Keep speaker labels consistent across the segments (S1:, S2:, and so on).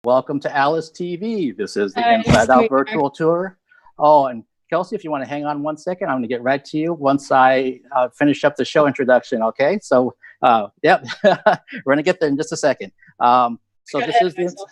S1: Welcome to Alice TV. This is the
S2: Hi, nice
S1: Inside
S2: to
S1: Out
S2: meet you.
S1: virtual tour. Oh, and Kelsey, if you want to hang on one second, I'm going to get right to you once I finish up the show introduction. Okay, so yep, we're going to get there in just a second. So
S2: Got
S1: this
S2: ahead of
S1: is the
S2: myself.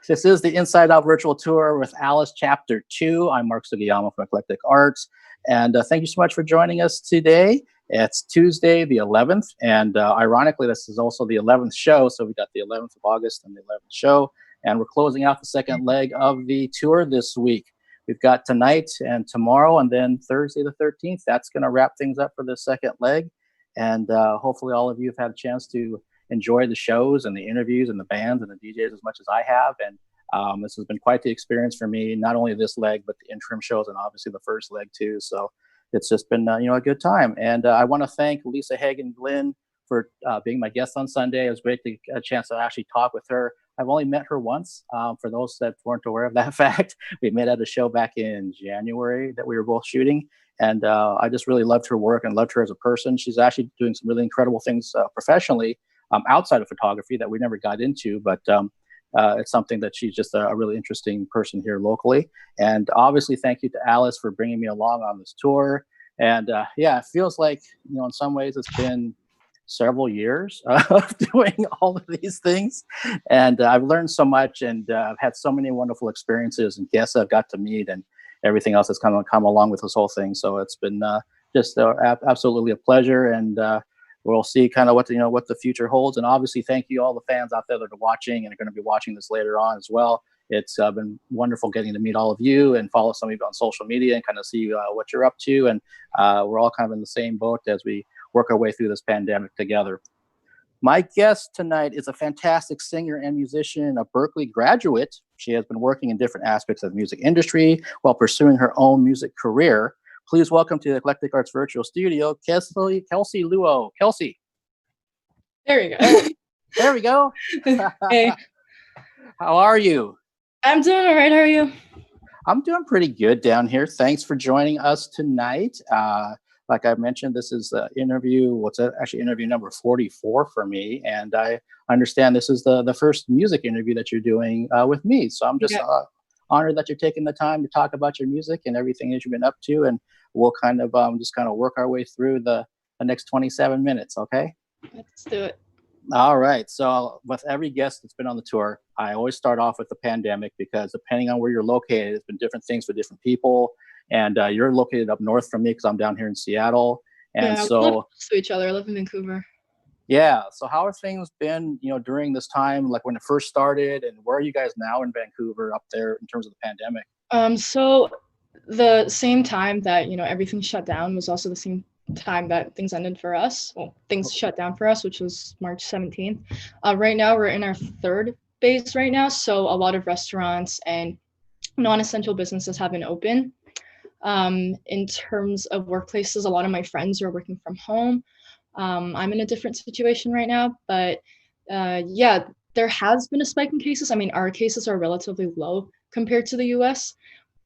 S1: this is the Inside Out virtual tour with Alice Chapter 2. I'm Mark Sugiyama from Eclectic Arts, and thank you so much for joining us today. It's Tuesday, the 11th, and ironically, this is also the 11th show. So we got the 11th of August and the 11th show, and we're closing out the second leg of the tour this week. We've got tonight and tomorrow, and then Thursday the 13th. That's going to wrap things up for the second leg, and hopefully all of you have had a chance to enjoy the shows and the interviews and the bands and the DJs as much as I have. And this has been quite the experience for me, not only this leg, but the interim shows and obviously the first leg too. So it's just been, a good time. And I want to thank Lisa Hagen Glynn for being my guest on Sunday. It was great to get a chance to actually talk with her. I've only met her once. For those that weren't aware of that fact, we met at a show back in January that we were both shooting. And I just really loved her work and loved her as a person. She's actually doing some really incredible things professionally outside of photography that we never got into, but it's something that she's just a really interesting person here locally. And obviously, thank you to Alice for bringing me along on this tour. And yeah, it feels like, in some ways it's been several years of doing all of these things. And I've learned so much, and I've had so many wonderful experiences and guests I've got to meet and everything else that's come along with this whole thing. So it's been just absolutely a pleasure. And we'll see kind of what the future holds. And obviously, thank you all the fans out there that are watching and are going to be watching this later on as well. It's been wonderful getting to meet all of you and follow some of you on social media and kind of see what you're up to. And we're all kind of in the same boat as we work our way through this pandemic together. My guest tonight is a fantastic singer and musician, a Berklee graduate. She has been working in different aspects of the music industry while pursuing her own music career. Please welcome to the Eclectic Arts Virtual Studio, Kelsey Luo. Kelsey.
S2: There you go.
S1: There we go.
S2: Hey,
S1: How are you?
S2: I'm doing all right. How are you?
S1: I'm doing pretty good down here. Thanks for joining us tonight. Like I mentioned, this is interview number 44 for me. And I understand this is the first music interview that you're doing with me. So I'm just honored that you're taking the time to talk about your music and everything that you've been up to. And we'll kind of just kind of work our way through the next 27 minutes. Okay.
S2: Let's do it.
S1: All right. So with every guest that's been on the tour, I always start off with the pandemic because depending on where you're located, it's been different things for different people. And you're located up north from me because I'm down here in Seattle. And
S2: Yeah, we live
S1: so,
S2: close to each other. I live in Vancouver.
S1: yeah. So how have things been, during this time, like when it first started, and where are you guys now in Vancouver up there in terms of the pandemic?
S2: So the same time that, everything shut down was also the same time that things ended for us. Well, things shut down for us, which was March 17th. Right now, we're in our third phase right now. So a lot of restaurants and non-essential businesses have been open. In terms of workplaces, a lot of my friends are working from home. I'm in a different situation right now, but yeah, there has been a spike in cases. I mean, our cases are relatively low compared to the US.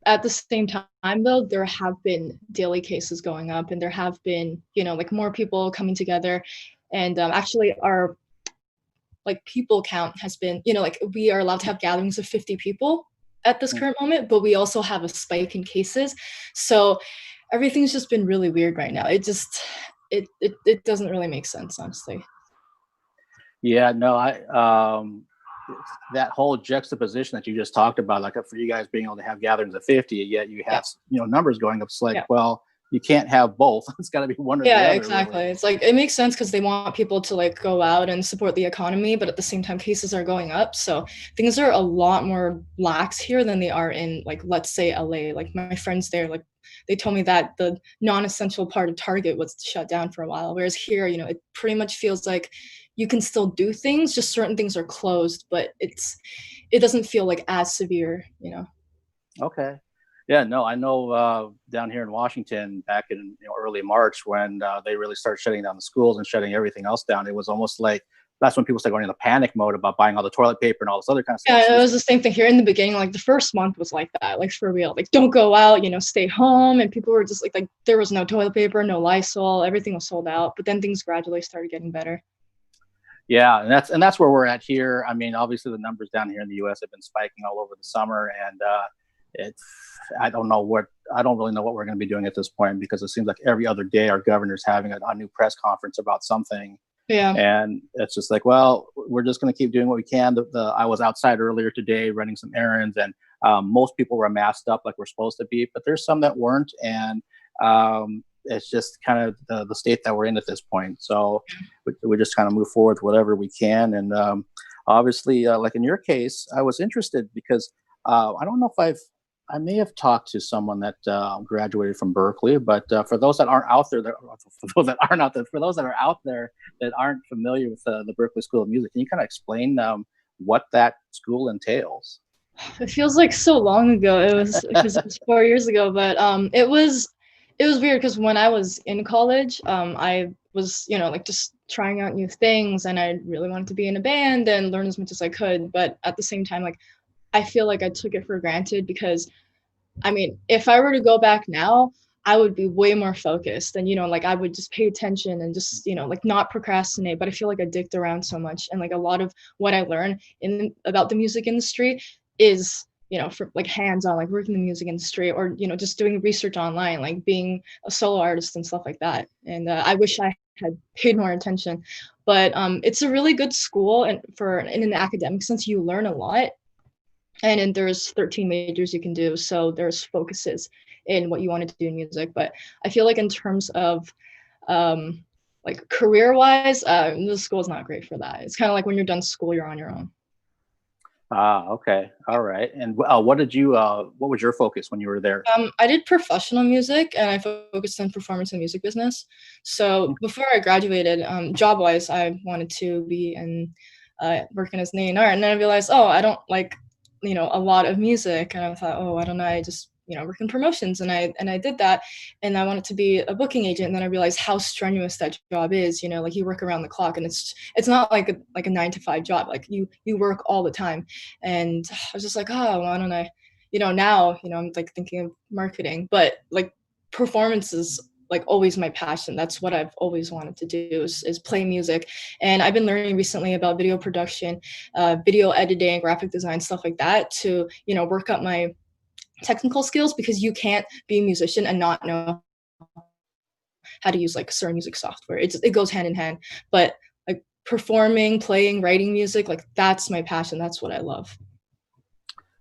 S2: At the same time, though, there have been daily cases going up, and there have been, like more people coming together. And actually, our people count has been, we are allowed to have gatherings of 50 people at this current moment, but we also have a spike in cases. So everything's just been really weird right now. It doesn't really make sense, honestly.
S1: Yeah, no, that whole juxtaposition that you just talked about, like for you guys being able to have gatherings of 50, yet you have, numbers going up. It's like, well, you can't have both. It's got to be one or the other.
S2: Yeah, exactly. Really. It's like, it makes sense because they want people to go out and support the economy, but at the same time, cases are going up. So things are a lot more lax here than they are in, let's say LA. Like my friends there, they told me that the non-essential part of Target was shut down for a while. Whereas here, it pretty much feels like you can still do things, just certain things are closed, but it doesn't feel as severe.
S1: Okay. Yeah, no, I know down here in Washington back in early March when they really started shutting down the schools and shutting everything else down, it was almost like that's when people started going into panic mode about buying all the toilet paper and all this other kind of stuff.
S2: Yeah, it was the same thing here in the beginning. Like the first month was like that, like for real. Like don't go out, stay home. And people were just like there was no toilet paper, no Lysol, everything was sold out. But then things gradually started getting better.
S1: Yeah, and that's where we're at here. I mean, obviously the numbers down here in the U.S. have been spiking all over the summer, and it's I don't know what I don't really know what we're going to be doing at this point because it seems like every other day our governor's having a new press conference about something,
S2: Yeah.
S1: and it's just like, well, we're just going to keep doing what we can. I was outside earlier today running some errands, and most people were masked up like we're supposed to be, but there's some that weren't, and it's just kind of the state that we're in at this point. So we just kind of move forward with whatever we can, and obviously, like in your case, I was interested because I don't know if I may have talked to someone that graduated from Berkeley, but for those that aren't out there, for those that are out there that aren't familiar with the Berkeley School of Music, can you kind of explain what that school entails?
S2: It feels like so long ago. It was because it was 4 years ago, but it was weird because when I was in college, I was like just trying out new things, and I really wanted to be in a band and learn as much as I could. But at the same time, like I feel like I took it for granted because I mean, if I were to go back now, I would be way more focused and, like I would just pay attention and just, like not procrastinate. But I feel like I dicked around so much. And like a lot of what I learned about the music industry is, for like hands-on, like working in the music industry or, just doing research online, like being a solo artist and stuff like that. And I wish I had paid more attention. But it's a really good school and in an academic sense, you learn a lot and then there's 13 majors you can do, so there's focuses in what you want to do in music. But I feel like in terms of like career wise, the school's not great for that. It's kind of like when you're done school, you're on your own.
S1: Ah, okay, all right. And what was your focus when you were there?
S2: I did professional music and I focused on performance and music business. So before I graduated, job wise, I wanted to be in working as an A&R, and then I realized, oh, I don't like a lot of music, and I thought, oh, I don't know, I just work in promotions, and I did that, and I wanted to be a booking agent, and then I realized how strenuous that job is. Like you work around the clock, and it's not like a 9 to 5 job. Like you work all the time, and I was just like, oh, why don't I, now I'm like thinking of marketing, but like performance is like always my passion. That's what I've always wanted to do is play music. And I've been learning recently about video production, video editing, graphic design, stuff like that to, work up my technical skills, because you can't be a musician and not know how to use like certain music software. It goes hand in hand. But like performing, playing, writing music, like that's my passion. That's what I love.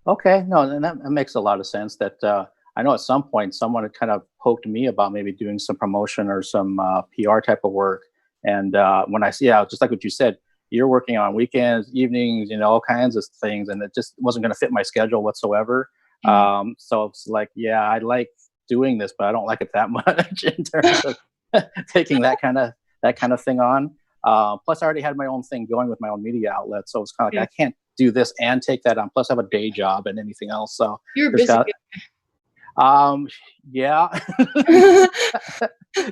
S1: Okay, no, and that makes a lot of sense. That I know at some point someone had kind of poked me about maybe doing some promotion or some PR type of work. And when I see, yeah, just like what you said, you're working on weekends, evenings, all kinds of things, and it just wasn't going to fit my schedule whatsoever. So it's like, yeah, I like doing this, but I don't like it that much in terms of taking that kind of thing on. Plus, I already had my own thing going with my own media outlet, so it's kind of like I can't do this and take that on. Plus, I have a day job and anything else. So
S2: you're busy.
S1: Yeah.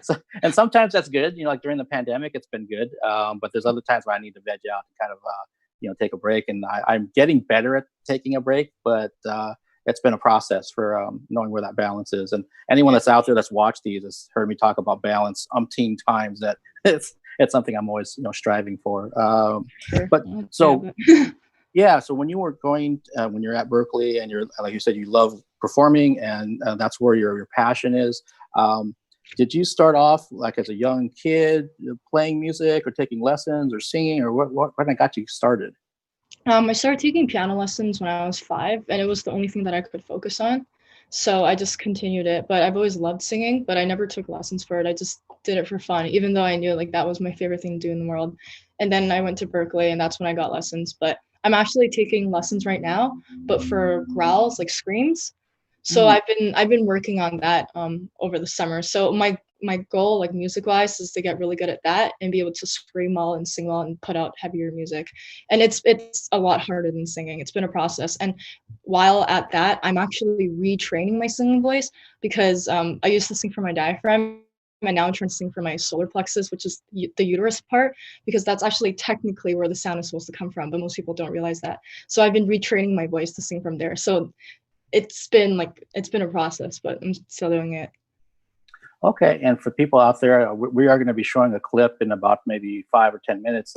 S1: So, and sometimes that's good. Like during the pandemic, it's been good. But there's other times where I need to veg out and kind of, take a break. And I'm getting better at taking a break, but it's been a process for knowing where that balance is. And anyone that's out there that's watched these has heard me talk about balance umpteen times. That it's something I'm always striving for.
S2: Sure.
S1: But so. Yeah. So when you were when you're at Berkeley and you're, like you said, you love performing and that's where your passion is. Did you start off like as a young kid playing music or taking lessons or singing, or what got you started?
S2: I started taking piano lessons when I was 5, and it was the only thing that I could focus on. So I just continued it, but I've always loved singing, but I never took lessons for it. I just did it for fun, even though I knew like that was my favorite thing to do in the world. And then I went to Berkeley, and that's when I got lessons. But I'm actually taking lessons right now, but for growls, like screams. So I've been working on that over the summer. So my my goal, like music wise, is to get really good at that and be able to scream well and sing well and put out heavier music. And it's a lot harder than singing. It's been a process. And while at that, I'm actually retraining my singing voice because I used to sing from my diaphragm, and now I'm trying to sing from my solar plexus, which is the uterus part, because that's actually technically where the sound is supposed to come from, but most people don't realize that. So I've been retraining my voice to sing from there. So it's been a process, but I'm still doing it.
S1: Okay, and for people out there, we are going to be showing a clip in about maybe 5 or 10 minutes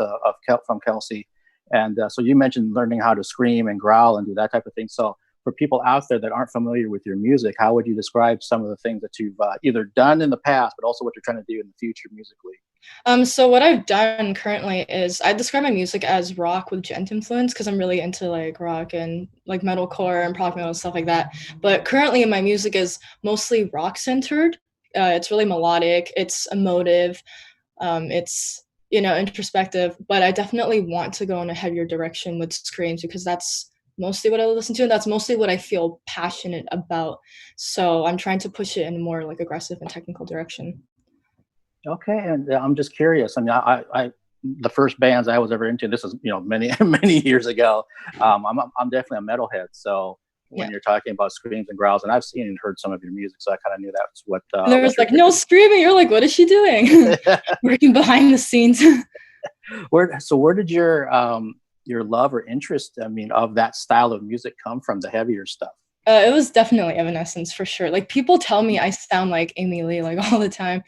S1: from Kelsey. And so you mentioned learning how to scream and growl and do that type of thing. So for people out there that aren't familiar with your music, how would you describe some of the things that you've either done in the past, but also what you're trying to do in the future musically?
S2: So what I've done currently is I describe my music as rock with djent influence because I'm really into like rock and like metalcore and prog metal, stuff like that. But currently my music is mostly rock centered. It's really melodic, it's emotive, it's introspective, but I definitely want to go in a heavier direction with screams because that's mostly what I listen to and that's mostly what I feel passionate about. So I'm trying to push it in a more like aggressive and technical direction.
S1: Okay, and I'm just curious. I mean, I the first bands I was ever into. This is many many years ago. I'm definitely a metalhead. So when you're talking about screams and growls, and I've seen and heard some of your music, so I kind of knew that's what.
S2: And there was like no screaming. You're like, what is she doing? Working behind the scenes.
S1: Where did your love or interest, I mean, of that style of music come from? The heavier stuff.
S2: It was definitely Evanescence for sure. Like people tell me I sound like Amy Lee like all the time.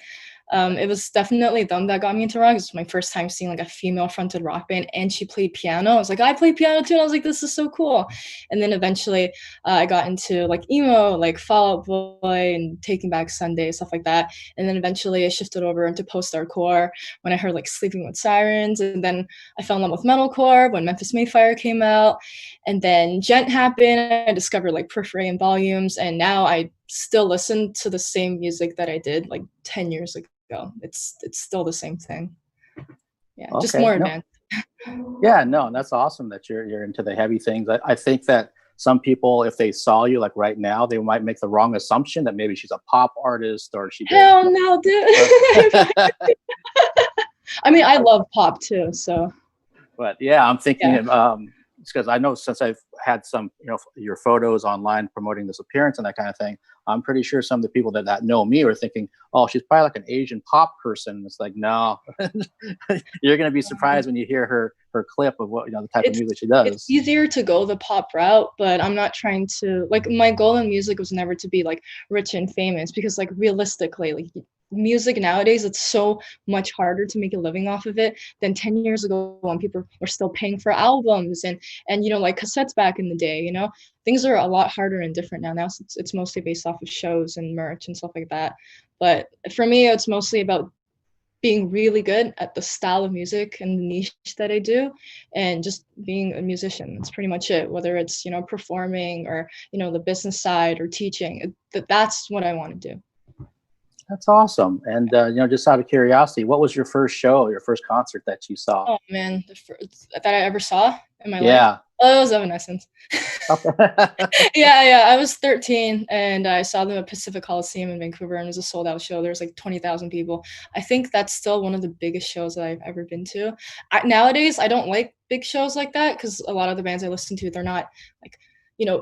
S2: It was definitely them that got me into rock. It was my first time seeing like a female fronted rock band and she played piano. I was like, I play piano too. And I was like, this is so cool. And then eventually I got into like emo, like Fall Out Boy and Taking Back Sunday, stuff like that. And then eventually I shifted over into post-hardcore when I heard like Sleeping with Sirens. And then I fell in love with metalcore when Memphis Mayfire came out. And then djent happened. I discovered like Periphery and Volumes. And now I still listen to the same music that I did like 10 years ago. It's still the same thing. Yeah, okay, just more advanced.
S1: Yeah, no, that's awesome that you're into the heavy things. I think that some people, if they saw you like right now, they might make the wrong assumption that maybe she's a pop artist or she.
S2: Hell no, dude. I mean, I love pop too, so.
S1: But yeah, I'm thinking it's because I know since I've had some, your photos online promoting this appearance and that kind of thing, I'm pretty sure some of the people that know me are thinking, oh, she's probably like an Asian pop person. It's like, no, you're going to be surprised when you hear her clip of what, the type of music she does.
S2: It's easier to go the pop route, but I'm not trying to, like, my goal in music was never to be like rich and famous because like realistically, like music nowadays, it's so much harder to make a living off of it than 10 years ago when people were still paying for albums and like cassettes back in the day. Things are a lot harder and different now. It's mostly based off of shows and merch and stuff like that. But for me, it's mostly about being really good at the style of music and the niche that I do and just being a musician. That's pretty much it, whether it's performing or the business side or teaching. That's what I want to do.
S1: That's awesome. And, just out of curiosity, what was your first show, your first concert that you saw?
S2: Oh, man, the first that I ever saw in my life? Oh, it was Evanescence. Yeah. I was 13, and I saw them at Pacific Coliseum in Vancouver, and it was a sold-out show. There was like 20,000 people. I think that's still one of the biggest shows that I've ever been to. Nowadays, I don't like big shows like that because a lot of the bands I listen to, they're not like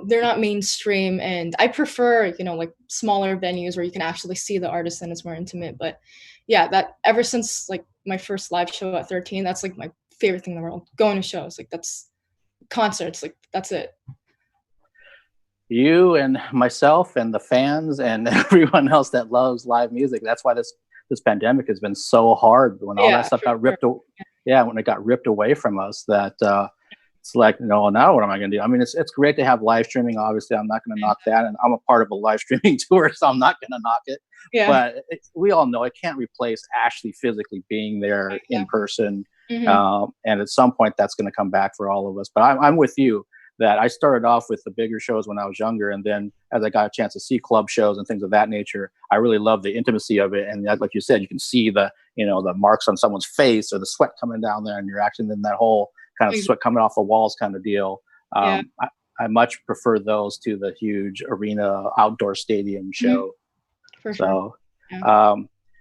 S2: they're not mainstream, and I prefer, like smaller venues where you can actually see the artist and it's more intimate. But yeah, that ever since like my first live show at 13, that's like my favorite thing in the world. Going to shows, like that's concerts, like that's it.
S1: You and myself and the fans and everyone else that loves live music. That's why this pandemic has been so hard when all that stuff got ripped. When it got ripped away from us, that it's like, no, now what am I going to do? I mean, it's great to have live streaming. Obviously, I'm not going to knock that. And I'm a part of a live streaming tour, so I'm not going to knock it. Yeah. But we all know it can't replace actually physically being there in person. Mm-hmm. And at some point, that's going to come back for all of us. But I'm with you that I started off with the bigger shows when I was younger. And then as I got a chance to see club shows and things of that nature, I really loved the intimacy of it. And like you said, you can see the marks on someone's face or the sweat coming down there, and you're actually in that whole kind of sweat coming off the walls kind of deal. I much prefer those to the huge arena outdoor stadium show.
S2: For sure.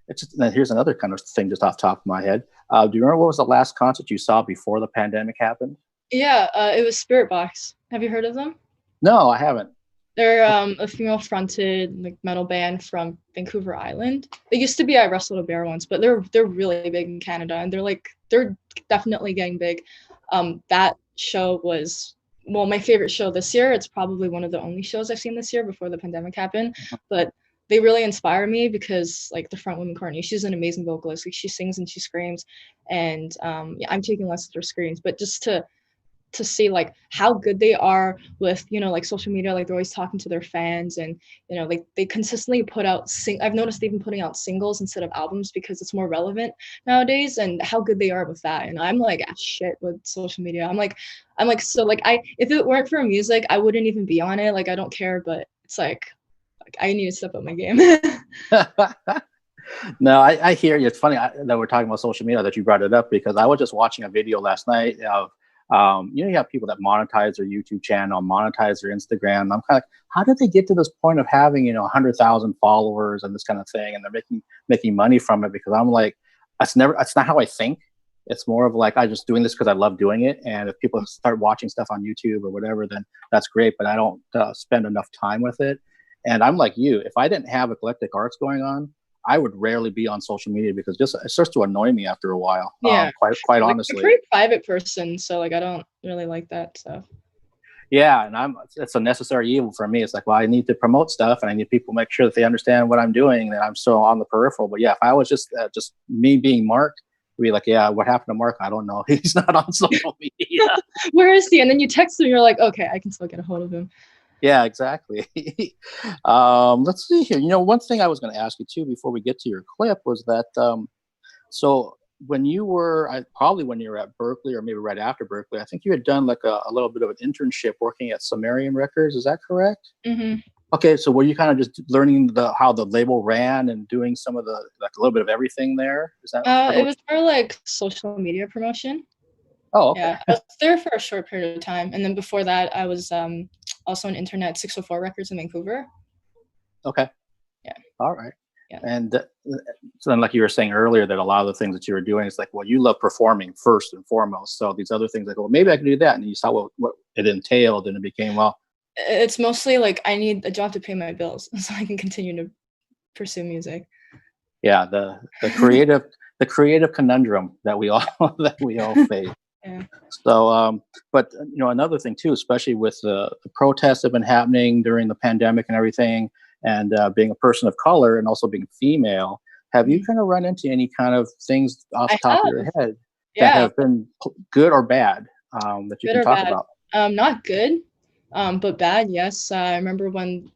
S1: it's just, and here's another kind of thing just off the top of my head. Do you remember what was the last concert you saw before the pandemic happened?
S2: Yeah, it was Spirit Box. Have you heard of them?
S1: No, I haven't.
S2: They're a female-fronted like metal band from Vancouver Island. They used to be I Wrestled a Bear once, but they're really big in Canada, and they're definitely getting big. That show was, well, my favorite show this year. It's probably one of the only shows I've seen this year before the pandemic happened. But they really inspire me because like the front woman Courtney, she's an amazing vocalist. Like she sings and she screams, and yeah, I'm taking lessons for screams, but just to see like how good they are with, you know, like social media, like they're always talking to their fans, and you know, like they consistently put out I've noticed they've been putting out singles instead of albums because it's more relevant nowadays, and how good they are with that. And I'm like, ah, shit with social media. I'm like so like if it weren't for music I wouldn't even be on it. Like I don't care, but it's like I need to step up my game.
S1: No, I hear you. It's funny that we're talking about social media, that you brought it up, because I was just watching a video last night of, you know, you have people that monetize their YouTube channel, monetize their Instagram. I'm kind of like, how did they get to this point of having, you know, 100,000 followers and this kind of thing, and they're making money from it? Because I'm like, that's not how I think. It's more of like, I'm just doing this because I love doing it, and if people start watching stuff on YouTube or whatever, then that's great. But I don't spend enough time with it. And I'm like you. If I didn't have Eclectic Arts going on, I would rarely be on social media, because it starts to annoy me after a while.
S2: Yeah,
S1: quite
S2: like,
S1: honestly.
S2: I'm a pretty private person, so like I don't really like that stuff.
S1: Yeah, and it's a necessary evil for me. It's like, well, I need to promote stuff, and I need people to make sure that they understand what I'm doing, that I'm so on the peripheral. But yeah, if I was just me being Mark, we'd be like, yeah, what happened to Mark? I don't know. He's not on social media.
S2: Where is he? And then you text him, you're like, okay, I can still get a hold of him.
S1: Yeah, exactly. Let's see here. You know, one thing I was going to ask you too before we get to your clip was that, so when you were, probably when you were at Berkeley, or maybe right after Berkeley, I think you had done like a little bit of an internship working at Sumerian Records. Is that correct?
S2: Mm-hmm.
S1: Okay, so were you kind of just learning how the label ran and doing some of the, like a little bit of everything there? Is that?
S2: It was for like social media promotion.
S1: Oh, okay.
S2: Yeah, I was there for a short period of time, and then before that, I was also an intern at 604 Records in Vancouver.
S1: Okay.
S2: Yeah.
S1: All right.
S2: Yeah.
S1: And so then, like you were saying earlier, that a lot of the things that you were doing is like, well, you love performing first and foremost. So these other things, like, well, maybe I can do that, and you saw what it entailed, and it became, well.
S2: It's mostly like I need a job to pay my bills, so I can continue to pursue music.
S1: Yeah, the creative conundrum that we all face.
S2: Yeah.
S1: So, but you know, another thing too, especially with the protests that have been happening during the pandemic and everything, and being a person of color and also being female, have you kind of run into any kind of things off the top of your head that have been good or bad, that you can talk about?
S2: Not good. But bad, yes. I remember when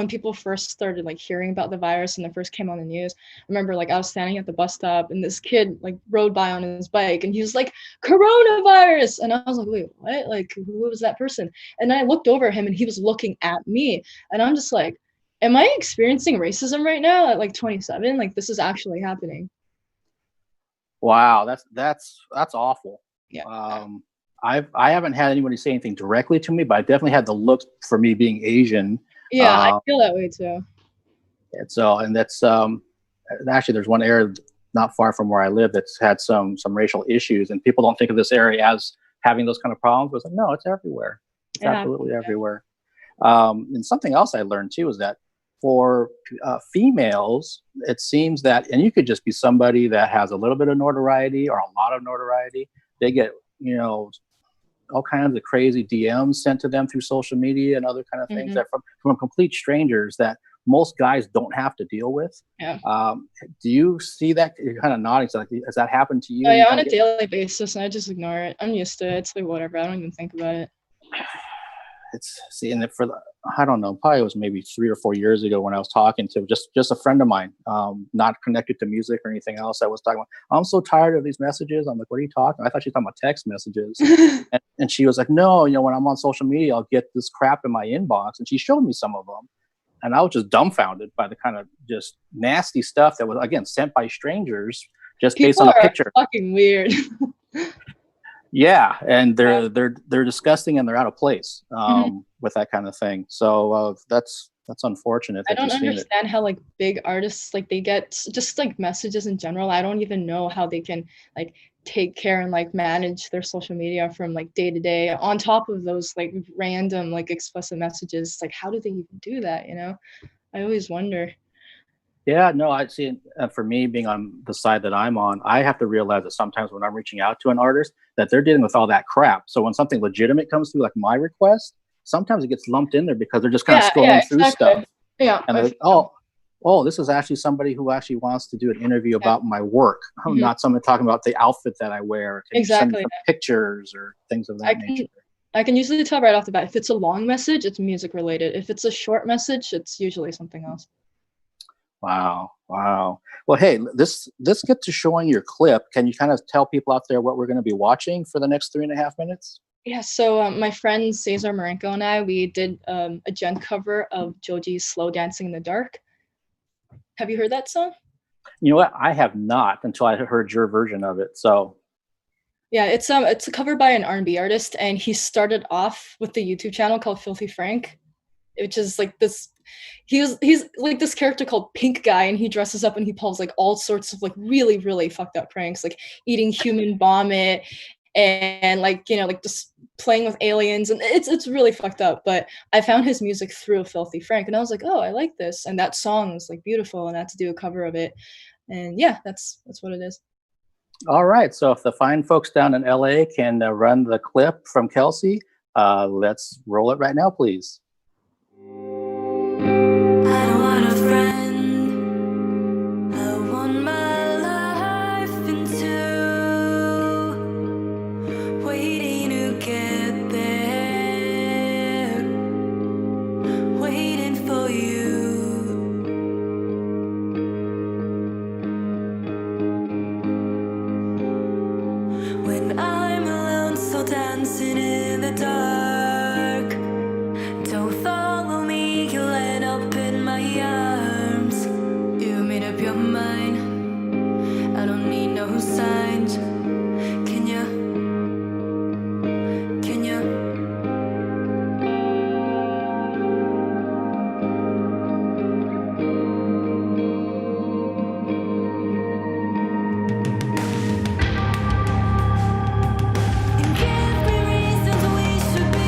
S2: people first started like hearing about the virus and it first came on the news. I remember like I was standing at the bus stop and this kid like rode by on his bike and he was like, coronavirus. And I was like, wait, what? Like, who was that person? And I looked over at him and he was looking at me. And I'm just like, am I experiencing racism right now at like 27? Like, this is actually happening.
S1: Wow, that's awful.
S2: Yeah.
S1: I haven't had anybody say anything directly to me, but I definitely had the look for me being Asian.
S2: Yeah, I feel that way too.
S1: And that's actually, there's one area not far from where I live that's had some racial issues, and people don't think of this area as having those kind of problems. But it's like, no, it's everywhere. It's absolutely everywhere. And something else I learned too is that for females, it seems that, and you could just be somebody that has a little bit of notoriety or a lot of notoriety, they get, you know, all kinds of crazy DMs sent to them through social media and other kind of things that from complete strangers that most guys don't have to deal with.
S2: Yeah.
S1: Do you see that? You're kind of nodding. So like, has that happened to you?
S2: Oh, yeah, on a daily basis, and I just ignore it. I'm used to it. It's like whatever. I don't even think about it.
S1: And I don't know, probably it was maybe 3 or 4 years ago when I was talking to just a friend of mine, not connected to music or anything else. I was talking about, I'm so tired of these messages. I'm like, what are you talking? I thought she was talking about text messages. and she was like, no, you know, when I'm on social media, I'll get this crap in my inbox. And she showed me some of them. And I was just dumbfounded by the kind of just nasty stuff that was, again, sent by strangers just based on a picture.
S2: Fucking weird.
S1: Yeah, and they're disgusting and they're out of place with that kind of thing. So that's That's unfortunate
S2: I
S1: that
S2: don't
S1: you've seen it.
S2: understand how like big artists, like they get just like messages in general. I don't even know how they can like take care and like manage their social media from like day to day on top of those like random like explicit messages. Like how do they even do that, you know? I always wonder.
S1: Yeah, no, I see. For me, being on the side that I'm on, I have to realize that sometimes when I'm reaching out to an artist, that they're dealing with all that crap. So when something legitimate comes through, like my request, sometimes it gets lumped in there because they're just kind of
S2: Yeah,
S1: scrolling through stuff,
S2: exactly. Yeah,
S1: and
S2: I
S1: they're like,
S2: feel that.
S1: oh, this is actually somebody who actually wants to do an interview
S2: Yeah.
S1: about my work,
S2: Mhm.
S1: not someone talking about the outfit that I wear. Can you send me
S2: Exactly.
S1: some pictures or things of
S2: I
S1: that nature?
S2: can I can usually tell right off the bat if it's a long message, it's music related. If it's a short message, it's usually something else.
S1: Wow, wow. Well, hey, let's get to showing your clip. Can you kind of tell people out there what we're going to be watching for the next 3.5 minutes?
S2: Yeah, so my friend Cesar Marenko and I, we did a gen cover of Joji's "Slow Dancing in the Dark." Have you heard that song?
S1: You know what? I have not until I heard your version of it. So,
S2: Yeah, it's a cover by an R&B artist, and he started off with the YouTube channel called Filthy Frank, which is like this. He's like this character called Pink Guy, and he dresses up and he pulls like all sorts of like really really fucked up pranks, like eating human vomit and like like just playing with aliens, and it's really fucked up. But I found his music through Filthy Frank, and I was like, oh, I like this, and that song was like beautiful, and I had to do a cover of it, and yeah, that's what it is.
S1: all right. So, if the fine folks down in LA can run the clip from Kelsey, let's roll it right now, please.
S3: I don't want a friend. I want my life into waiting to get there, waiting for you. When I'm alone, still dancing in the dark. Don't follow me, you'll end up in my arms. You made up your mind, I don't need no signs. Can you? And give me reasons we should be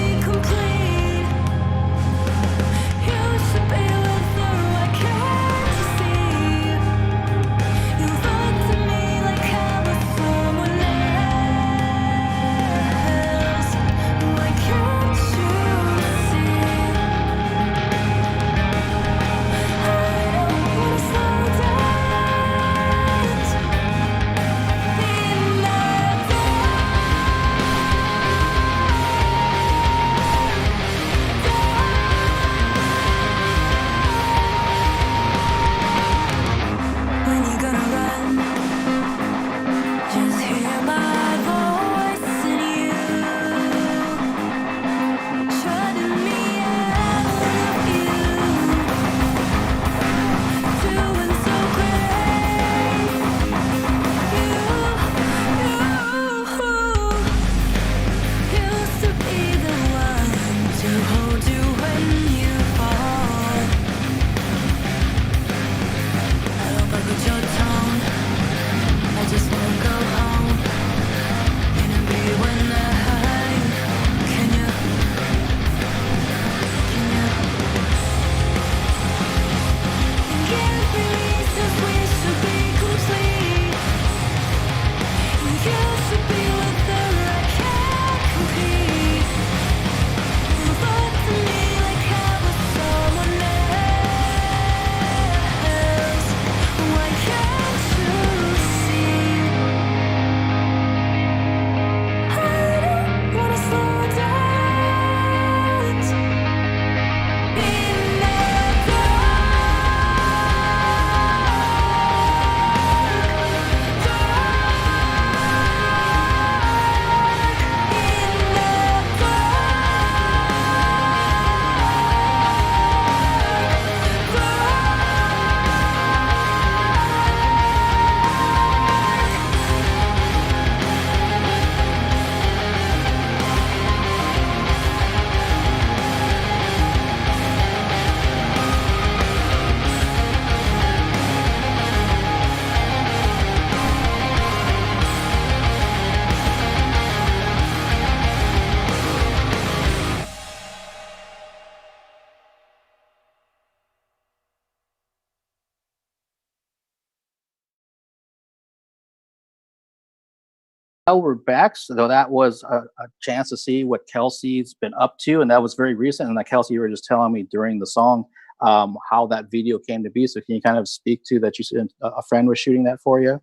S1: we're back. So that was a chance to see what Kelsey's been up to, and that was very recent. And like Kelsey, you were just telling me during the song how that video came to be. So can you kind of speak to that? You said a friend was shooting that for you.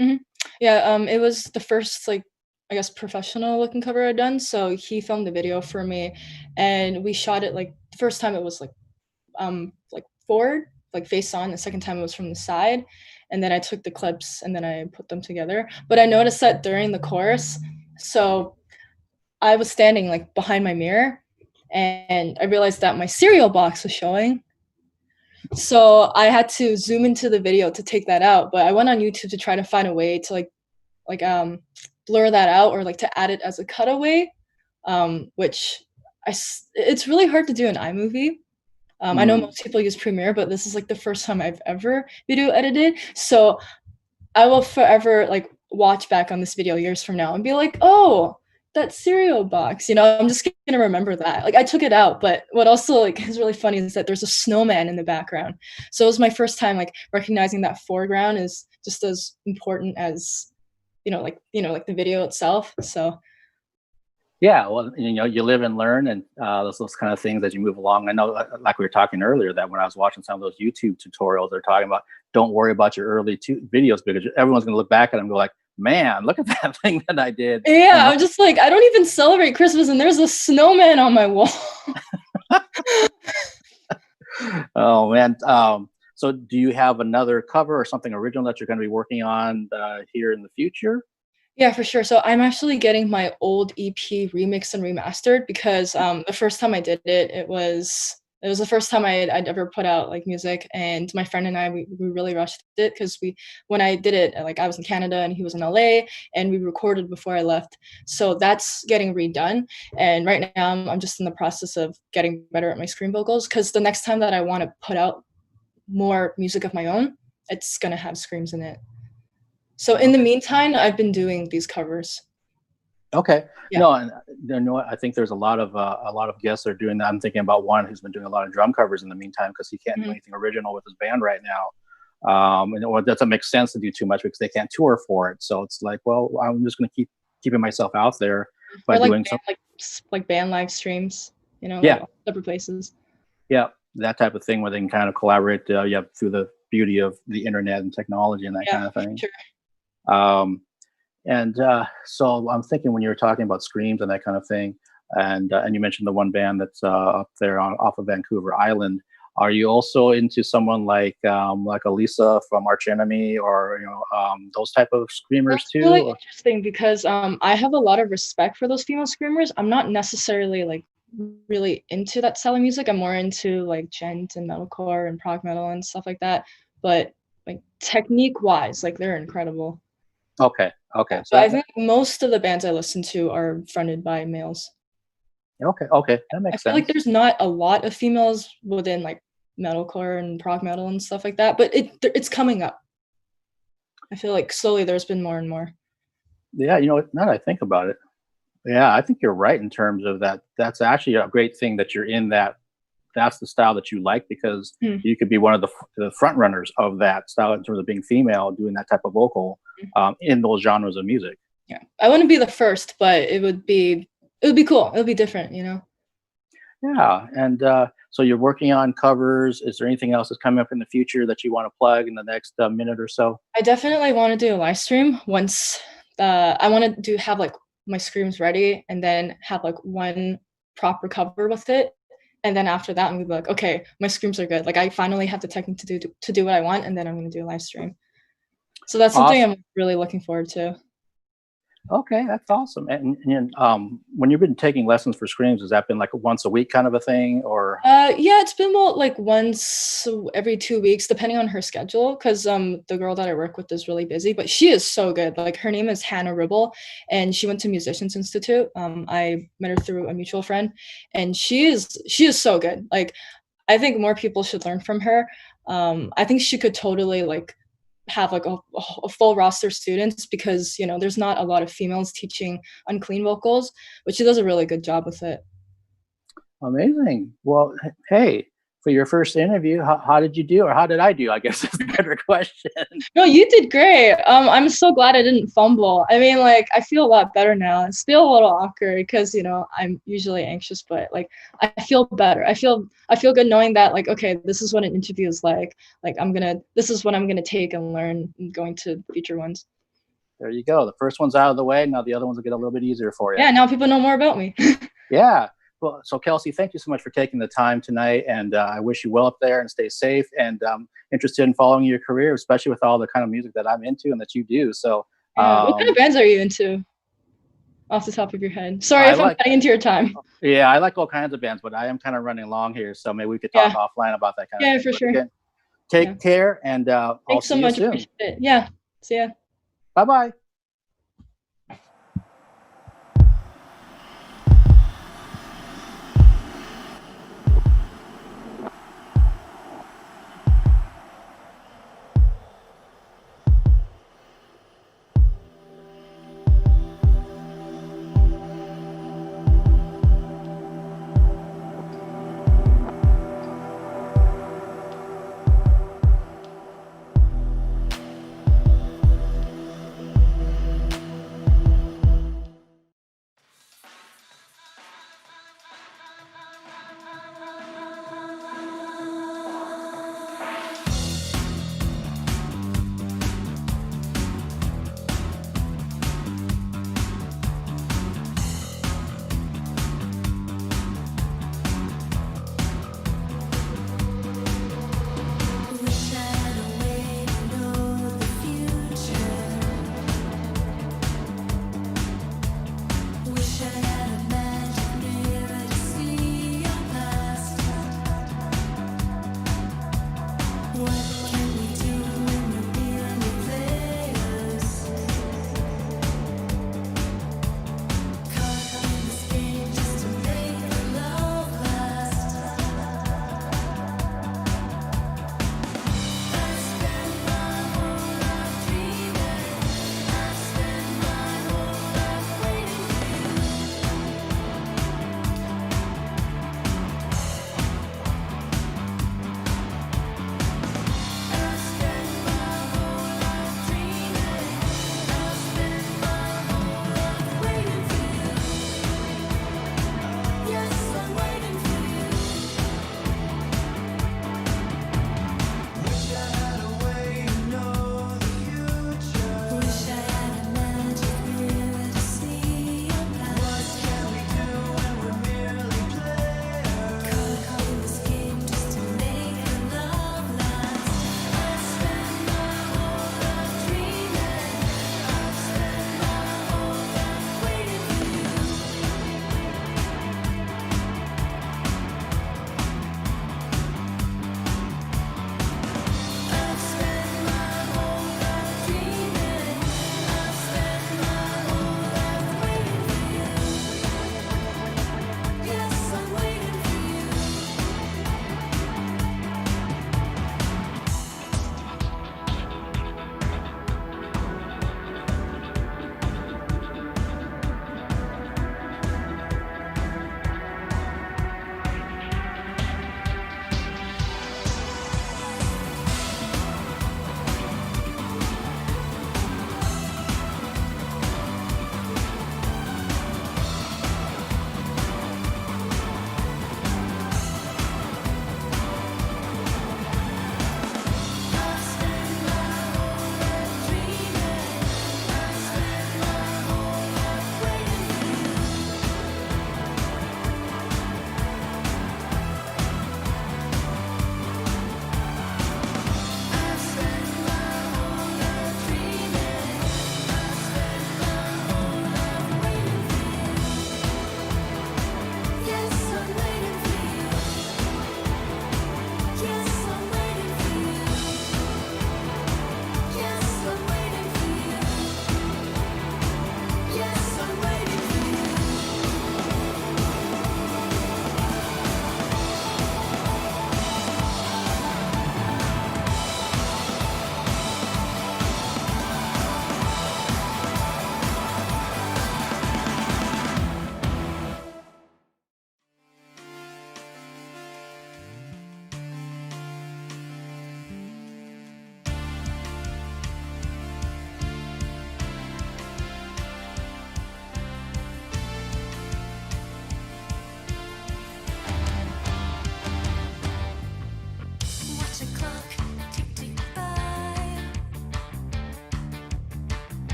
S2: Mm-hmm. Yeah, it was the first like I guess professional looking cover I'd done. So he filmed the video for me, and we shot it like the first time it was like forward, like face on. The second time it was from the side, and then I took the clips and then I put them together. But I noticed that during the chorus, so I was standing like behind my mirror, and I realized that my cereal box was showing. So I had to zoom into the video to take that out. But I went on YouTube to try to find a way to like blur that out or like to add it as a cutaway, which it's really hard to do in iMovie. I know most people use Premiere, but this is like the first time I've ever video edited. So I will forever like watch back on this video years from now and be like, oh, that cereal box, I'm just gonna remember that. Like I took it out, but what also like is really funny is that there's a snowman in the background. So it was my first time like recognizing that foreground is just as important as like the video itself. So
S1: yeah, well, you live and learn, and those kind of things as you move along. I know, like we were talking earlier, that when I was watching some of those YouTube tutorials, they're talking about don't worry about your early videos because everyone's going to look back at them and go like, man, look at that thing that I did.
S2: Yeah, I'm just like, I don't even celebrate Christmas, and there's a snowman on my wall.
S1: Oh man. So do you have another cover or something original that you're going to be working on here in the future?
S2: Yeah, for sure. So I'm actually getting my old EP remixed and remastered because the first time I did it, it was the first time I'd ever put out like music, and my friend and I we really rushed it because when I did it, like I was in Canada and he was in LA, and we recorded before I left. So that's getting redone, and right now I'm just in the process of getting better at my scream vocals because the next time that I want to put out more music of my own, it's gonna have screams in it. So in the meantime, I've been doing these covers.
S1: Okay.
S2: Yeah.
S1: No, and I think there's a lot of guests that are doing that. I'm thinking about one who's been doing a lot of drum covers in the meantime because he can't do anything original with his band right now. And it doesn't make sense to do too much because they can't tour for it. So it's like, well, I'm just going to keeping myself out there by doing something
S2: like band live streams,
S1: yeah,
S2: like separate places.
S1: Yeah, that type of thing where they can kind of collaborate. Through the beauty of the internet and technology and that kind of thing.
S2: Sure.
S1: So I'm thinking when you were talking about screams and that kind of thing, and you mentioned the one band that's up there off of Vancouver Island. Are you also into someone like Elisa from Arch Enemy or those type of screamers
S2: That's
S1: too?
S2: really interesting because I have a lot of respect for those female screamers. I'm not necessarily like really into that style of music. I'm more into like gent and metalcore and prog metal and stuff like that. But like technique wise, like they're incredible.
S1: Okay.
S2: So I think most of the bands I listen to are fronted by males.
S1: Okay, that makes sense.
S2: I feel like there's not a lot of females within like metalcore and prog metal and stuff like that, but it's coming up. I feel like slowly there's been more and more.
S1: Yeah, now that I think about it, yeah, I think you're right in terms of that. That's actually a great thing that you're in that. That's the style that you like because you could be one of the front runners of that style in terms of being female, doing that type of vocal in those genres of music.
S2: Yeah, I wouldn't be the first, but it would be cool. It would be different,
S1: Yeah, and so you're working on covers. Is there anything else that's coming up in the future that you want to plug in the next minute or so?
S2: I definitely want to do a live stream once. I want to have like my screams ready, and then have like one proper cover with it. And then after that, I'm gonna be like, okay, my screams are good. Like I finally have the technique to do what I want, and then I'm gonna do a live stream. So that's something I'm really looking forward to.
S1: Okay, that's awesome. And when you've been taking lessons for screams, has that been like a once a week kind of a thing, or?
S2: Yeah, it's been more like once every 2 weeks, depending on her schedule. Because the girl that I work with is really busy, but she is so good. Like her name is Hannah Ribble, and she went to Musicians Institute. I met her through a mutual friend, and she is so good. Like I think more people should learn from her. I think she could totally like have like a full roster of students because there's not a lot of females teaching unclean vocals, but she does a really good job with it.
S1: Amazing. Well, hey, for your first interview. How did you do, or how did I do? I guess is a better question.
S2: No, you did great. I'm so glad I didn't fumble. I mean, like, I feel a lot better now. It's still a little awkward because, you know, I'm usually anxious, but like, I feel better. I feel good knowing that, like, okay, this is what an interview is like. Like, this is what I'm gonna take and learn going to future ones.
S1: There you go. The first one's out of the way. Now the other ones will get a little bit easier for you.
S2: Yeah, now people know more about me.
S1: Yeah. Well, so Kelsey, thank you so much for taking the time tonight, and I wish you well up there and stay safe. And interested in following your career, especially with all the kind of music that I'm into and that you do. So,
S2: what kind of bands are you into, off the top of your head? Sorry if I'm cutting into your time.
S1: Yeah, I like all kinds of bands, but I am kind of running long here, so maybe we could talk offline about that kind of thing.
S2: Yeah, for sure.
S1: Again, take care, and I'll see you soon.
S2: Appreciate it. Yeah, see ya.
S1: Bye-bye.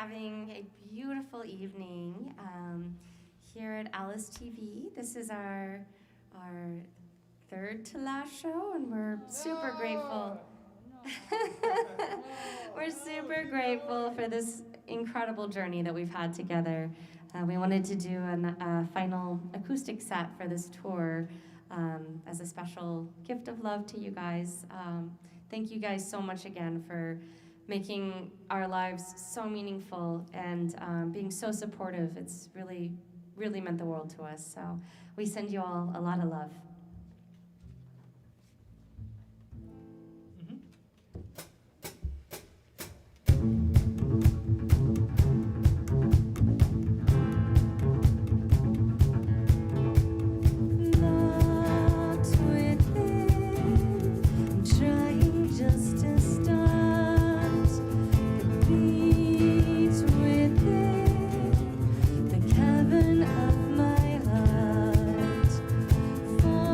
S4: having a beautiful evening here at Alice TV. This is our third to last show, and we're super grateful. We're super grateful for this incredible journey that we've had together. We wanted to do a final acoustic set for this tour as a special gift of love to you guys. Thank you guys so much again for making our lives so meaningful and being so supportive. It's really, really meant the world to us. So we send you all a lot of love.
S3: Of my heart, for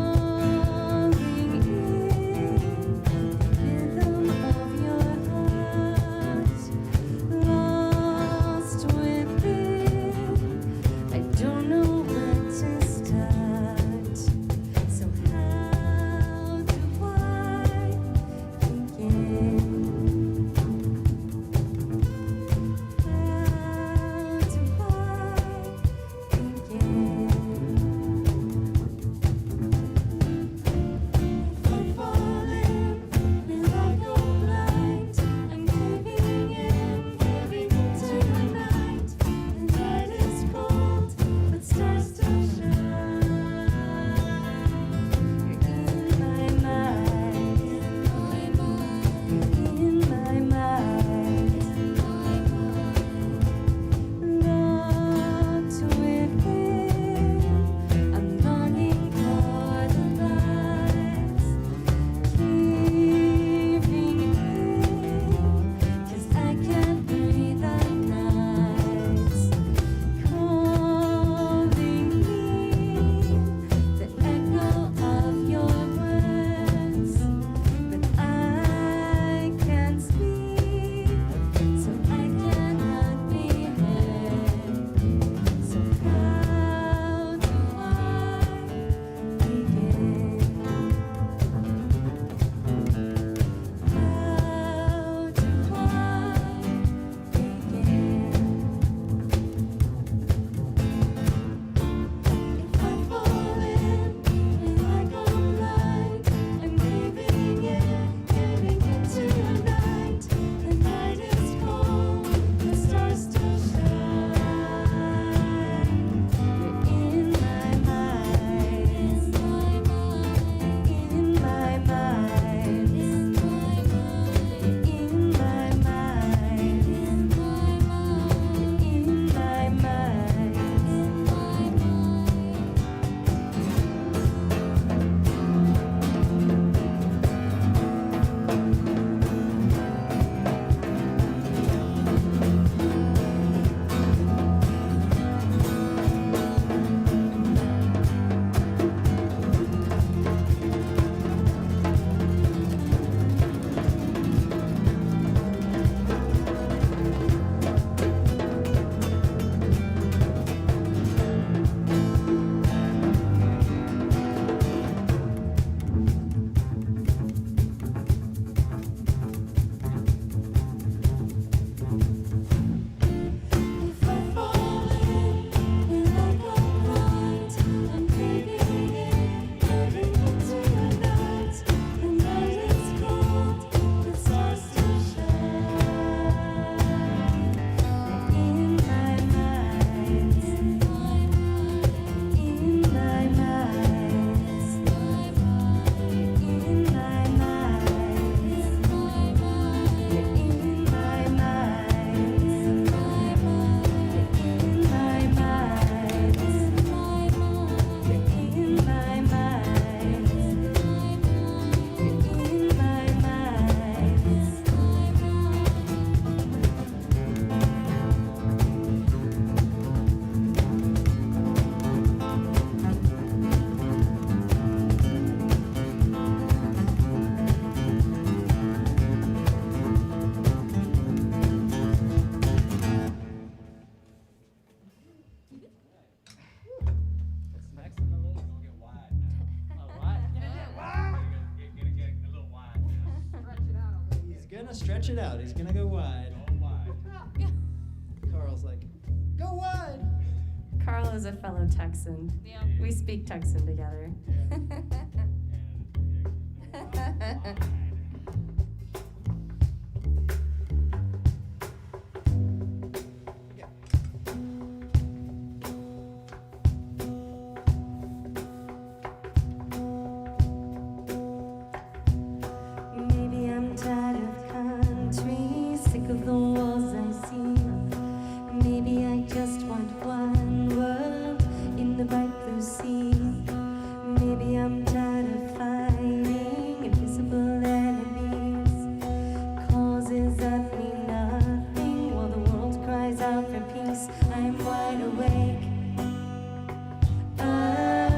S5: gonna stretch it out. He's gonna go wide. Carl's like, go wide.
S4: Carl is a fellow Texan.
S6: Yeah.
S4: We speak Texan together.
S3: Maybe I'm tired of country, sick of the walls I see. Maybe I just want one world in the bright blue sea. Maybe I'm tired of fighting invisible enemies, causes that mean nothing while the world cries out for peace. I'm wide awake. Ah,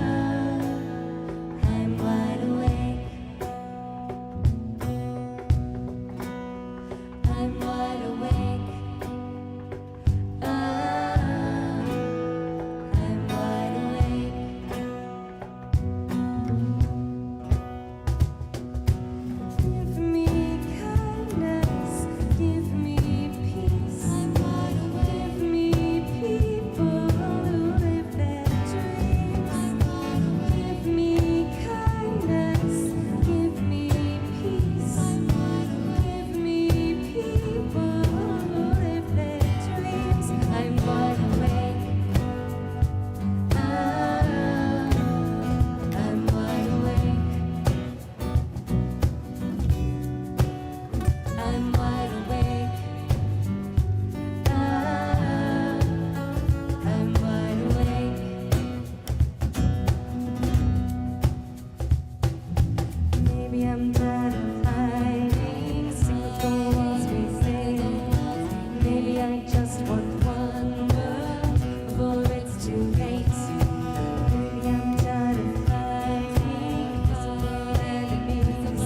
S3: I'm wide awake. I'm wide awake. Ah, I'm wide awake. Give me kindness, give me peace. I'm wide awake. Give me people who live their dreams. I'm wide awake. Give me kindness, give me peace. I'm wide awake. Give me people who live their dreams. I'm wide awake. Ah, I'm wide awake. I'm wide awake. Ah, I'm wide awake. Maybe I'm tired of hiding, sick of the walls we say. Maybe I just want one word before it's too late. Maybe I'm tired of fighting invisible enemies,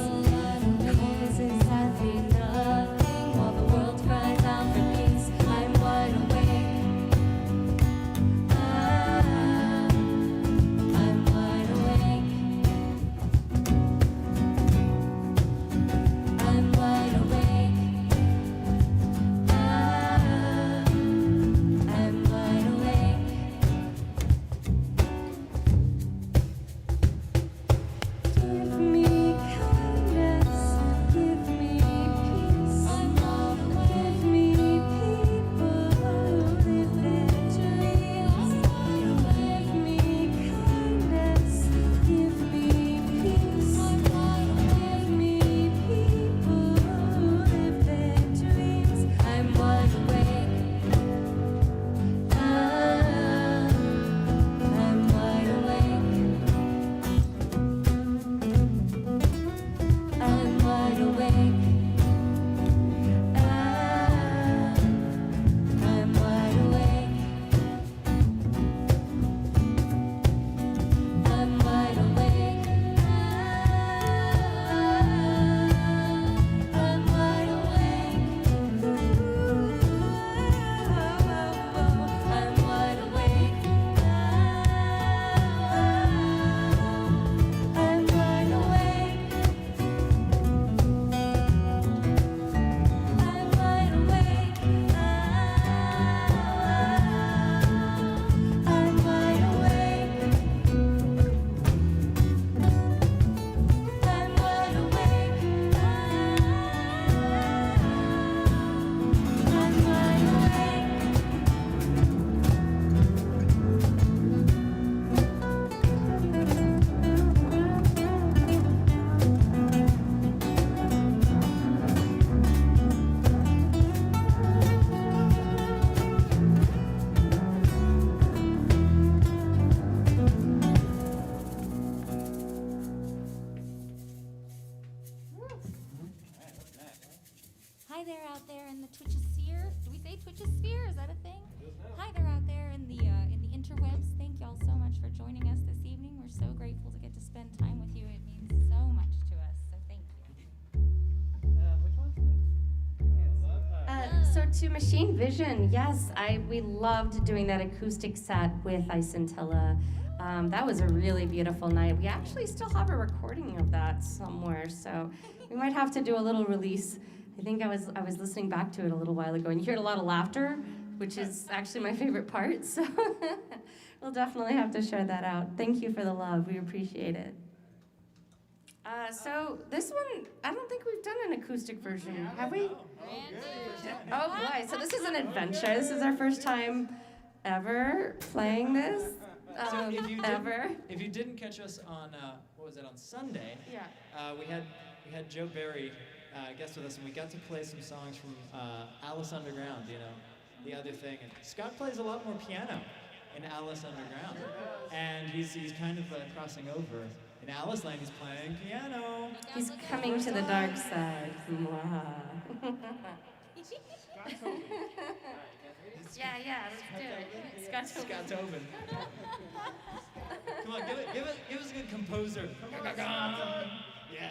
S3: causes that mean nothing while the world cries out for peace. I'm wide awake. Ah, I'm wide awake. I'm wide awake. Ah, I'm wide awake. Give me kindness, give me peace. I'm wide awake. Give me people who live their dreams. I'm wide awake. Give me kindness, give me peace. I'm wide awake. Give me people who live their dreams. I'm wide awake. Ah, I'm wide awake. I'm wide awake. Ah, I'm wide awake. I'm wide awake. Ah, I'm wide awake. I'm wide awake. I'm wide awake. I'm wide awake. I'm wide awake. I'm wide awake. I'm wide awake.
S6: Hi there out there in the Twitchosphere. Do we say Twitchosphere? Is that a thing? Hi there out there in the interwebs. Thank y'all so much for joining us this evening. We're so grateful to get to spend time with you. It means so much to us. So thank you.
S5: Which one's this?
S4: So to Machine Vision, yes, we loved doing that acoustic set with Isentilla. That was a really beautiful night. We actually still have a recording of that somewhere, so we might have to do a little release I think I was listening back to it a little while ago, and you heard a lot of laughter, which is actually my favorite part. So we'll definitely have to share that out. Thank you for the love. We appreciate it. So this one, I don't think we've done an acoustic version, have we? Oh boy! So this is an adventure. This is our first time ever playing this.
S5: So
S4: Ever.
S5: if you didn't catch us on what was it, on Sunday?
S4: Yeah.
S5: We had Joe Barry guest with us, and we got to play some songs from Alice Underground. You know, the other thing. And Scott plays a lot more piano in Alice Underground, and he's kind of crossing over. In Alice Land, he's playing piano.
S4: He's coming to the dark side. Yeah, let's do it.
S5: Scott Tobin. Come on, give us a good composer. Yeah.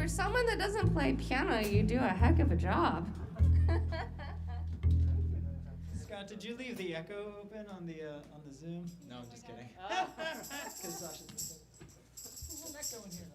S4: For someone that doesn't play piano, you do a heck of a job.
S5: Scott, did you leave the echo open on the Zoom? No, I'm just kidding. Because Sasha's there's an echo in here.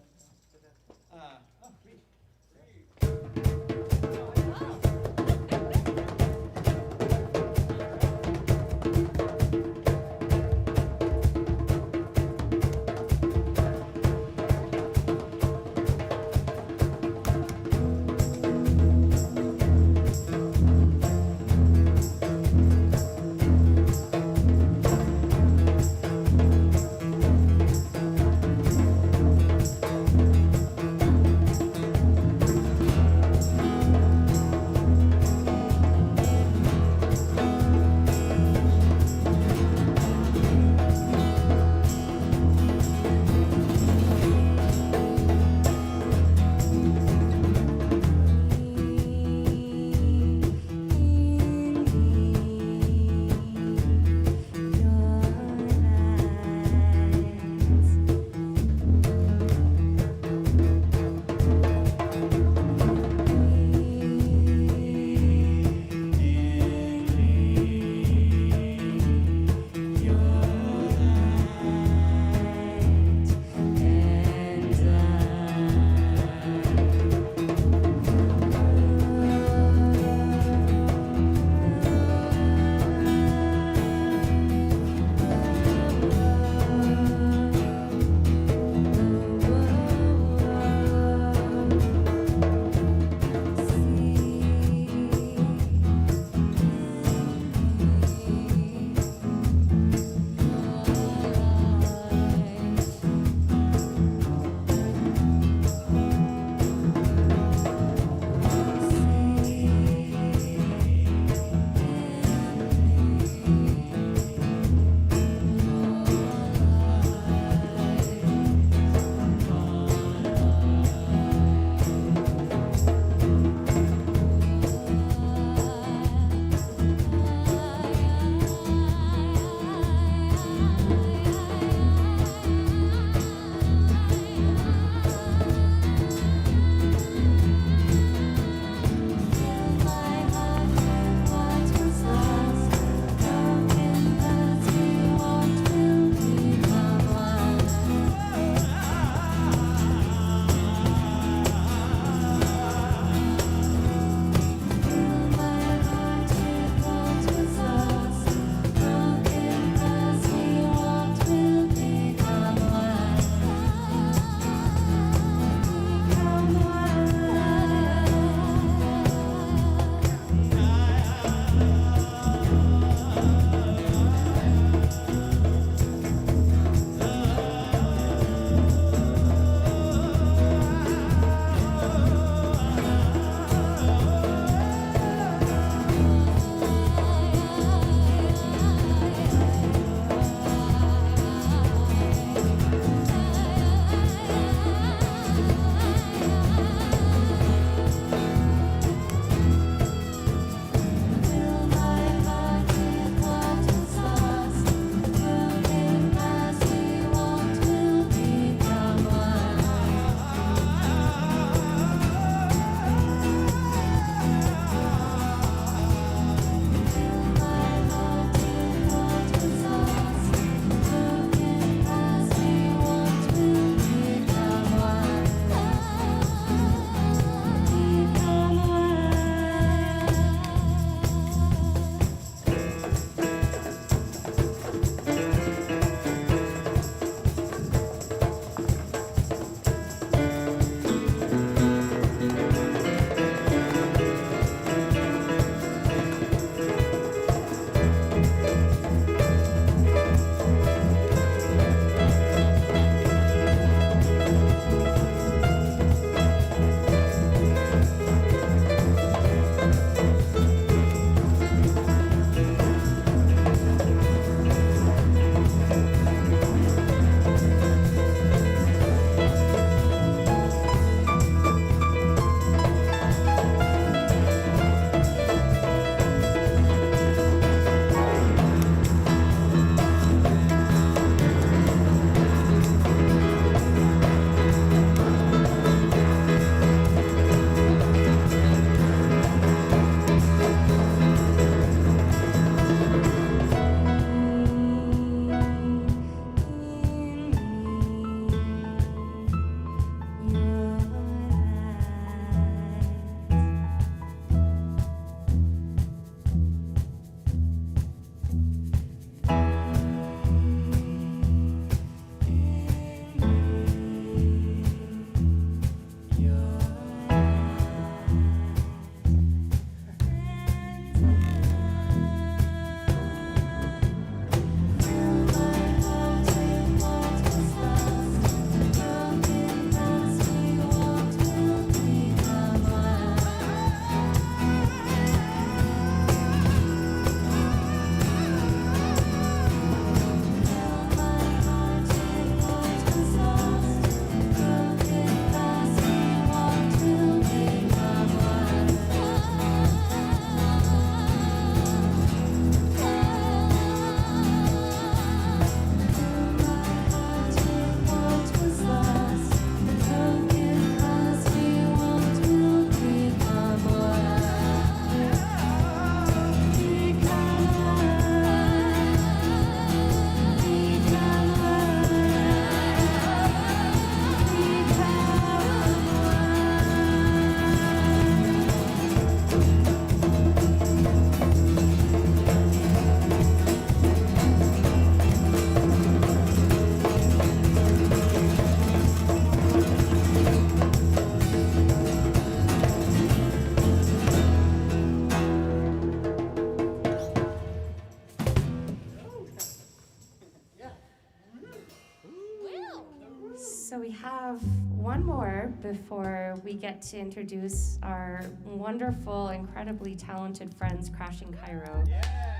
S4: one more before we get to introduce our wonderful, incredibly talented friends, Crashing Cairo.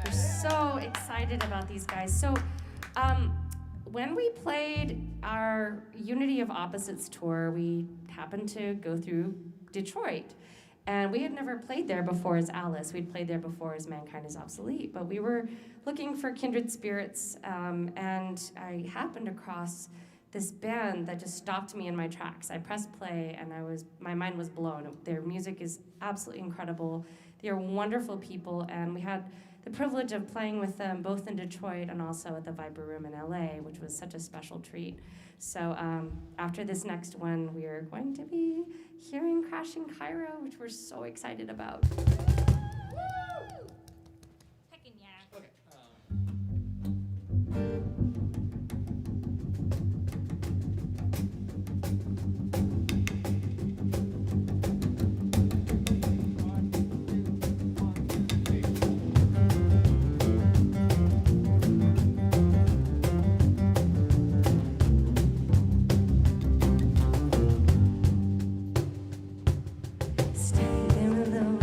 S4: We're so excited about these guys. So, when we played our Unity of Opposites tour, we happened to go through Detroit. And we had never played there before as Alice. We'd played there before as Mankind is Obsolete. But we were looking for kindred spirits, and I happened across this band that just stopped me in my tracks. I pressed play, and my mind was blown. Their music is absolutely incredible. They are wonderful people, and we had the privilege of playing with them both in Detroit and also at the Viper Room in LA, which was such a special treat. So after this next one, we are going to be hearing Crashing Cairo, which we're so excited about.
S6: Heckin' yeah.
S5: Okay.
S4: Standing there alone,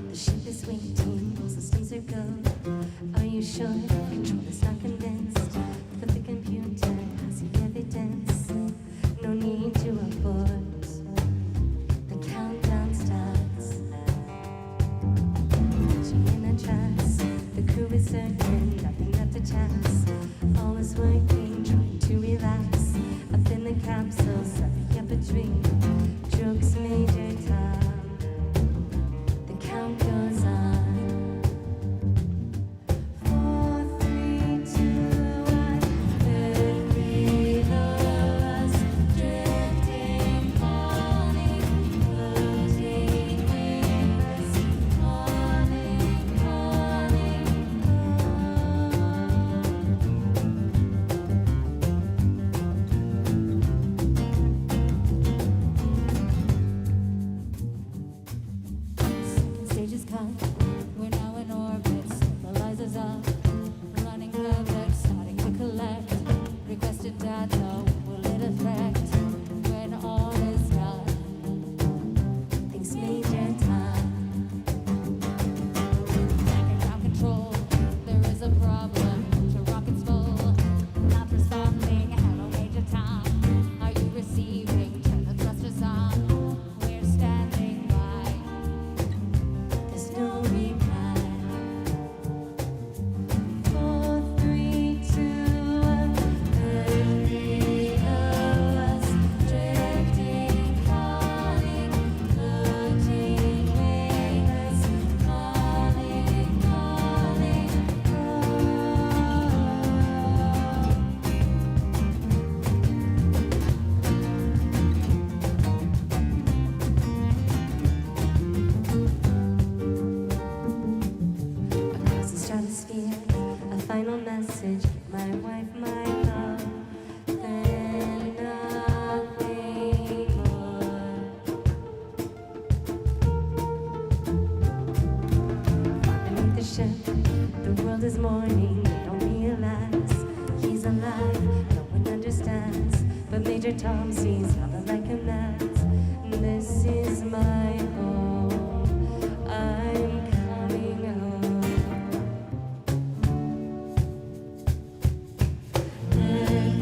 S4: the ship is waiting, all systems are go. Are you sure? Control is not convinced, but the computer has the evidence. No need to abort, the countdown starts. Watching in a trance, the crew is certain, nothing left to chance. All is working, trying to relax. Up in the capsule, sucking up a dream. Jokes major time. The count goes on. 4, 3, 2, 1. The three of us drifting, falling, floating with us, calling, calling, Second stage is cut. We're now in orbit. Stabilizers up. Running covered, starting to collect. Requested data, will it affect when all is done? Things major time. Back in ground control, there is a problem. To rockets full, not responding. Hello, major time. Are you receiving? Turn the thrusters on. We're standing by. There's no reply. 4, 3, 2, 1. The three of us drifting, falling, floating with us, calling, calling, Across the stratosphere, a final message. My wife, my love, then nothing more. Beneath the ship, the world is mourning. They don't realize he's alive. No one understands, but Major Tom sees lava like a gnat. This is my home. I'm coming home. The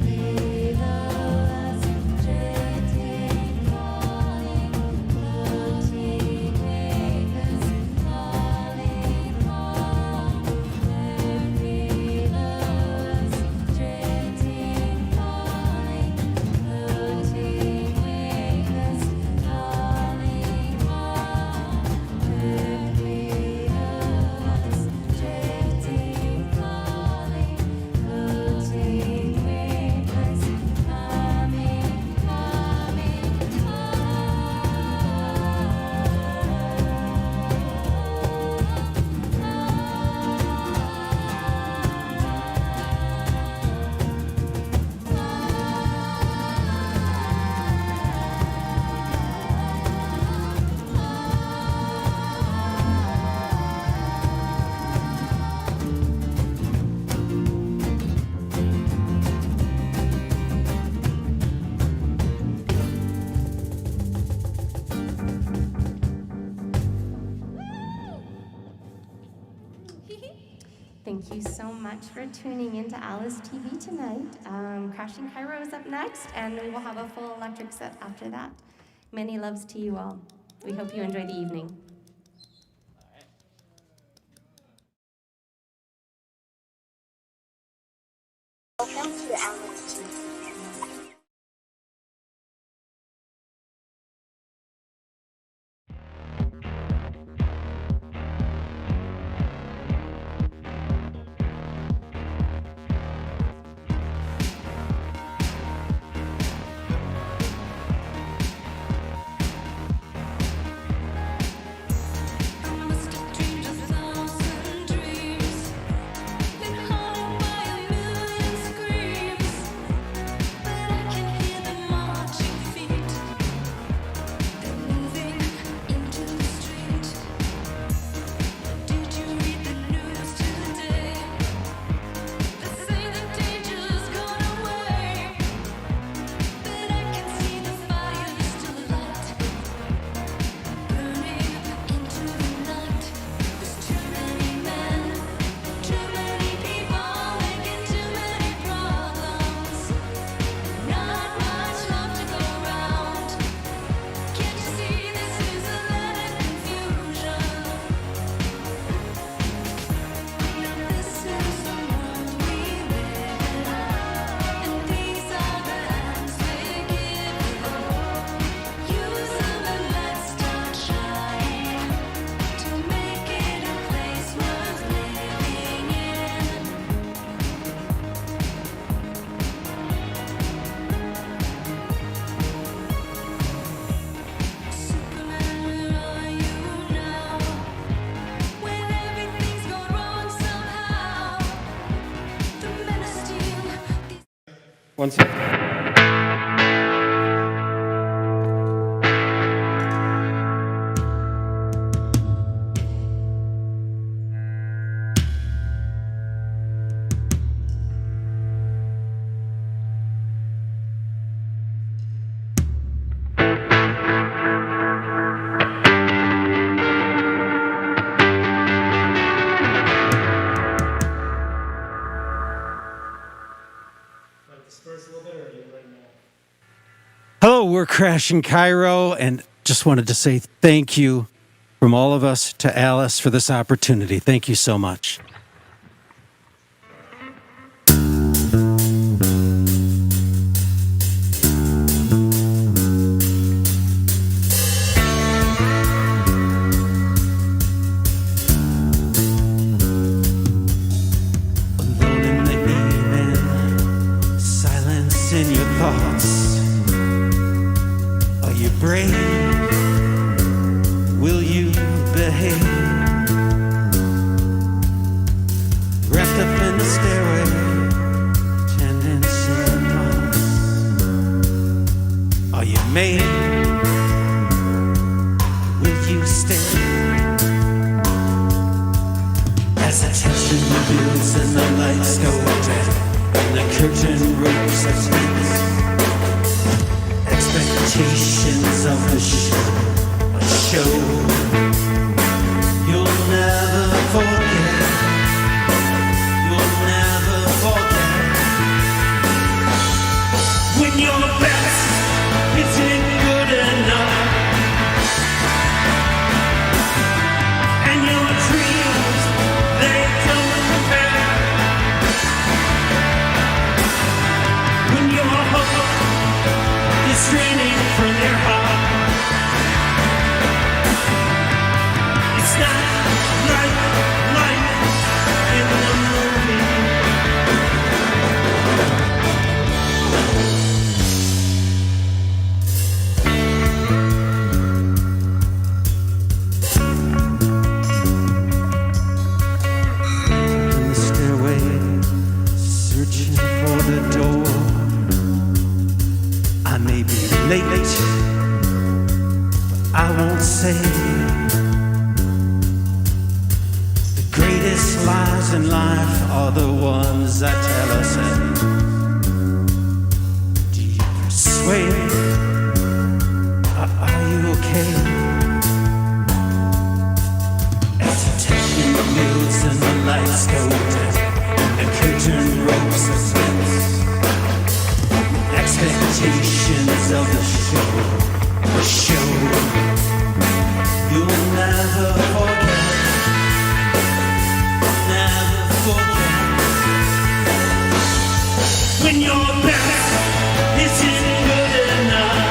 S4: three of us drifting, falling, floating with us, calling home. The three of us drifting, falling, floating with us, calling home. Thank you so much for tuning into Alice TV tonight. Crashing Cairo is up next, and we will have a full electric set after that. Many loves to you all. We hope you enjoy the evening.
S7: Welcome to Alice TV.
S8: One second. Hello, we're Crashing Cairo, and just wanted to say thank you from all of us to Alice for this opportunity. Thank you so much. Alone in the evening, silence in your thoughts. Are you brave? Will you behave? Wrapped up in the stairway, tendency and thoughts. Are you made? Will you stay? As the tension builds and the lights go red, and the curtain ropes are tense. Expectations of a show you'll never forget. You'll never forget when your best isn't good enough, and your dreams they don't compare. When your hope is straining from your heart, it's not like life in the movie. In the stairway, searching for the door. I may be late, but I won't say. The greatest lies in life are the ones that tell us that. Do you persuade? Are you okay? As the tension builds and the lights go dim, the show you'll never forget, never forget. When your best isn't good enough,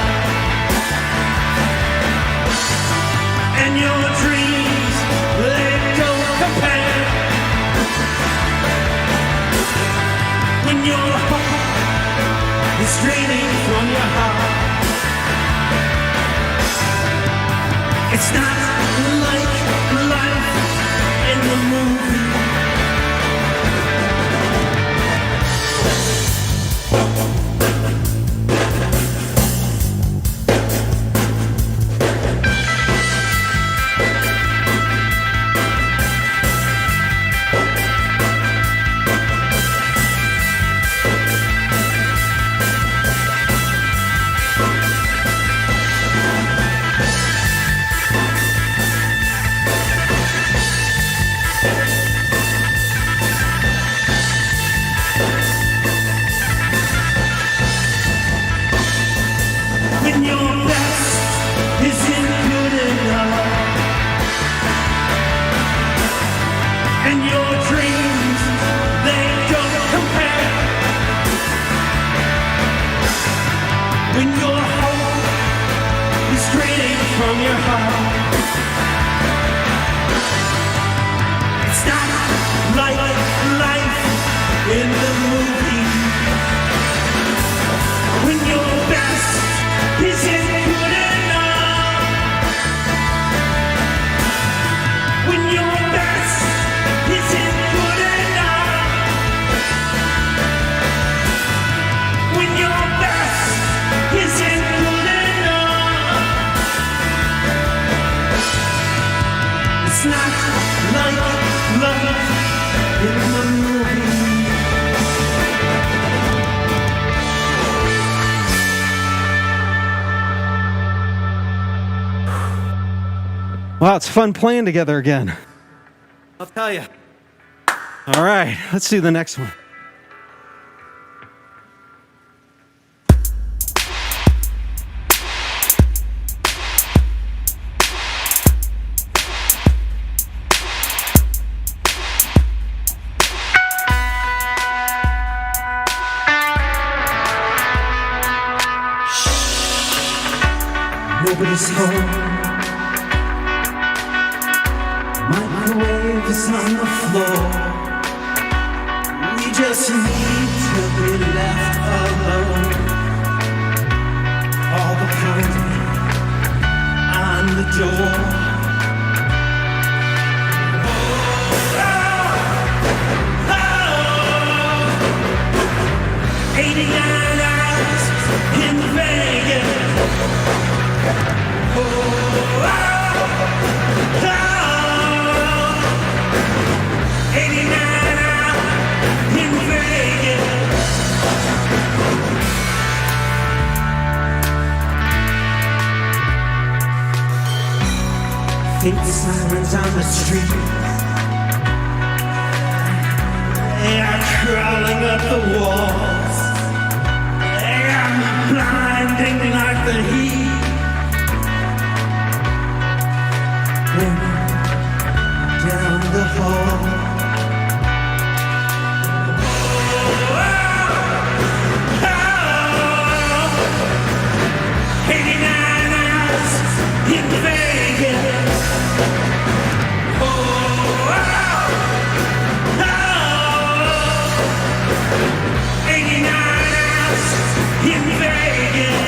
S8: and your dreams, they don't compare. When your heart is draining from your heart, it's not like life in the movie. When your best isn't good enough, and your dreams, they don't compare. When your hope is draining from your heart, it's not like life in the movie. When your best isn't good enough, when your best isn't good enough, when your best isn't good enough, it's not like love in the movie. Wow, it's fun playing together again. I'll tell you. All right, let's do the next one. Nobody's home. Microwave is on the floor. We just need to be left alone. All the company on the door. Oh, oh, 89 hours in Vegas. Oh, oh, oh. 89 in Vegas. Think the sirens on the street, they are crawling up the walls. They are blinding like the heat. Down the hall. Oh, oh, oh, 89 hours in Vegas. Oh, oh, oh, 89 hours in Vegas.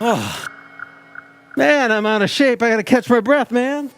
S8: Oh, Man, I'm out of shape. I gotta catch my breath, man.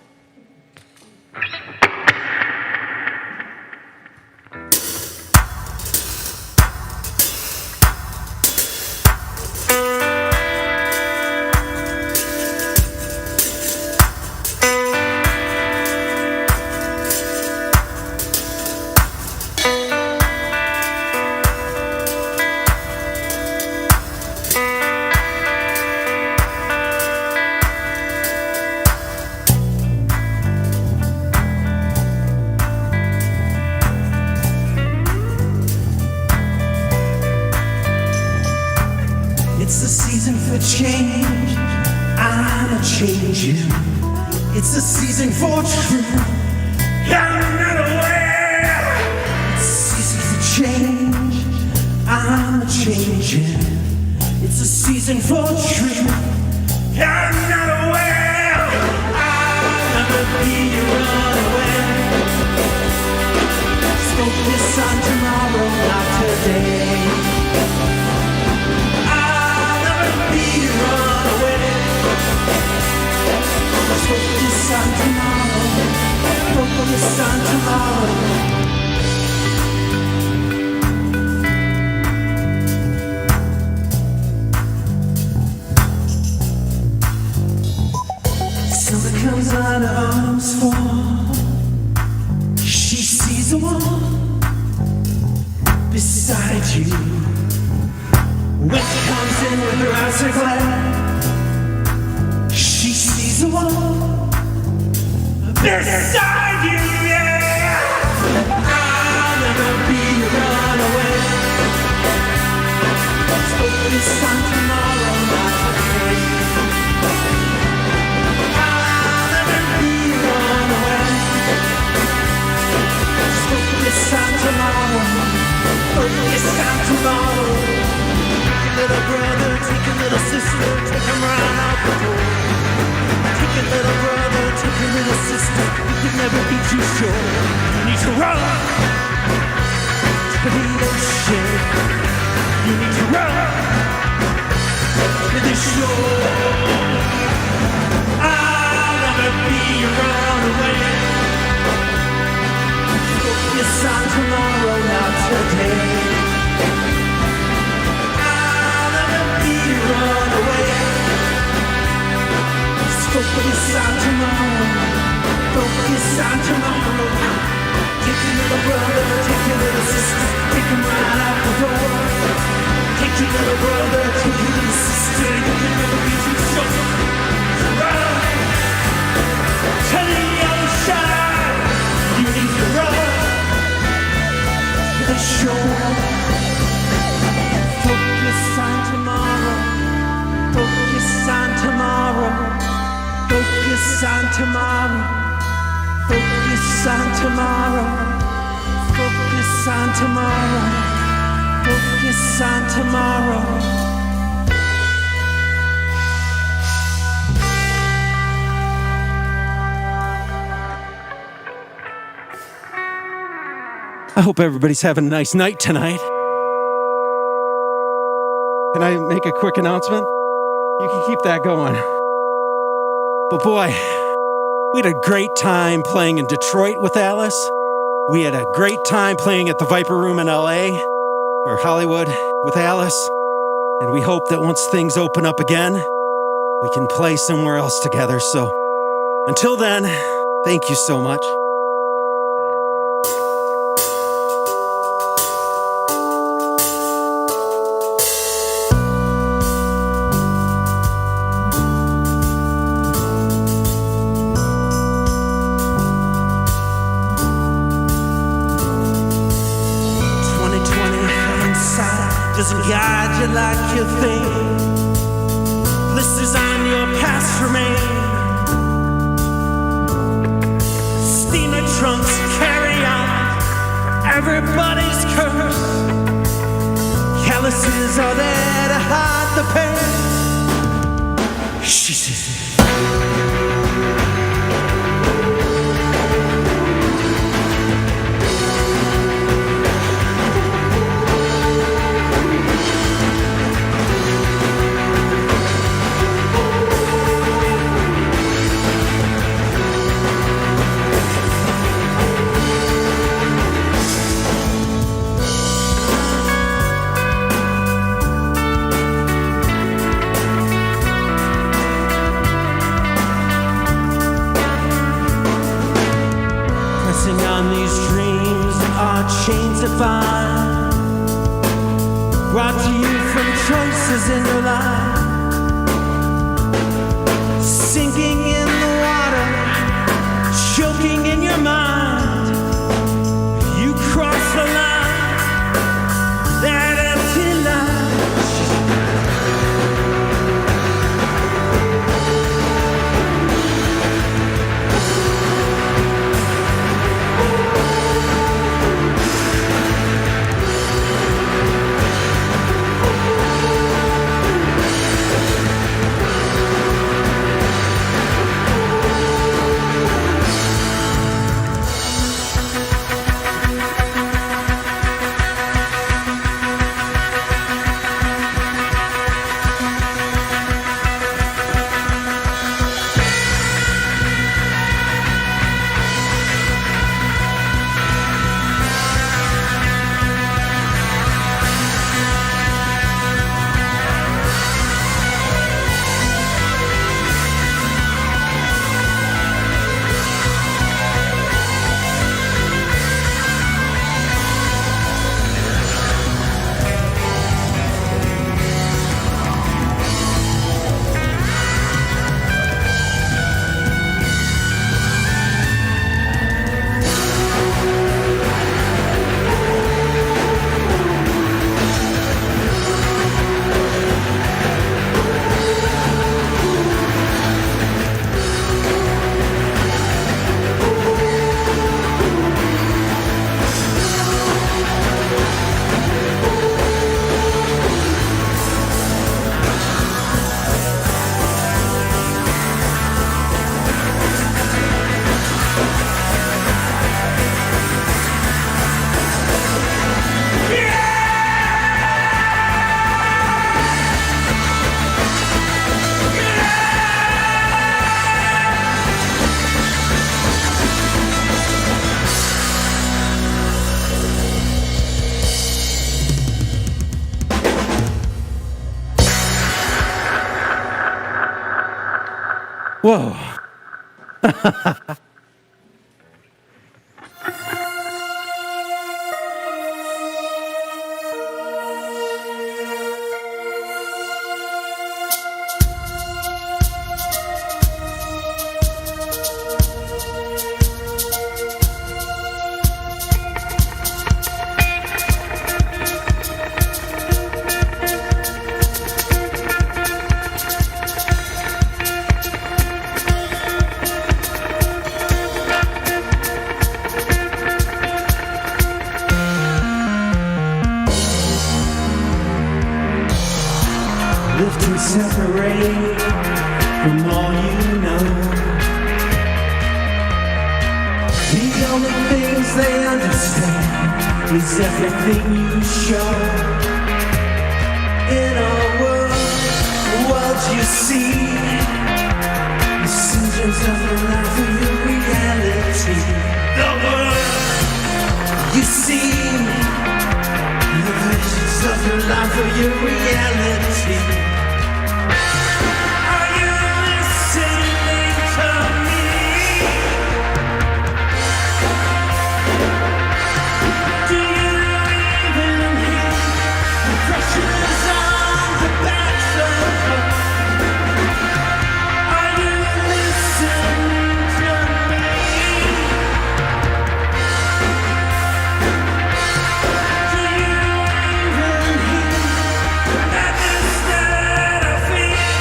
S9: It's the season for change. I'm a changing. It's the season for truth. I'm not aware. It's the season for change. I'm a changing. It's the season for truth. I'm not aware. I'll never be unaware. Let's focus on tomorrow, not today. Focus on tomorrow. Focus on tomorrow. Summer comes on, autumn's fall. She sees the one beside you. Winter comes in with her eyes are glad. She sees the one beside you, yeah. I'll never be unaware. Let's focus on tomorrow, not today. I'll never be unaware. Let's focus on tomorrow. Focus on tomorrow. Take a little brother, take a little sister, take them right out the door. Take a little brother, take a little sister. You can never be too sure. You need to run to the ocean. You need to run to the shore. I'll never be around away. Focus on tomorrow, not today. Run away. Focus on tomorrow. Focus on tomorrow. Take your little brother, take your little sister, take them right out the door. Take your little brother, take your little sister. You can never be too short. Run to the ocean. You need to run to the shore. Focus on tomorrow. Focus on tomorrow. Focus on tomorrow. Focus on tomorrow. Focus on tomorrow. Focus on tomorrow.
S8: I hope everybody's having a nice night tonight. Can I make a quick announcement? You can keep that going. But boy, we had a great time playing in Detroit with Alice. We had a great time playing at the Viper Room in LA, or Hollywood, with Alice. And we hope that once things open up again, we can play somewhere else together. So until then, thank you so much.
S9: Doesn't guide you like you think. Blisters on your past remain. Steamer trunks carry on everybody's curse. Calluses are there to hide the pain. She says fine. Brought to you from choices in your life. Sinking in the water, choking in your mind. You cross the line, that empty line.
S8: Whoa.
S9: Lift and separate from all you know. The only things they understand is everything you show. In our world you see decisions of your life and your reality. The world you see, the visions of your life or your reality. Are you listening to me? Do you even hear the pressures on the backs of us? Are you listening to me? Do you even hear the madness that I feel?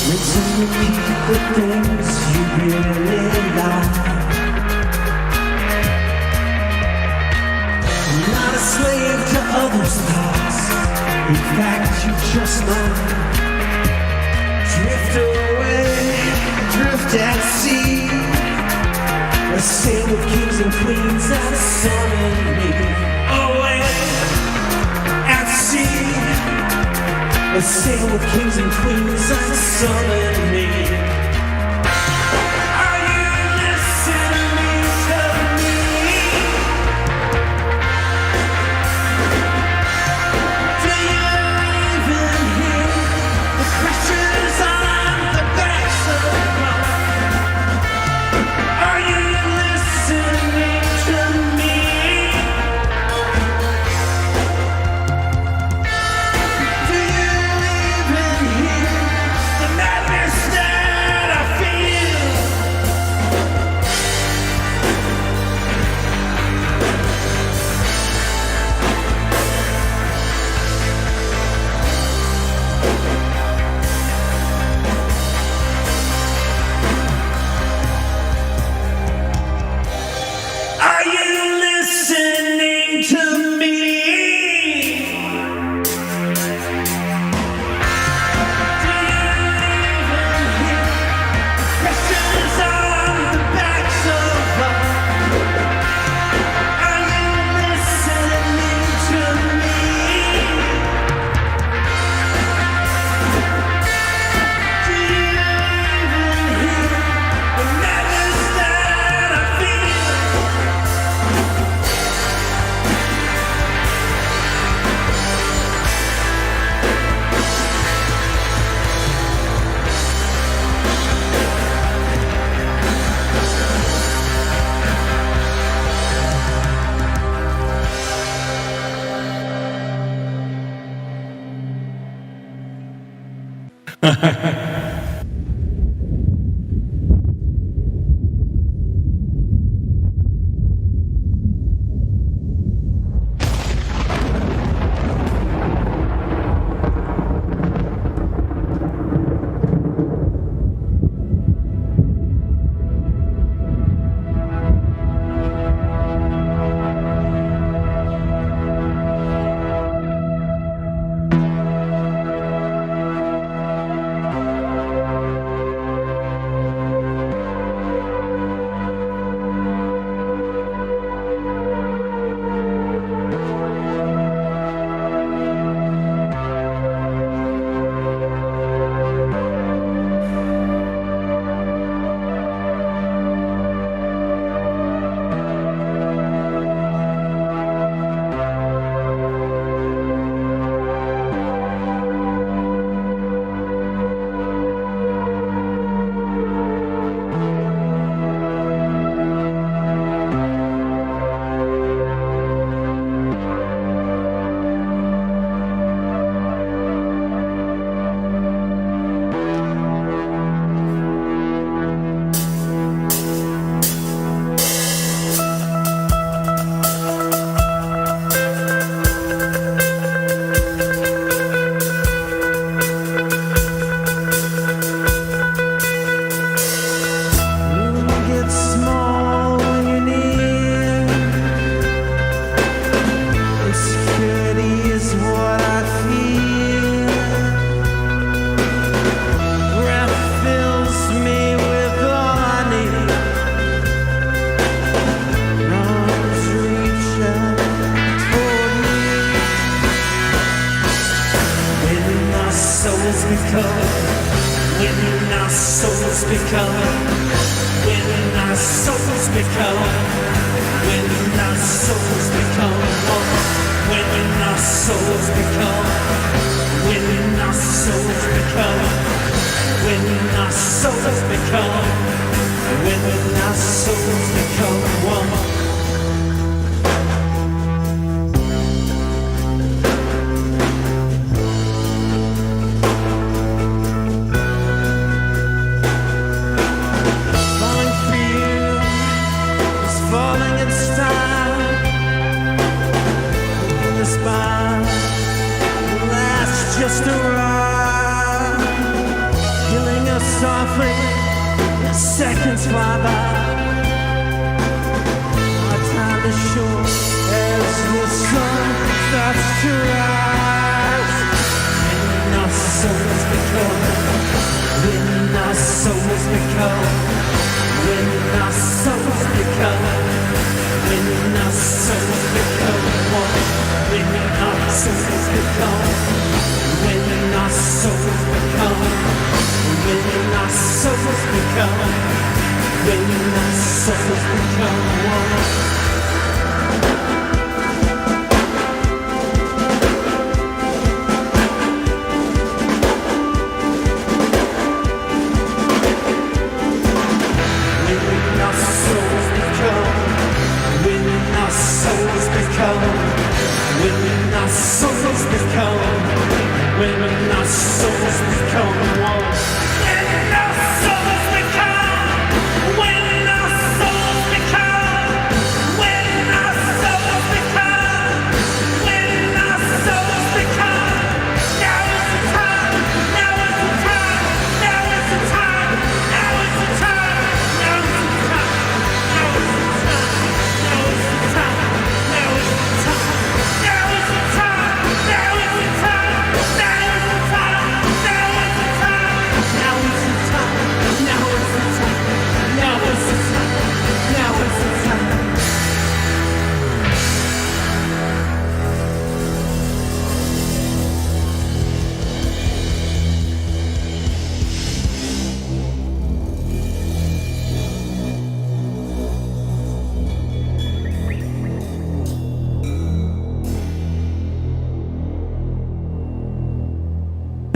S9: Listen to me, the things you really like. I'm not a slave to others' thoughts. In fact, you just might drift away, drift at sea. A sail with kings and queens out of sun and me. Away at sea. A sail with kings and queens out of sun and me. Are you listening to me? Do you even hear the crashing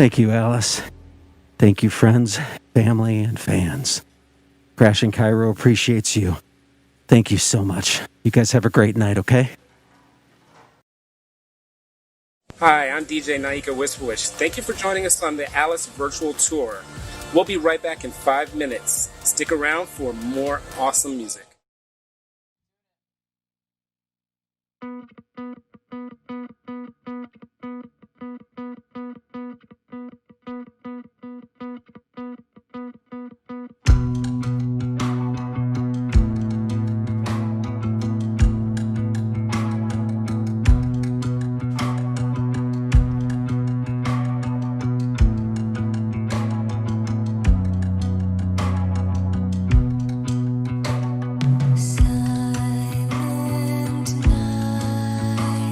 S8: Thank you, Alice. Thank you, friends, family, and fans. Crash in Cairo appreciates you. Thank you so much. You guys have a great night, okay?
S10: Hi, I'm DJ Naika Whisperwish. Thank you for joining us on the Alice Virtual Tour. We'll be right back in 5 minutes. Stick around for more awesome music.
S3: Silent night.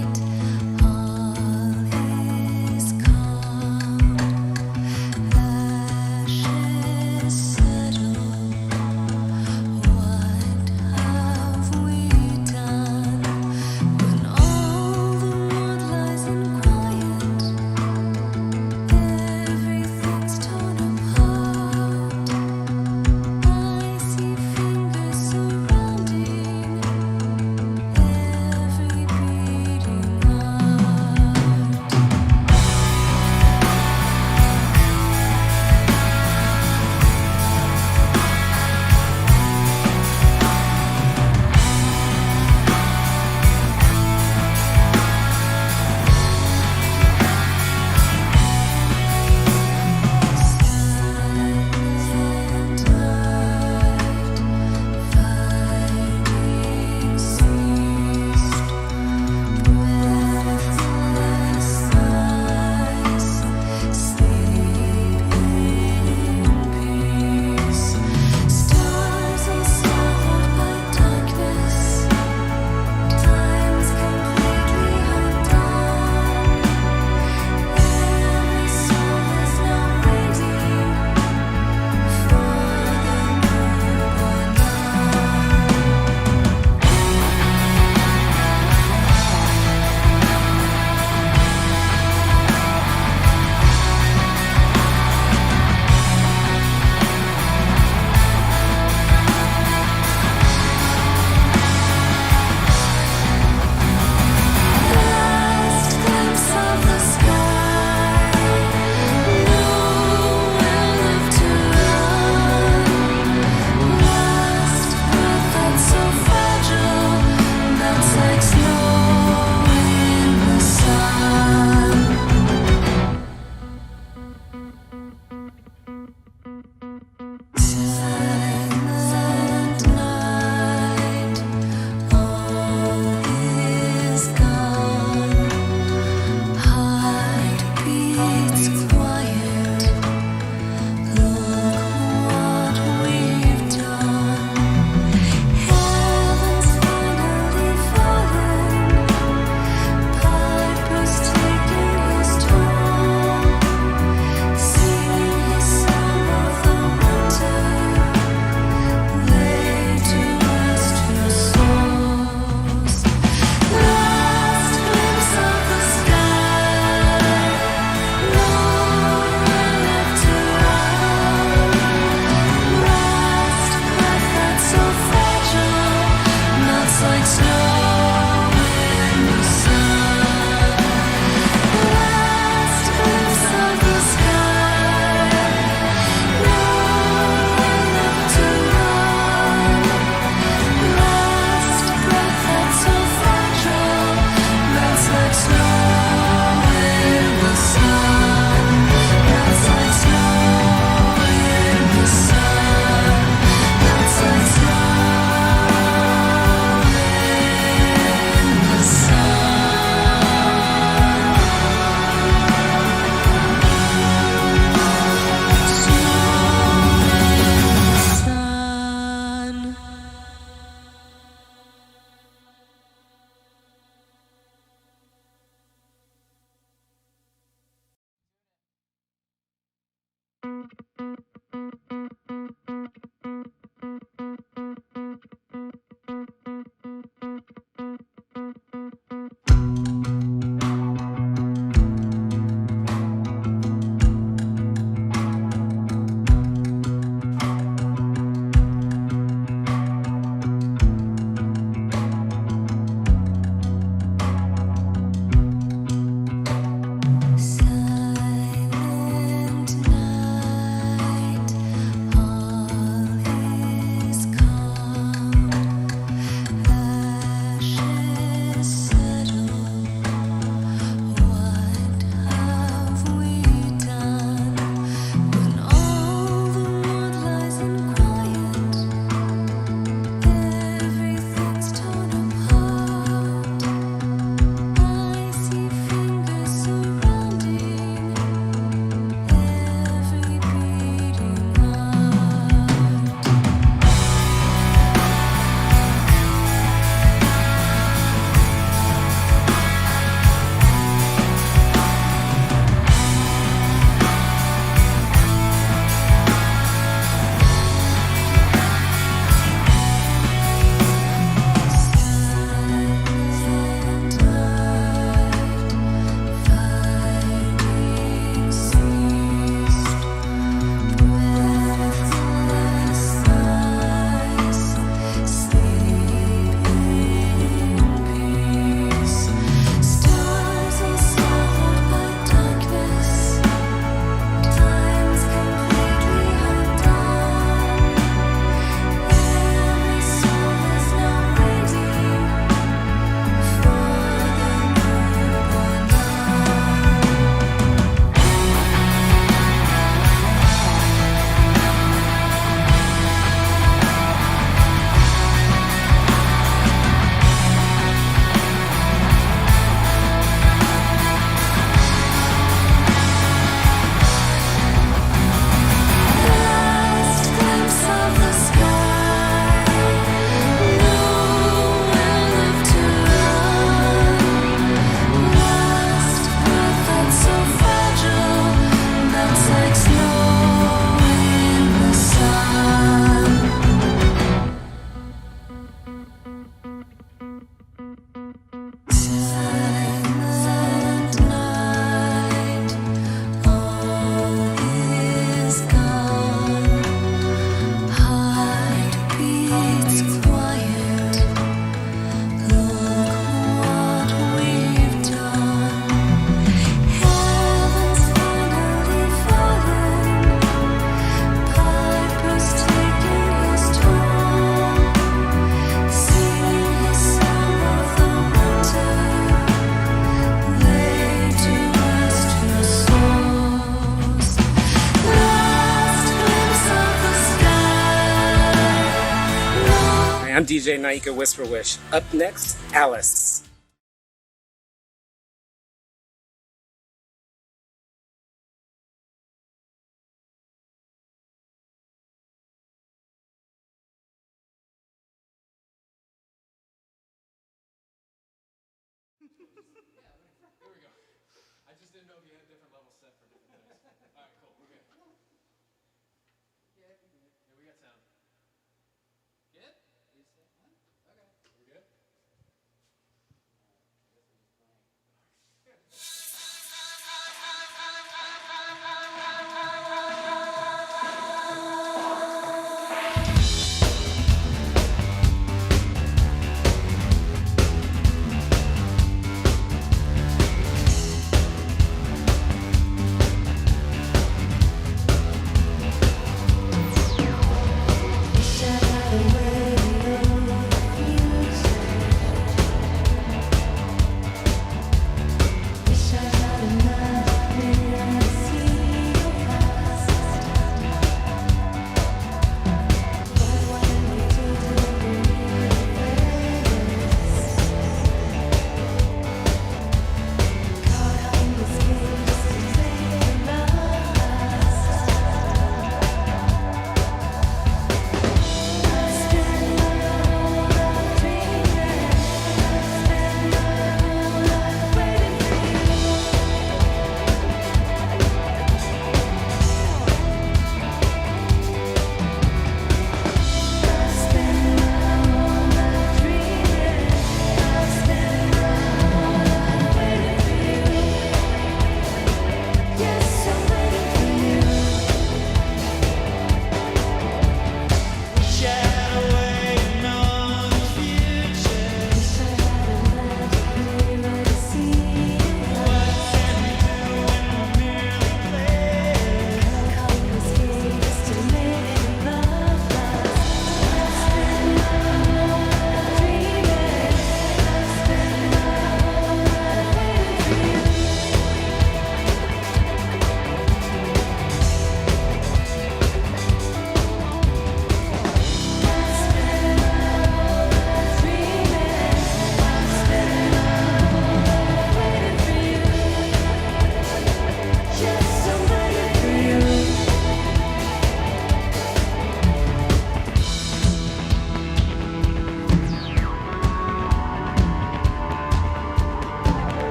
S10: Hi, I'm DJ Naika Whisperwish. Up next, Alice.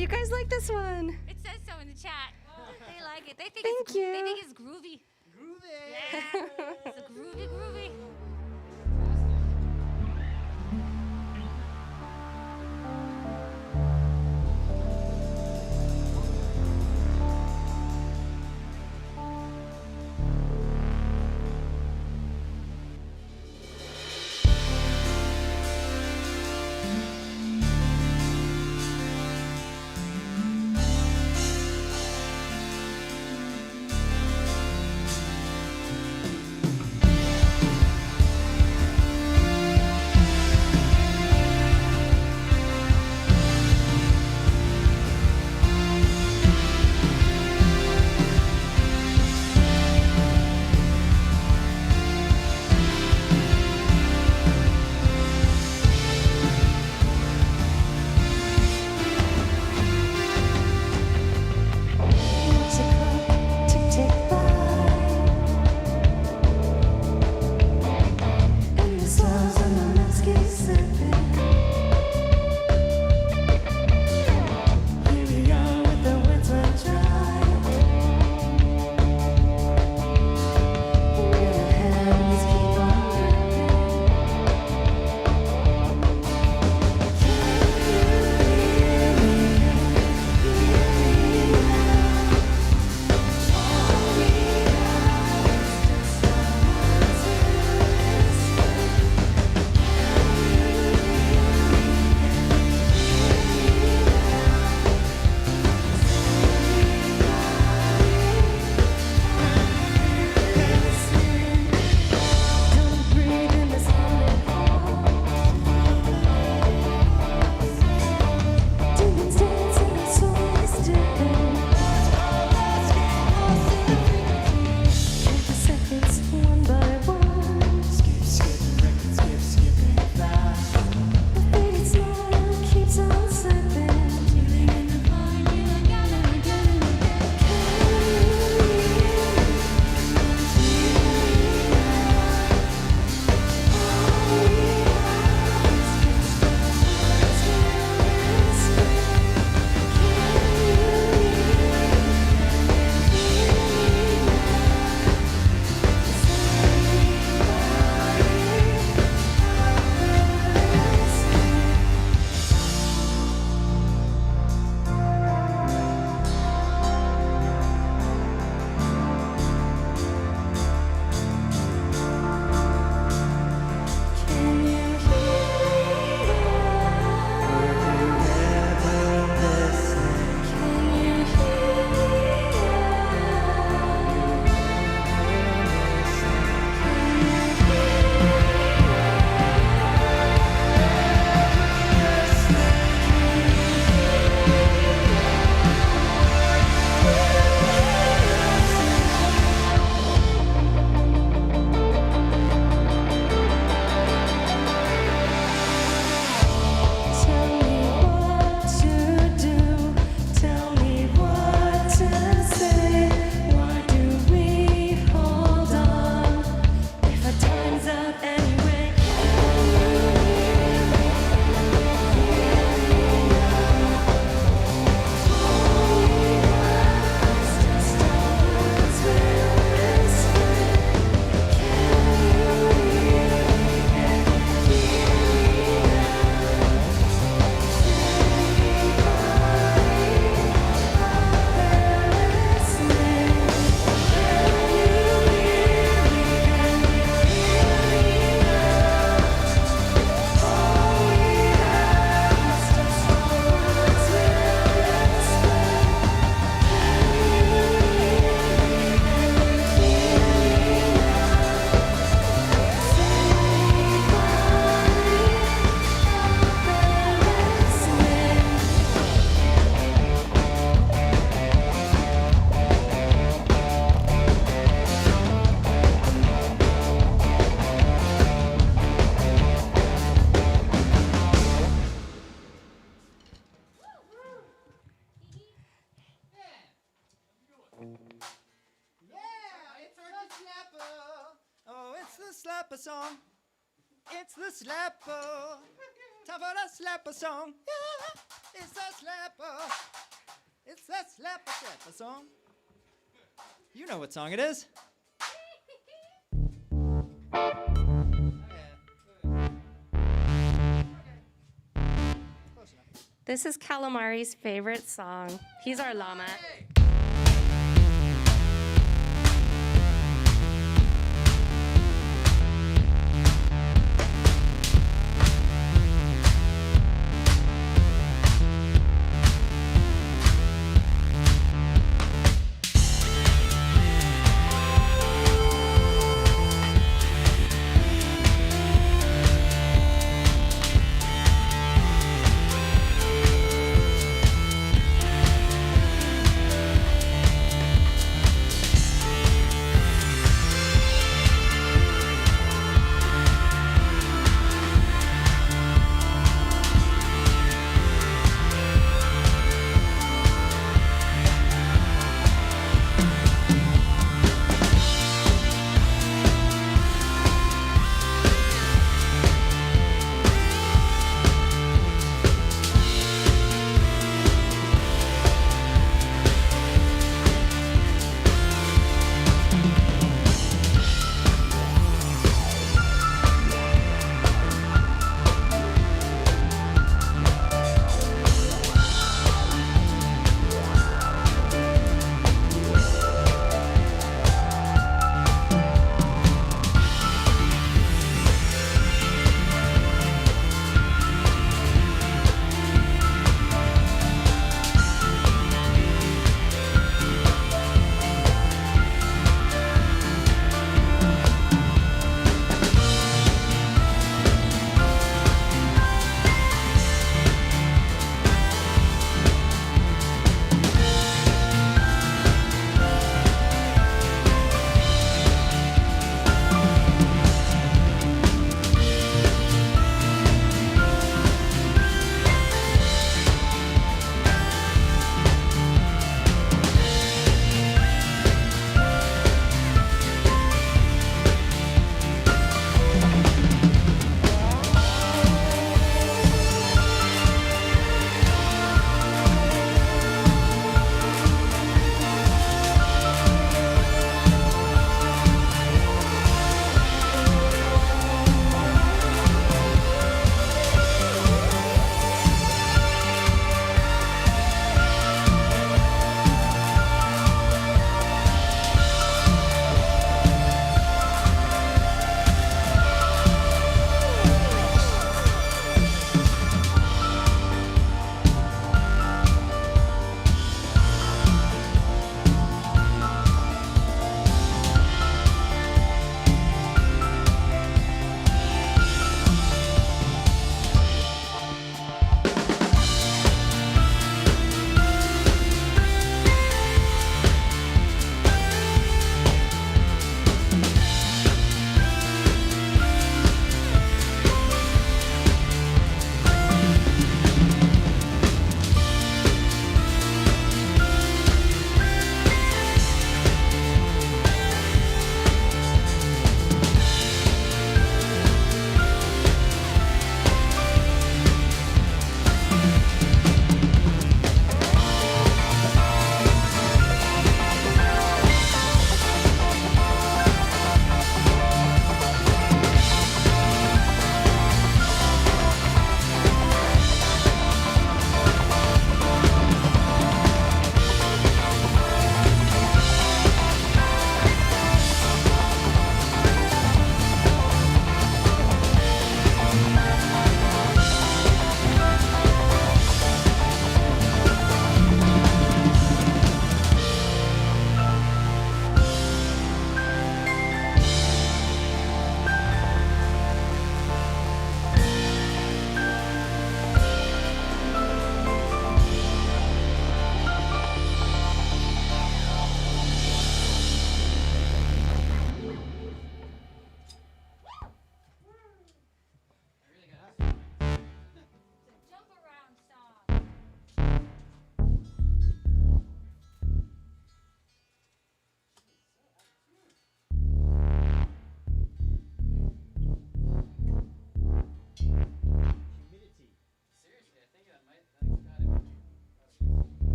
S4: You guys like this one?
S6: It says so in the chat. They like it. They think
S4: Thank you.
S6: They think it's groovy. Groovy. Yeah. It's a groovy.
S11: slapper song. It's the slapper. Time for the slapper song. Yeah, it's the slapper. It's the slapper song. You know what song it is.
S4: This is Calamari's favorite song. He's our llama.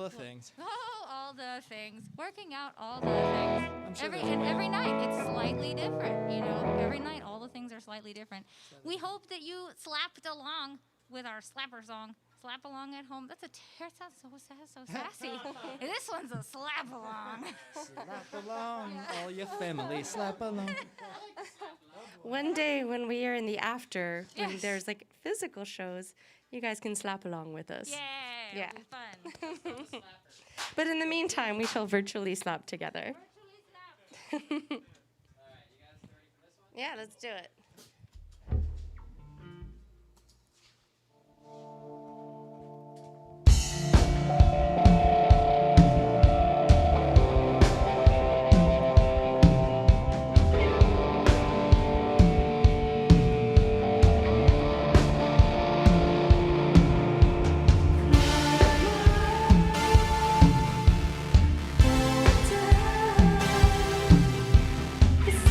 S5: the things.
S6: Oh, all the things. Working out all the things.
S5: I'm sure
S6: Every night it's slightly different, you know. Every night all the things are slightly different. We hope that you slapped along with our slapper song. Slap along at home. That sounds so sassy. This one's a slap along.
S5: Slap along, all your family, slap along.
S12: One day when we are in the after, when
S6: Yes.
S12: there's like physical shows, you guys can slap along with us.
S6: Yeah, it'll be fun.
S12: But in the meantime, we shall virtually slap together.
S6: Virtually slap.
S12: Yeah, let's do it.
S3: It's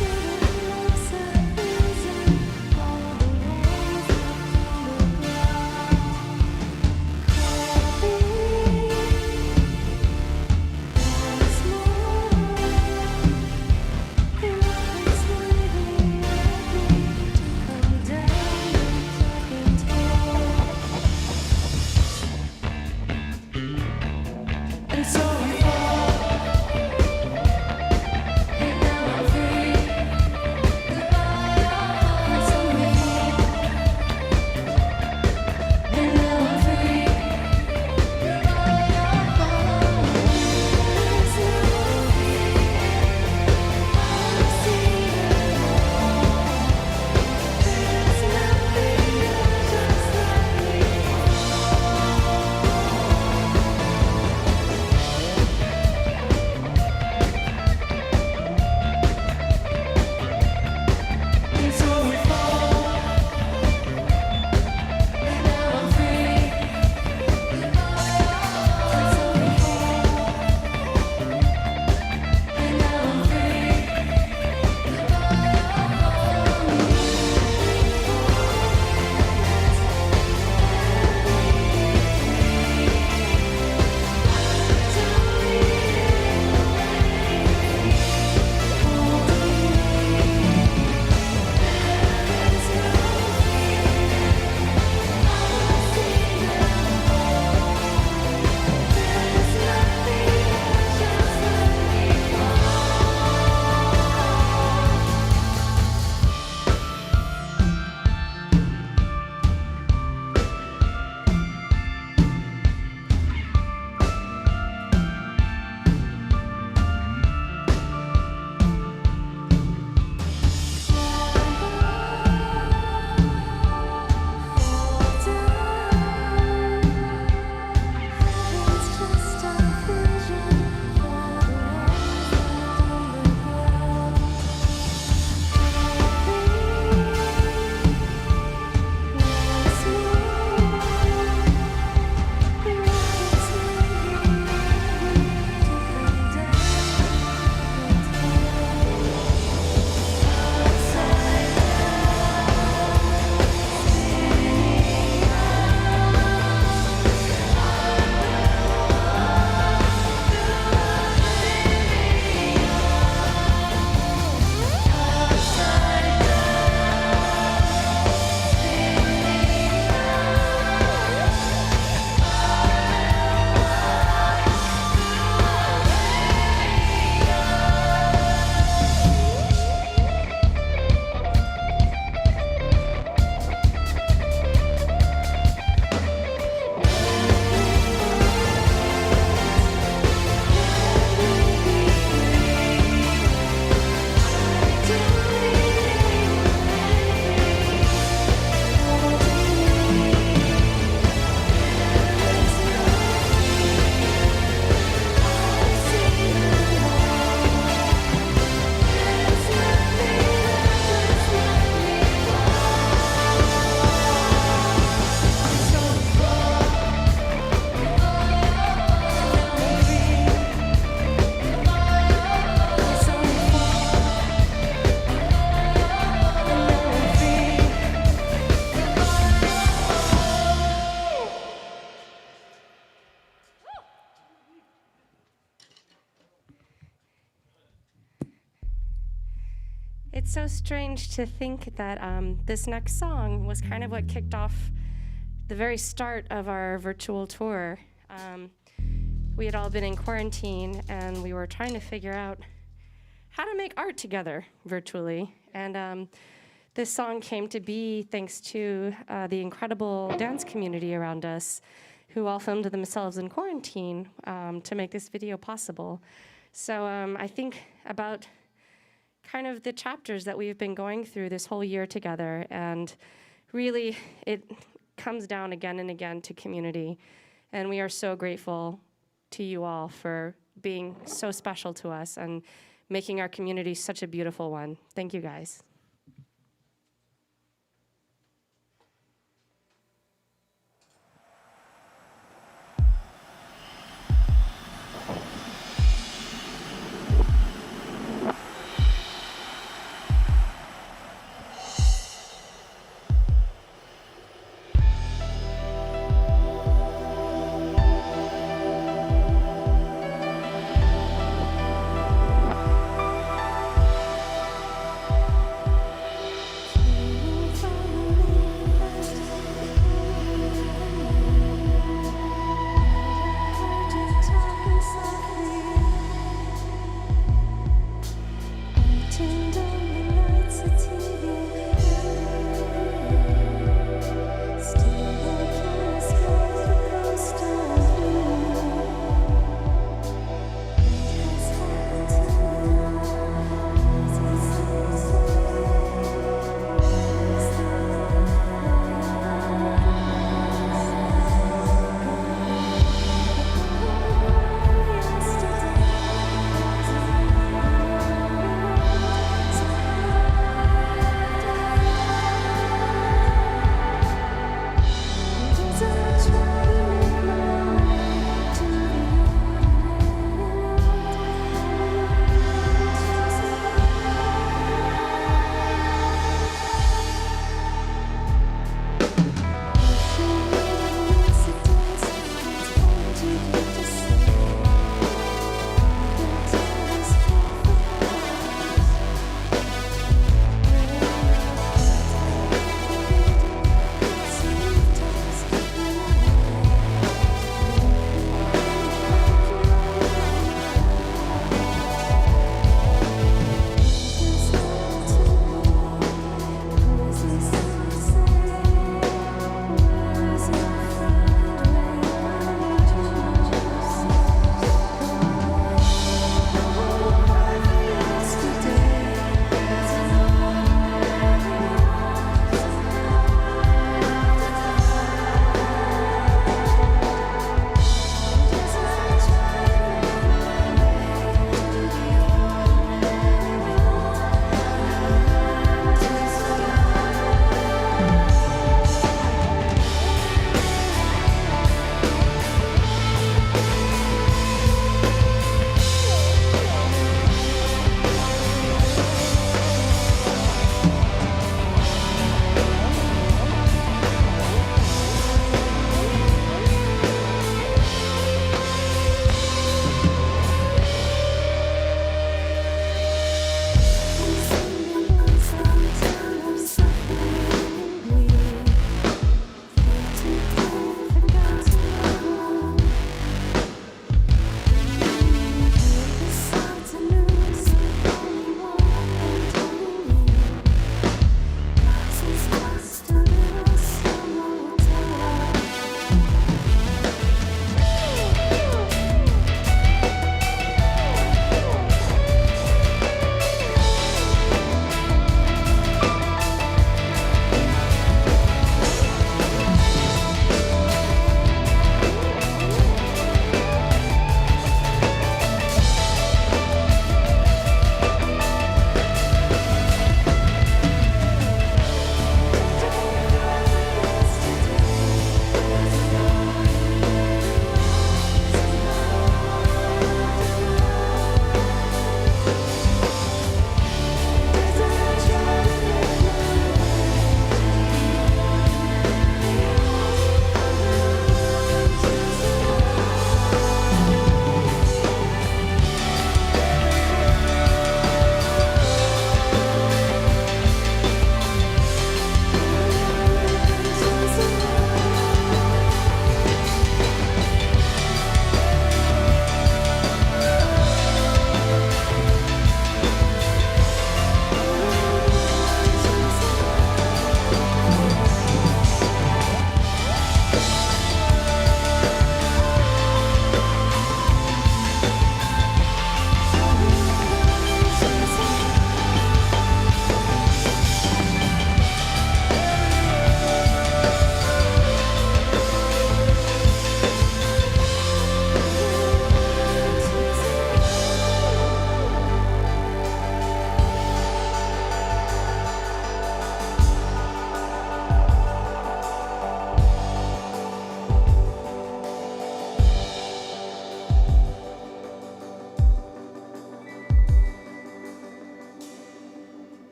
S12: It's so strange to think that this next song was kind of what kicked off the very start of our virtual tour. We had all been in quarantine, and we were trying to figure out how to make art together virtually. And this song came to be thanks to the incredible dance community around us, who all filmed themselves in quarantine to make this video possible. So I think about kind of the chapters that we've been going through this whole year together, and really it comes down again and again to community. And we are so grateful to you all for being so special to us and making our community such a beautiful one. Thank you, guys.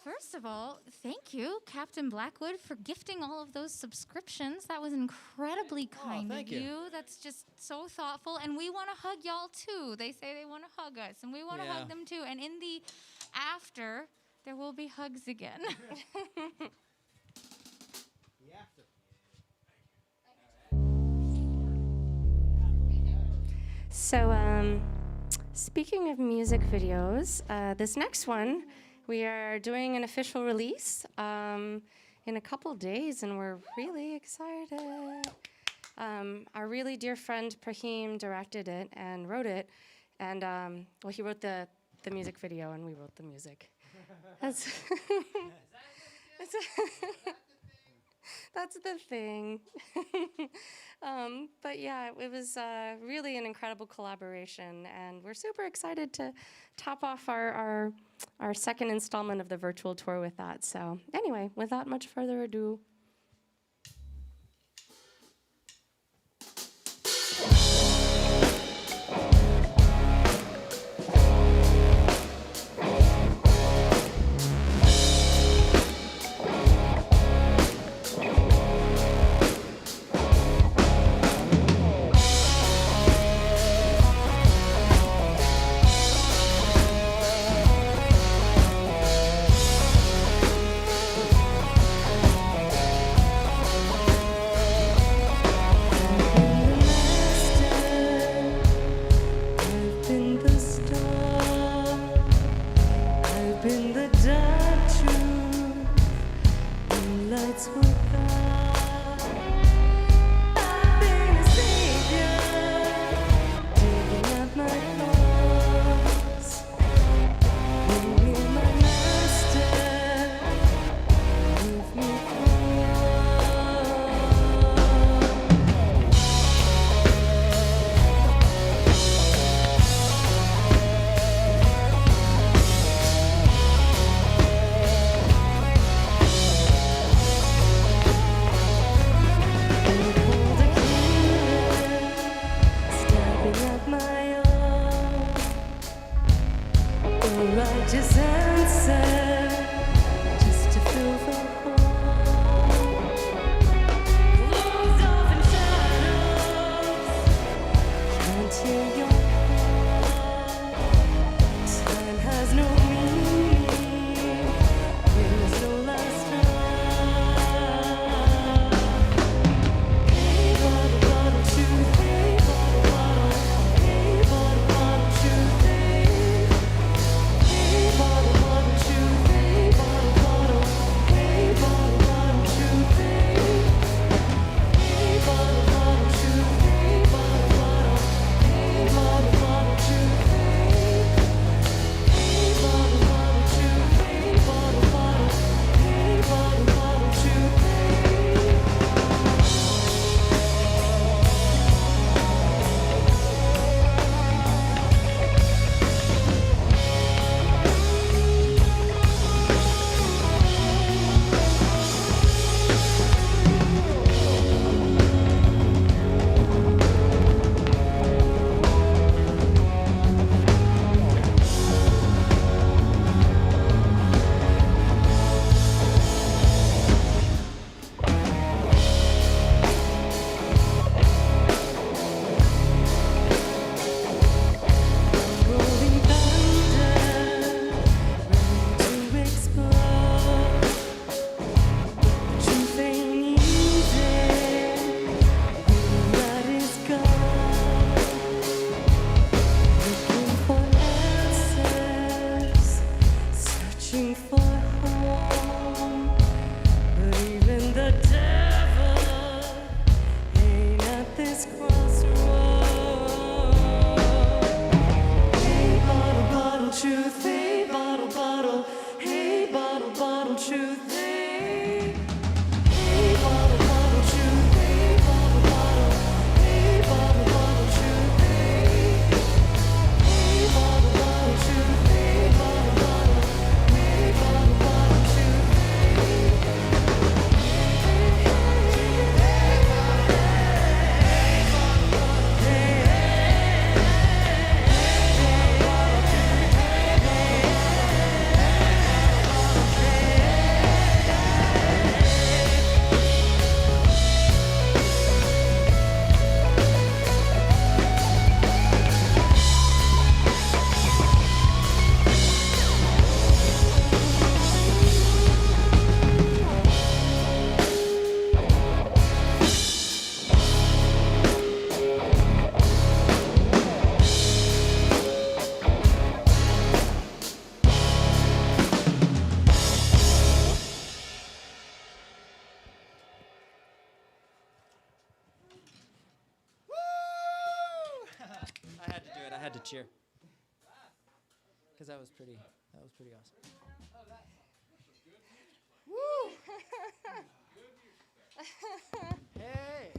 S6: first of all, thank you, Captain Blackwood, for gifting all of those subscriptions. That was incredibly kind
S5: thank
S6: of
S5: you.
S6: you. That's just so thoughtful. And we want to hug y'all, too. They say they want to hug us, and we want to hug them, too. And in the after, there will be hugs again.
S12: So, speaking of music videos, this next one, we are doing an official release in a couple days, and we're really excited. Our really dear friend Prahim directed it and wrote it, and well, he wrote the music video, and we wrote the music. That's the thing. But yeah, it was really an incredible collaboration, and we're super excited to top off our second installment of the virtual tour with that. So anyway, without much further ado,
S9: Hey,
S5: cheer. Because that was pretty awesome. Woo! Hey!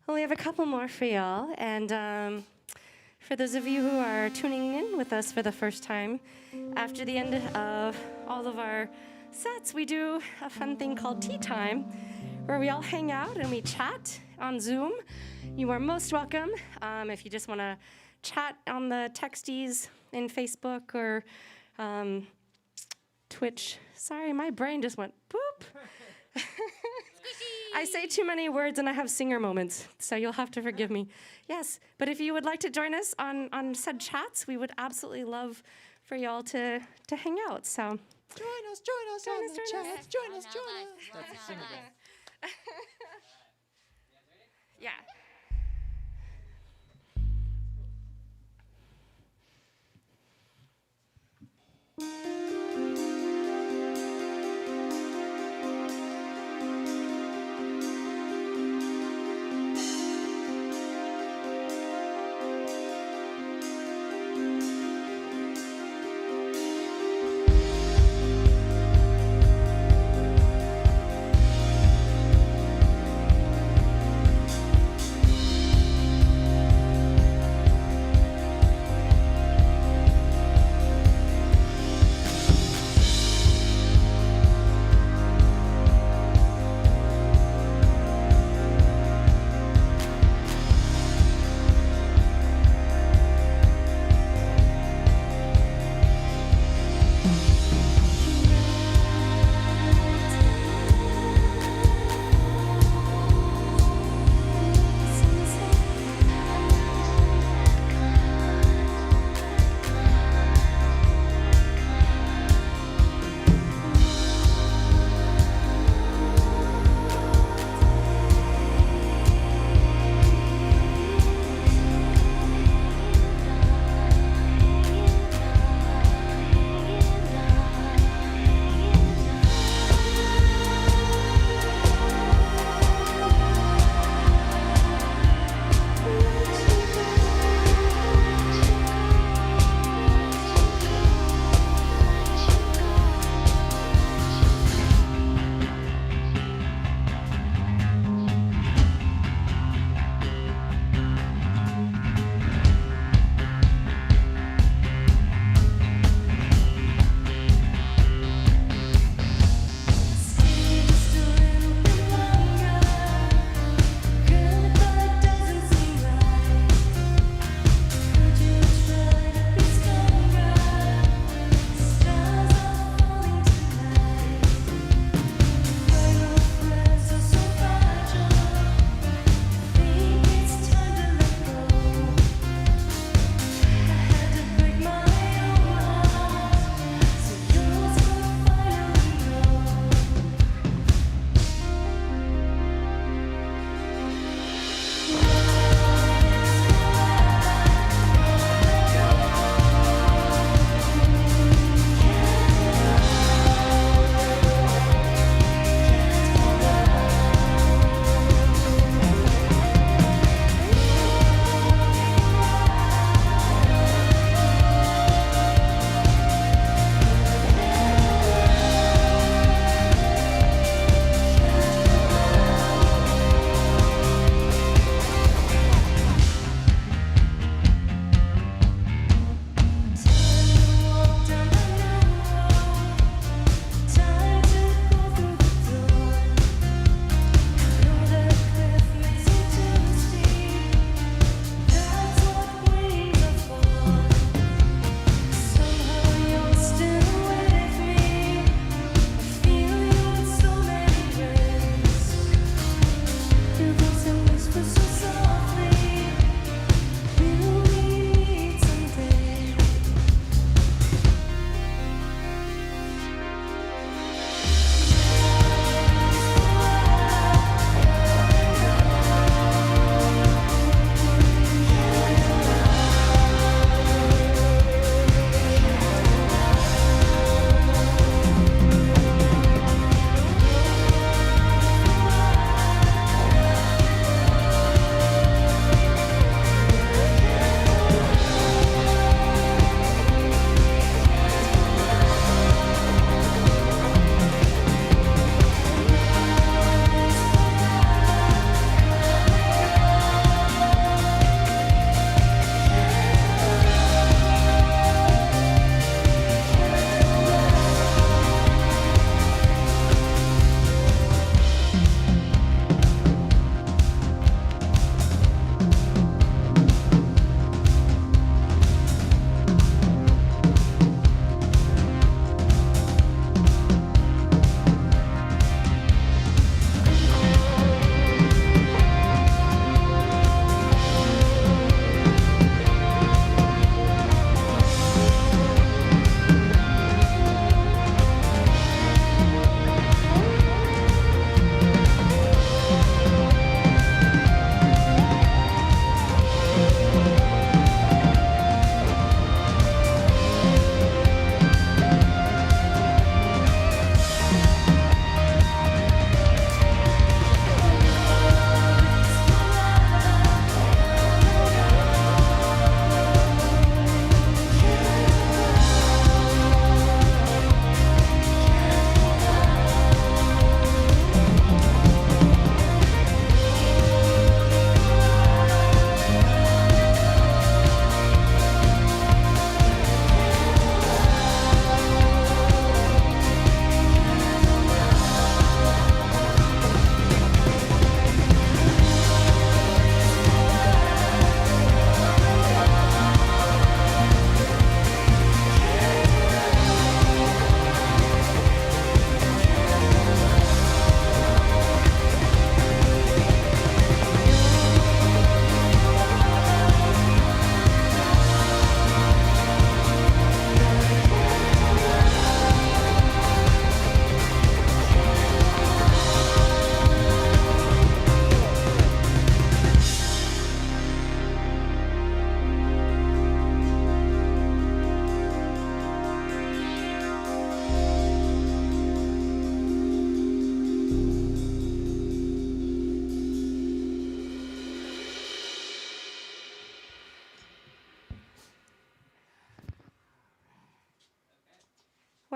S12: Well, we have a couple more for y'all, and for those of you who are tuning in with us for the first time, after the end of all of our sets, we do a fun thing called tea time, where we all hang out and we chat on Zoom. You are most welcome if you just want to chat on the texties in Facebook or Twitch. Sorry, my brain just went boop. I say too many words and I have singer moments, so you'll have to forgive me. Yes, but if you would like to join us on said chats, we would absolutely love for y'all to hang out. So
S5: Join us on the chat. Join us. That's a singer band.
S12: Yeah.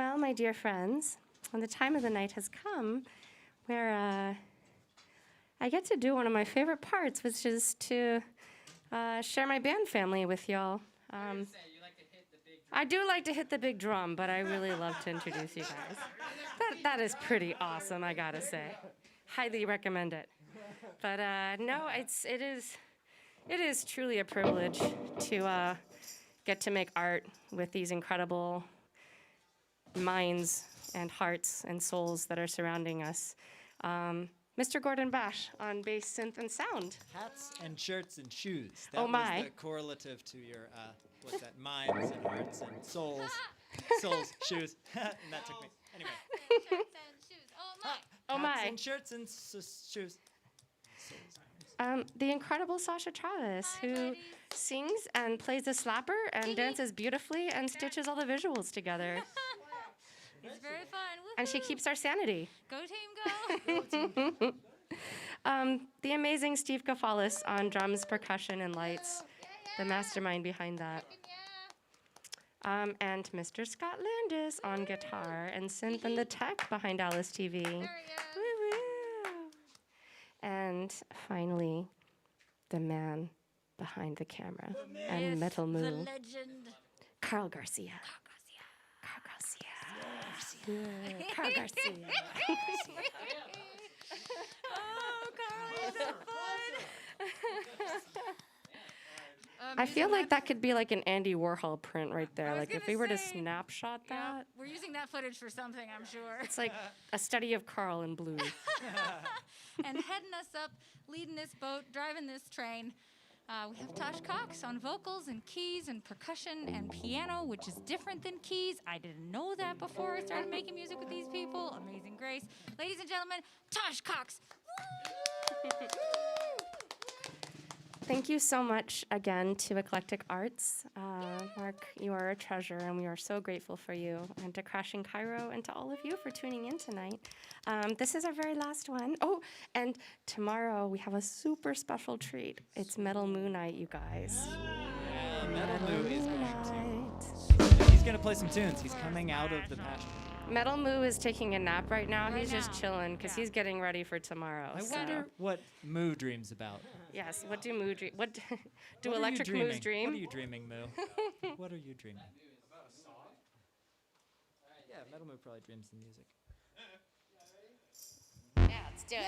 S12: Well, my dear friends, the time of the night has come where I get to do one of my favorite parts, which is to share my band family with y'all. I do like to hit the big drum, but I really love to introduce you guys. That is pretty awesome, I gotta say. Highly recommend it. But no, it is truly a privilege to get to make art with these incredible minds and hearts and souls that are surrounding us. Mr. Gordon Bash on bass, synth, and sound.
S5: Hats and shirts and shoes. That
S12: Oh my.
S5: was the correlative to your, what's that, minds and hearts and souls. Souls, shoes. And that took me. Anyway.
S6: Shirts and shoes. Oh my.
S12: Oh
S5: Hats
S12: my.
S5: and shirts and shoes.
S12: The incredible Sasha Travis, who sings and plays the slapper and dances beautifully and stitches all the visuals together.
S6: It's very fun. Woo-hoo.
S12: And she keeps our sanity.
S6: Go team, go.
S12: The amazing Steve Gafalis on drums, percussion, and lights, the mastermind behind that. And Mr. Scott Landis on guitar and synth and the tech behind Alice TV. Woo-woo. And finally, the man behind the camera and Metal Moo.
S6: The legend.
S12: Carl Garcia. Carl Garcia.
S6: Oh, Carl, you're so fun.
S12: I feel like that could be like an Andy Warhol print right there.
S6: I was
S12: Like if
S6: gonna
S12: we were to
S6: say,
S12: snapshot that,
S6: We're using that footage for something, I'm sure.
S12: it's like a study of Carl in blue.
S6: And heading us up, leading this boat, driving this train. We have Tosh Cox on vocals and keys and percussion and piano, which is different than keys. I didn't know that before I started making music with these people. Amazing grace. Ladies and gentlemen, Tosh Cox.
S12: Thank you so much again to Eclectic Arts. Mark, you are a treasure, and we are so grateful for you. And to Crashing Cairo, and to all of you for tuning in tonight. This is our very last one. Oh, and tomorrow we have a super special treat. It's Metal Moo Night, you guys.
S5: Yeah, Metal Moo is going to. He's going to play some tunes. He's coming out of the passion.
S12: Metal Moo is taking a nap right now. He's just chilling because he's getting ready for tomorrow.
S5: I wonder what Moo dreams about.
S12: Yes, what do Moo dream? What do
S5: What are you
S12: electric
S5: dreaming?
S12: Moos dream?
S5: What are you dreaming, Moo? What are you dreaming? Yeah, Metal Moo probably dreams the music.
S6: Yeah, let's do it.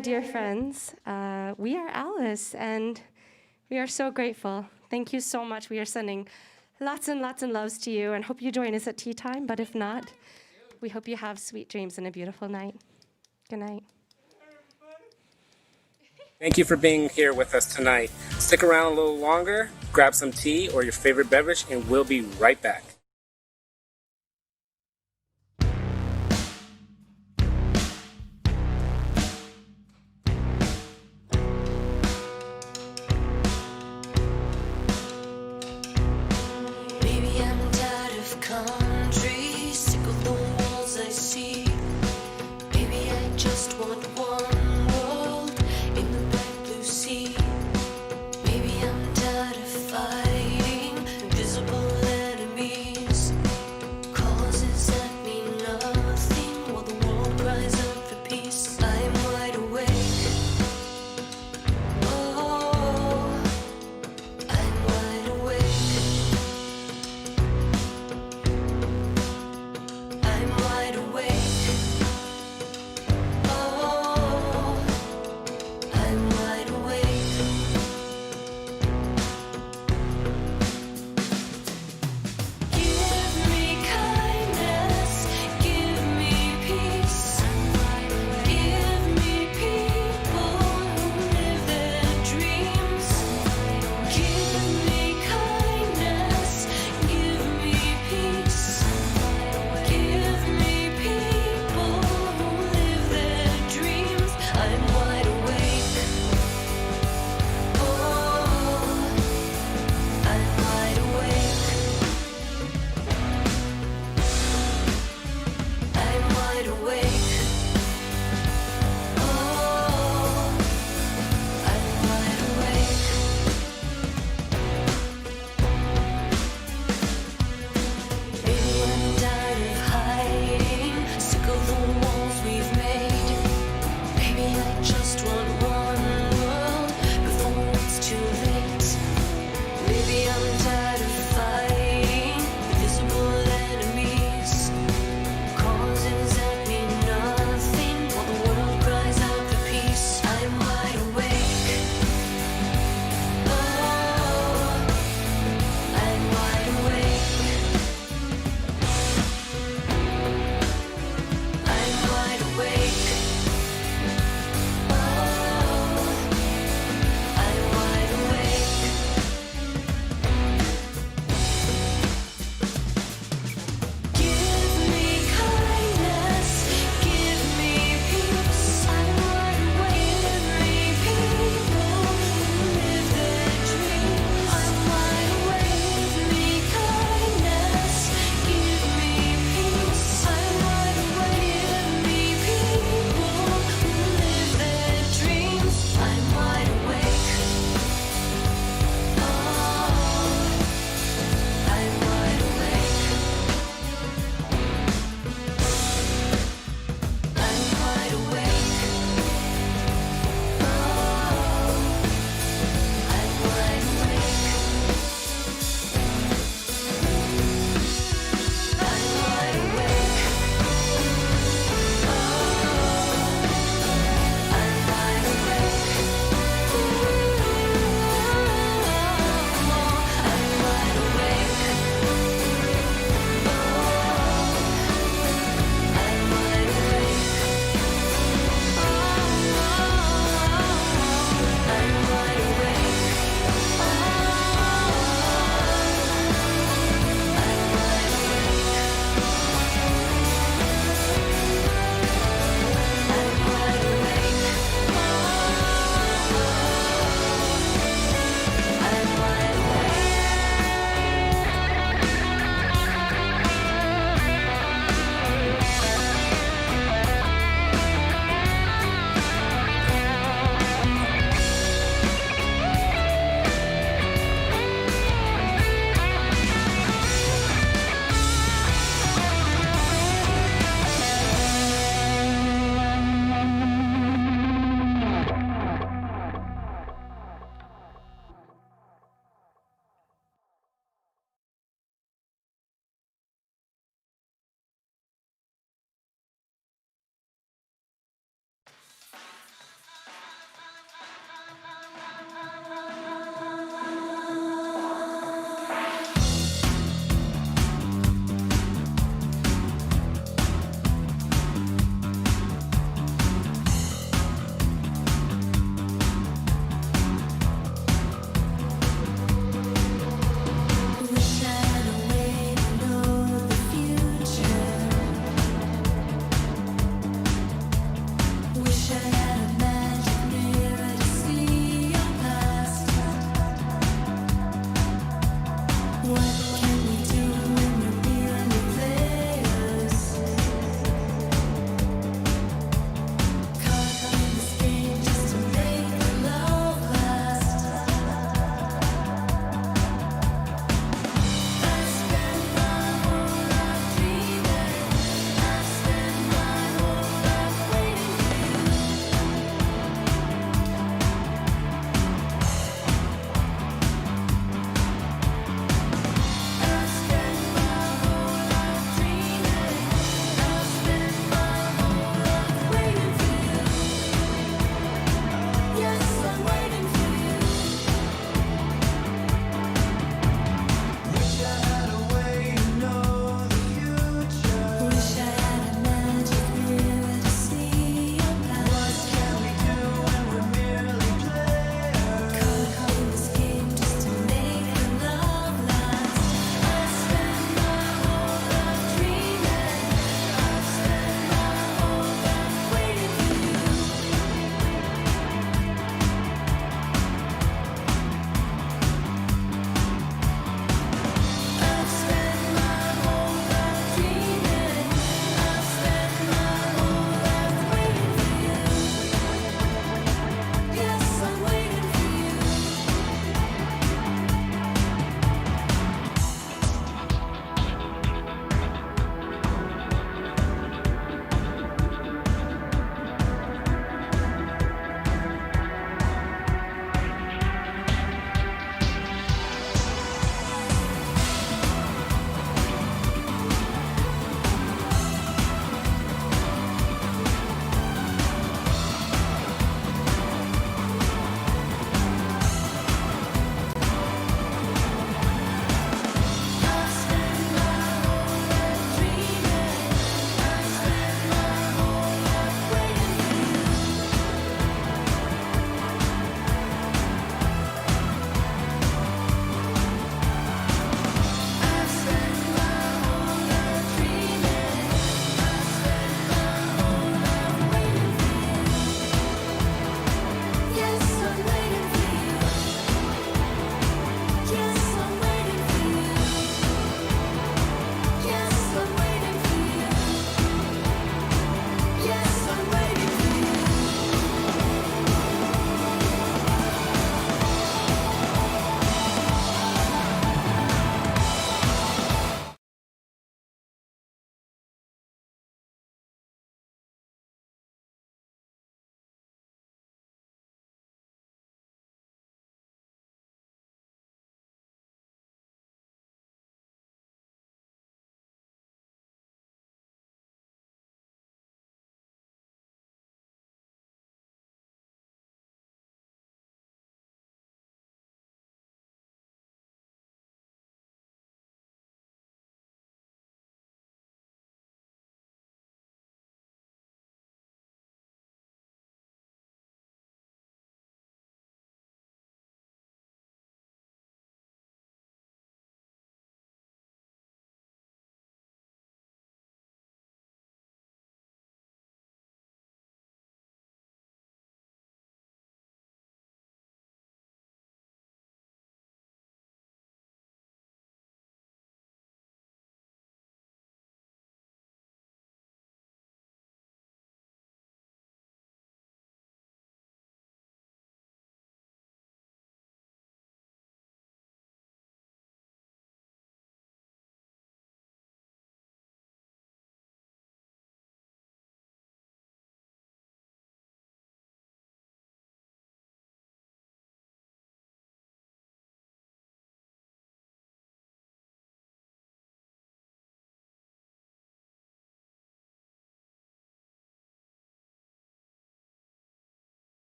S12: dear friends. We are Alice, and we are so grateful. Thank you so much. We are sending lots and lots of loves to you, and hope you join us at tea time. But if not, we hope you have sweet dreams and a beautiful night. Good night.
S10: Thank you for being here with us tonight. Stick around a little longer, grab some tea or your favorite beverage, and we'll be right back.
S3: Baby, I'm tired of country, sick of the walls I see. Baby, I just want one world in the bright blue sea. Baby, I'm tired of fighting invisible enemies.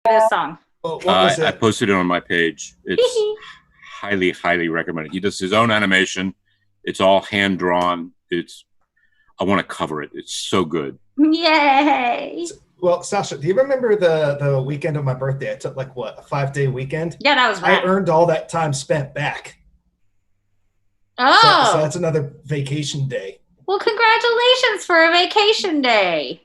S6: this song?
S11: Well, what was
S13: I
S11: it?
S13: posted it on my page. It's highly, highly recommended. He does his own animation. It's all hand drawn. I want to cover it. It's so good.
S6: Yay!
S11: Well, Sasha, do you remember the weekend of my birthday? I took like what, a 5-day weekend?
S6: Yeah, that was
S11: I
S6: right.
S11: earned all that time spent back.
S6: Oh,
S11: So that's another vacation day.
S6: well, congratulations for a vacation day.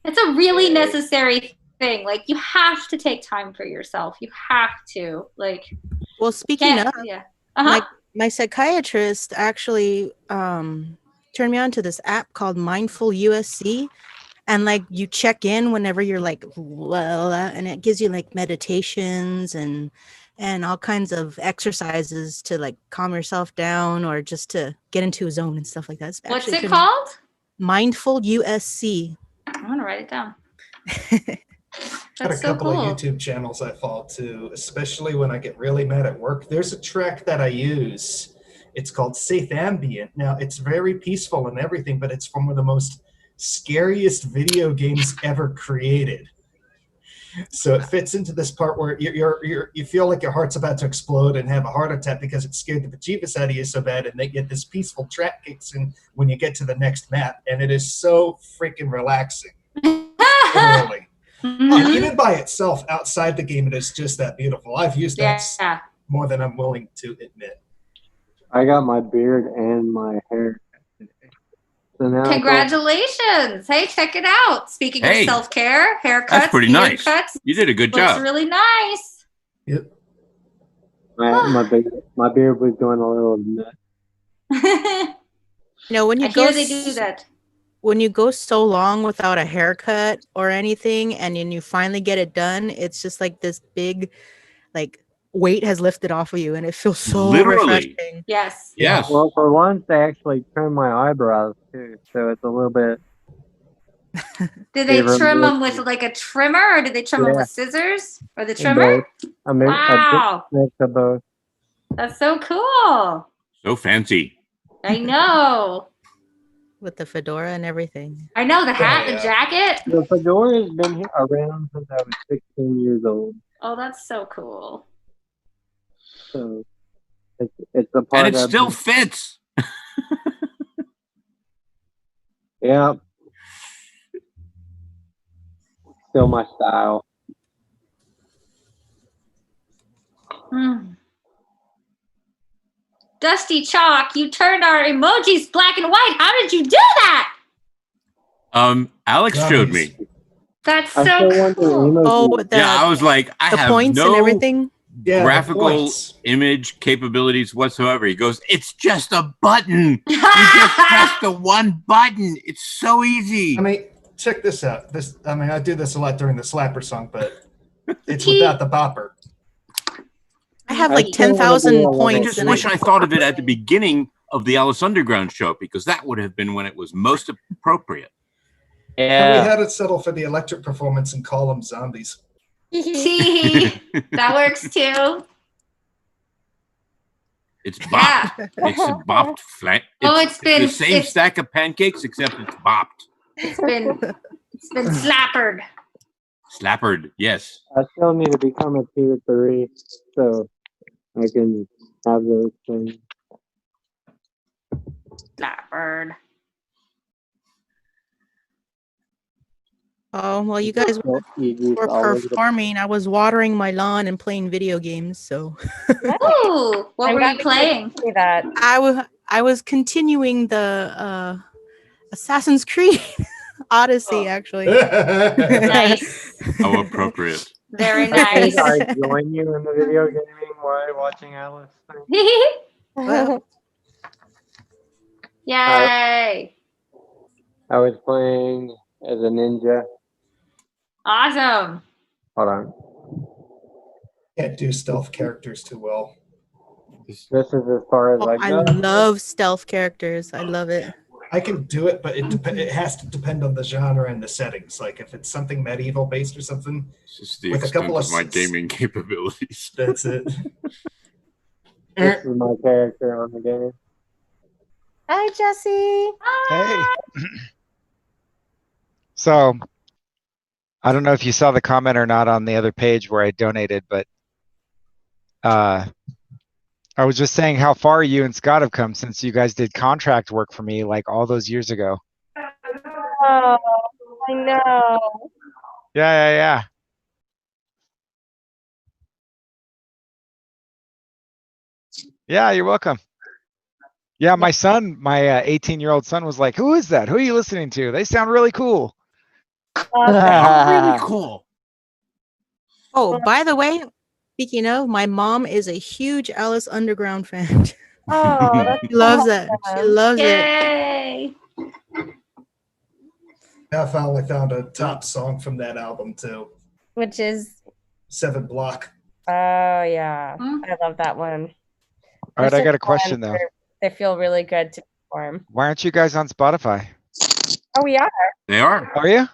S6: It's a really necessary thing. Like, you have to take time for yourself. You have to. Like,
S14: well, speaking of,
S6: yeah.
S14: my psychiatrist actually turned me on to this app called Mindful USC. And like you check in whenever you're like, well, and it gives you like meditations and all kinds of exercises to like calm yourself down or just to get into a zone and stuff like that.
S6: What's it called?
S14: Mindful USC.
S6: I'm gonna write it down.
S11: Got a couple of YouTube channels I follow too, especially when I get really mad at work. There's a track that I use. It's called Safe Ambient. Now, it's very peaceful and everything, but it's from one of the most scariest video games ever created. So it fits into this part where you feel like your heart's about to explode and have a heart attack because it scared the bejeebus out of you so bad, and they get this peaceful track kicks in when you get to the next map, and it is so freaking relaxing. Literally. And even by itself, outside the game, it is just that beautiful. I've used that more than I'm willing to admit.
S15: I got my beard and my hair. So now
S6: Congratulations! Hey, check it out. Speaking of self-care, haircuts,
S13: that's pretty nice.
S6: Cuts,
S13: you did a good
S6: looks
S13: job.
S6: Really nice.
S11: Yep.
S15: My beard was going a little nuts.
S14: You know, when you
S6: they do that.
S14: When you go so long without a haircut or anything, and then you finally get it done, it's just like this big, like, weight has lifted off of you, and it feels so refreshing.
S6: Yes.
S13: Yes.
S15: Well, for once, they actually trimmed my eyebrows too, so it's a little bit.
S6: Did they trim them with like a trimmer, or did they trim them with scissors, or the trimmer? Wow,
S15: a mix of both.
S6: That's so cool.
S13: So fancy.
S6: I know.
S14: With the fedora and everything.
S6: I know, the hat, the jacket.
S15: The fedora has been around since I was 16 years old.
S6: Oh, that's so cool.
S15: So it's the part,
S13: and it still fits.
S15: Yeah. Still my style.
S6: Dusty Chalk, you turned our emojis black and white. How did you do that?
S13: Alex showed me.
S6: That's so cool.
S14: Oh,
S13: yeah, I was like, I
S14: the
S13: have
S14: points
S13: no
S14: and everything.
S13: graphical image capabilities whatsoever. He goes, it's just a button. You just press the one button. It's so easy.
S11: I mean, check this out. I do this a lot during the slapper song, but it's without the bopper.
S14: I have like 10,000 points.
S13: I just wish I thought of it at the beginning of the Alice Underground show, because that would have been when it was most appropriate.
S11: And we had it settle for the electric performance and call them zombies.
S6: That works too.
S13: It's bopped. It's a bopped flat. It's the same stack of pancakes, except it's bopped.
S6: It's been slappered.
S13: Slappered, yes.
S15: I still need to become a tier 3, so I can have those things.
S6: Slappered.
S14: Oh, well, you guys were performing. I was watering my lawn and playing video games, so.
S6: Ooh, what were you playing?
S14: I was continuing the Assassin's Creed Odyssey, actually.
S6: Nice.
S13: How appropriate.
S6: Very nice.
S15: I join you in the video gaming while watching Alice.
S14: Well,
S6: yay!
S15: I was playing as a ninja.
S6: Awesome.
S15: Hold on.
S11: Can't do stealth characters too well.
S15: This is as far as I go.
S14: I love stealth characters. I love it.
S11: I can do it, but it has to depend on the genre and the settings. Like if it's something medieval based or something,
S13: it's just the
S11: with a
S13: extent
S11: couple
S13: of my gaming capabilities.
S11: That's it.
S15: This is my character on the game.
S14: Hi, Jesse.
S16: Hey. So, I don't know if you saw the comment or not on the other page where I donated, but I was just saying how far you and Scott have come since you guys did contract work for me like all those years ago.
S12: Oh, I know.
S16: Yeah. Yeah, you're welcome. Yeah, my son, my 18-year-old son was like, who is that? Who are you listening to? They sound really cool.
S1: Really cool.
S14: Oh, by the way, speaking of, my mom is a huge Alice Underground fan.
S12: Oh, that's
S14: She loves it. She loves it.
S12: Yay!
S11: I finally found a top song from that album too.
S12: Which is
S11: 7 Block.
S12: Oh yeah, I love that one.
S16: All right, I got a question though.
S12: They feel really good to perform.
S16: Why aren't you guys on Spotify?
S12: Oh, we are.
S13: They are.
S16: Are you?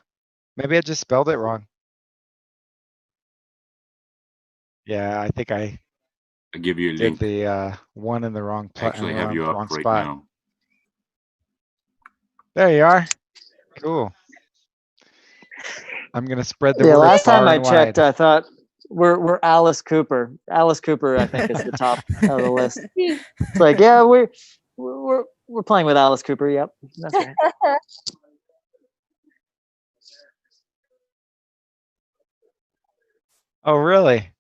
S16: Maybe I just spelled it wrong. Yeah, I think I
S13: give you a
S16: did
S13: link.
S16: the one in the wrong
S13: Actually, have you
S16: wrong
S13: up right
S16: spot.
S13: now.
S16: There you are. Cool. I'm gonna spread the
S17: Yeah,
S16: word
S17: last time
S16: far
S17: I
S16: and
S17: checked,
S16: wide.
S17: I thought we're Alice Cooper. Alice Cooper, I think, is the top of the list. It's like, yeah, we're playing with Alice Cooper. Yep, that's right.
S16: Oh, really?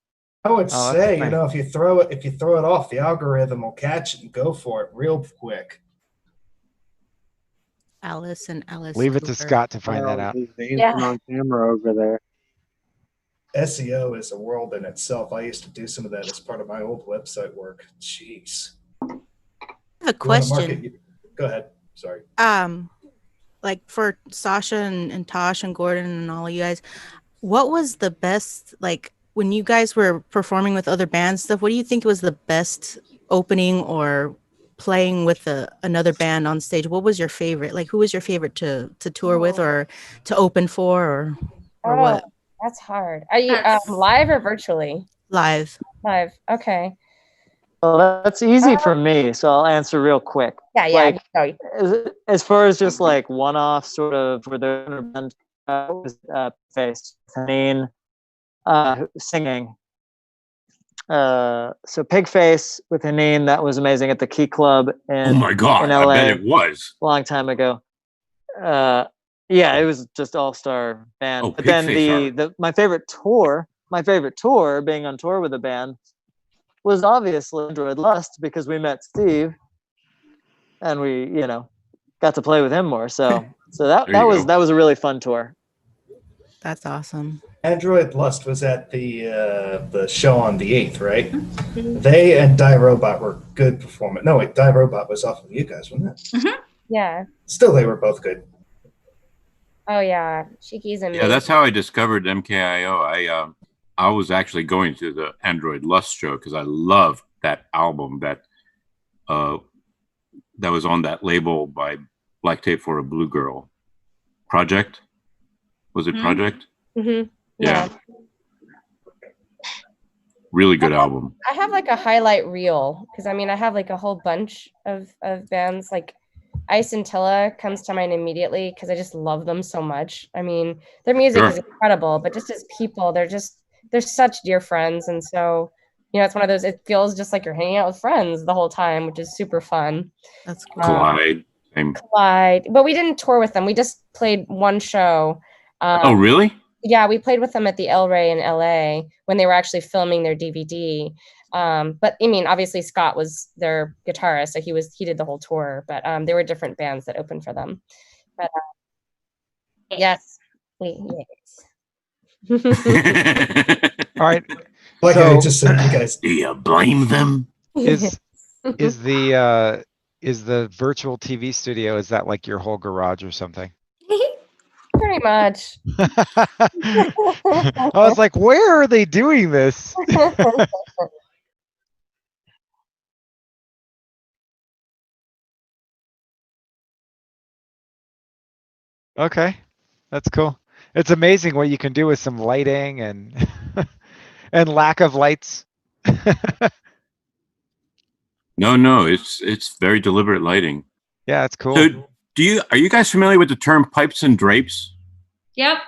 S11: I would
S16: Oh, that's
S11: say,
S16: nice.
S11: if you throw it off, the algorithm will catch it and go for it real quick.
S14: Alice and Alice.
S16: Leave it to
S14: Cooper.
S16: Scott to find that out.
S15: He's dancing on camera over there.
S11: SEO is a world in itself. I used to do some of that as part of my old website work. Jeez.
S14: I have a question.
S11: Go ahead. Sorry.
S14: Like for Sasha and Tosh and Gordon and all of you guys, what was the best, like when you guys were performing with other bands stuff, what do you think was the best opening or playing with another band on stage? What was your favorite? Like who was your favorite to tour with or to open for or what?
S12: That's hard. Are you live or virtually?
S14: Live.
S12: Live. Okay.
S17: Well, that's easy for me, so I'll answer real quick.
S12: Yeah.
S17: Like, as far as just like one-off sort of where the band face singing. So Pigface with Haneen, that was amazing at the Key Club in
S13: Oh my God,
S17: in LA,
S13: I bet it was.
S17: a long time ago. Yeah, it was just all-star band.
S13: Oh,
S17: but then
S13: Pigface
S17: my favorite tour, being on tour with a band, was obviously Android Lust because we met Steve and we, got to play with him more. So that was a really fun tour.
S14: That's awesome.
S11: Android Lust was at the show on the 8th, right? They and Die Robot were good performance. No, wait, Die Robot was off of you guys, wasn't it?
S12: Yeah.
S11: Still, they were both good.
S12: Oh yeah, Shiki's amazing.
S13: Yeah, that's how I discovered MKIO. I was actually going to the Android Lust show because I loved that album that was on that label by Black Tape for a Blue Girl. Project? Was it Project?
S12: Mm-hmm.
S13: Yeah. Really good album.
S12: I have like a highlight reel because I have like a whole bunch of bands. Like Ice and Tilla comes to mind immediately because I just love them so much. Their music is incredible, but just as people, they're such dear friends. And so, it's one of those, it feels just like you're hanging out with friends the whole time, which is super fun.
S14: That's cool.
S13: Collide.
S12: Collide. But we didn't tour with them. We just played one show.
S13: Oh, really?
S12: Yeah, we played with them at the El Rey in LA when they were actually filming their DVD. But obviously Scott was their guitarist, so he did the whole tour. But there were different bands that opened for them. But yes.
S16: All right.
S11: Like
S16: so,
S11: I just said, you guys.
S13: Do you blame them?
S16: Is the virtual TV studio, is that like your whole garage or something?
S12: Pretty much.
S16: I was like, where are they doing this? Okay, that's cool. It's amazing what you can do with some lighting and and lack of lights.
S13: No, it's very deliberate lighting.
S16: Yeah, it's cool.
S13: So, are you guys familiar with the term pipes and drapes?
S18: Yep.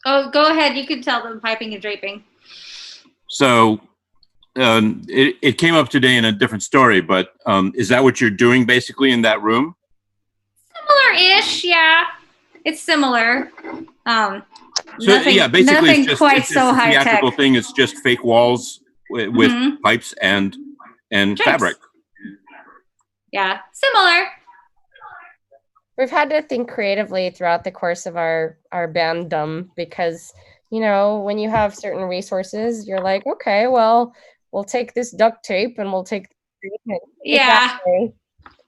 S18: Oh, go ahead. You could tell them piping and draping.
S13: So it came up today in a different story, but is that what you're doing basically in that room?
S18: Similar-ish, yeah. It's similar.
S13: So
S18: Nothing,
S13: yeah, basically
S18: nothing
S13: it's just,
S18: quite
S13: it's
S18: so
S13: just a
S18: high tech.
S13: theatrical thing. It's just fake walls with
S18: Mhm.
S13: pipes and
S18: Drapes.
S13: fabric.
S18: Yeah, similar.
S12: We've had to think creatively throughout the course of our banddom because, you know, when you have certain resources, you're like, okay, well, we'll take this duct tape and we'll take.
S18: Yeah.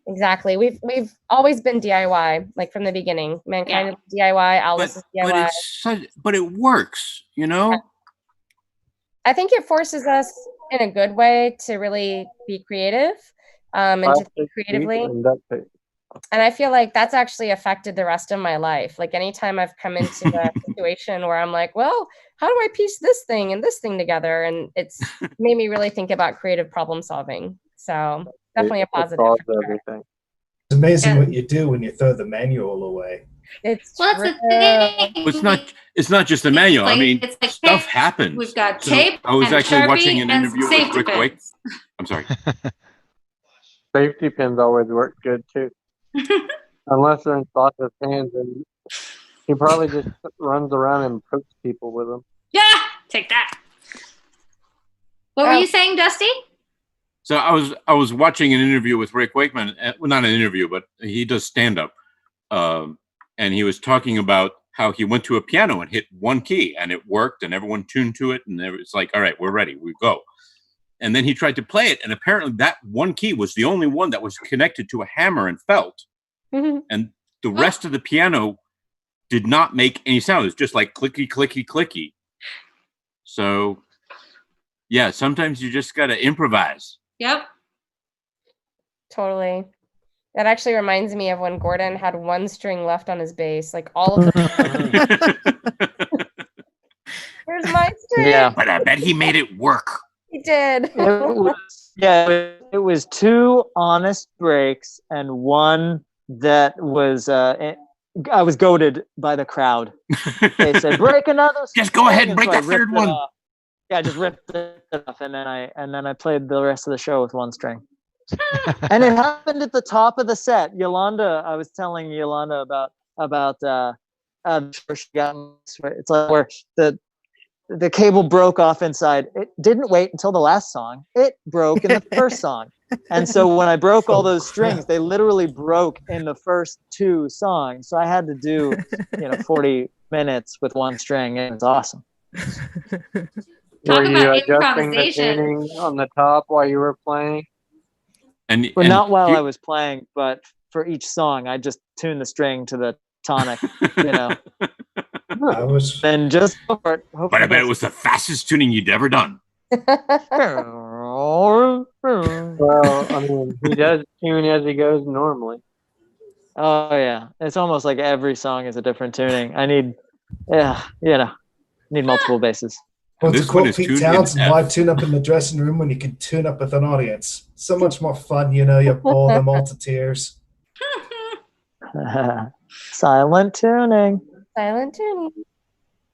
S12: Exactly. We've always been DIY, like from the beginning. Mankind is DIY. Alice is DIY.
S13: But it works, you know.
S12: I think it forces us in a good way to really be creative, and to think creatively. And I feel like that's actually affected the rest of my life. Like anytime I've come into a situation where I'm like, well, how do I piece this thing and this thing together? And it's made me really think about creative problem solving. So definitely a positive.
S15: Everything.
S19: It's amazing what you do when you throw the manual away.
S12: It's
S18: Well, that's the thing.
S13: Well, it's not just a manual. I mean,
S18: it's like,
S13: stuff
S18: hey,
S13: happens.
S18: We've got
S13: So
S18: tape
S13: I was
S18: and
S13: actually
S18: Sharpie
S13: watching an
S18: and
S13: interview with
S18: safety
S13: Rick Wake.
S18: pins.
S13: I'm sorry.
S15: Safety pins always work good too. Unless they're in Sasha's hands, and he probably just runs around and pokes people with them.
S18: Yeah, take that. What were you saying, Dusty?
S13: So I was watching an interview with Rick Wakeman. Well, not an interview, but he does stand up, and he was talking about how he went to a piano and hit one key and it worked, and everyone tuned to it, and it's like, all right, we're ready, we go. And then he tried to play it, and apparently that one key was the only one that was connected to a hammer and felt, and the rest of the piano did not make any sound. It was just like clicky, clicky, clicky. So, yeah, sometimes you just got to improvise.
S18: Yep.
S12: Totally. That actually reminds me of when Gordon had one string left on his bass, like all of the. Here's my string.
S17: Yeah.
S13: But I bet he made it work.
S12: He did.
S17: It was two honest breaks and one that was I was goaded by the crowd. They said, break another string.
S13: Just go ahead and break
S17: so
S13: that third one.
S17: Yeah, I just ripped it off, and then I played the rest of the show with one string. And it happened at the top of the set. Yolanda, I was telling Yolanda about she got, it's like where the cable broke off inside. It didn't wait until the last song. It broke in the first song. And so when I broke all those strings, they literally broke in the first two songs. So I had to do, 40 minutes with one string, and it's awesome.
S15: Were you
S18: about
S15: adjusting the
S18: improvisation.
S15: tuning on the top while you were playing?
S17: Well, not while I was playing, but for each song, I just tuned the string to the tonic,
S19: I was.
S17: Then just for it.
S13: But I bet it was the fastest tuning you'd ever done.
S15: Well, I mean, he does tune as he goes normally.
S17: Oh yeah, it's almost like every song is a different tuning. I need, need multiple basses.
S19: Well, to
S13: This one
S19: quote
S13: is
S19: Pete
S13: tuned in
S19: Townsend,
S13: F.
S19: why tune up in the dressing room when you can tune up with an audience? So much more fun, you bore them all to tears.
S17: Silent tuning.
S12: Silent tuning.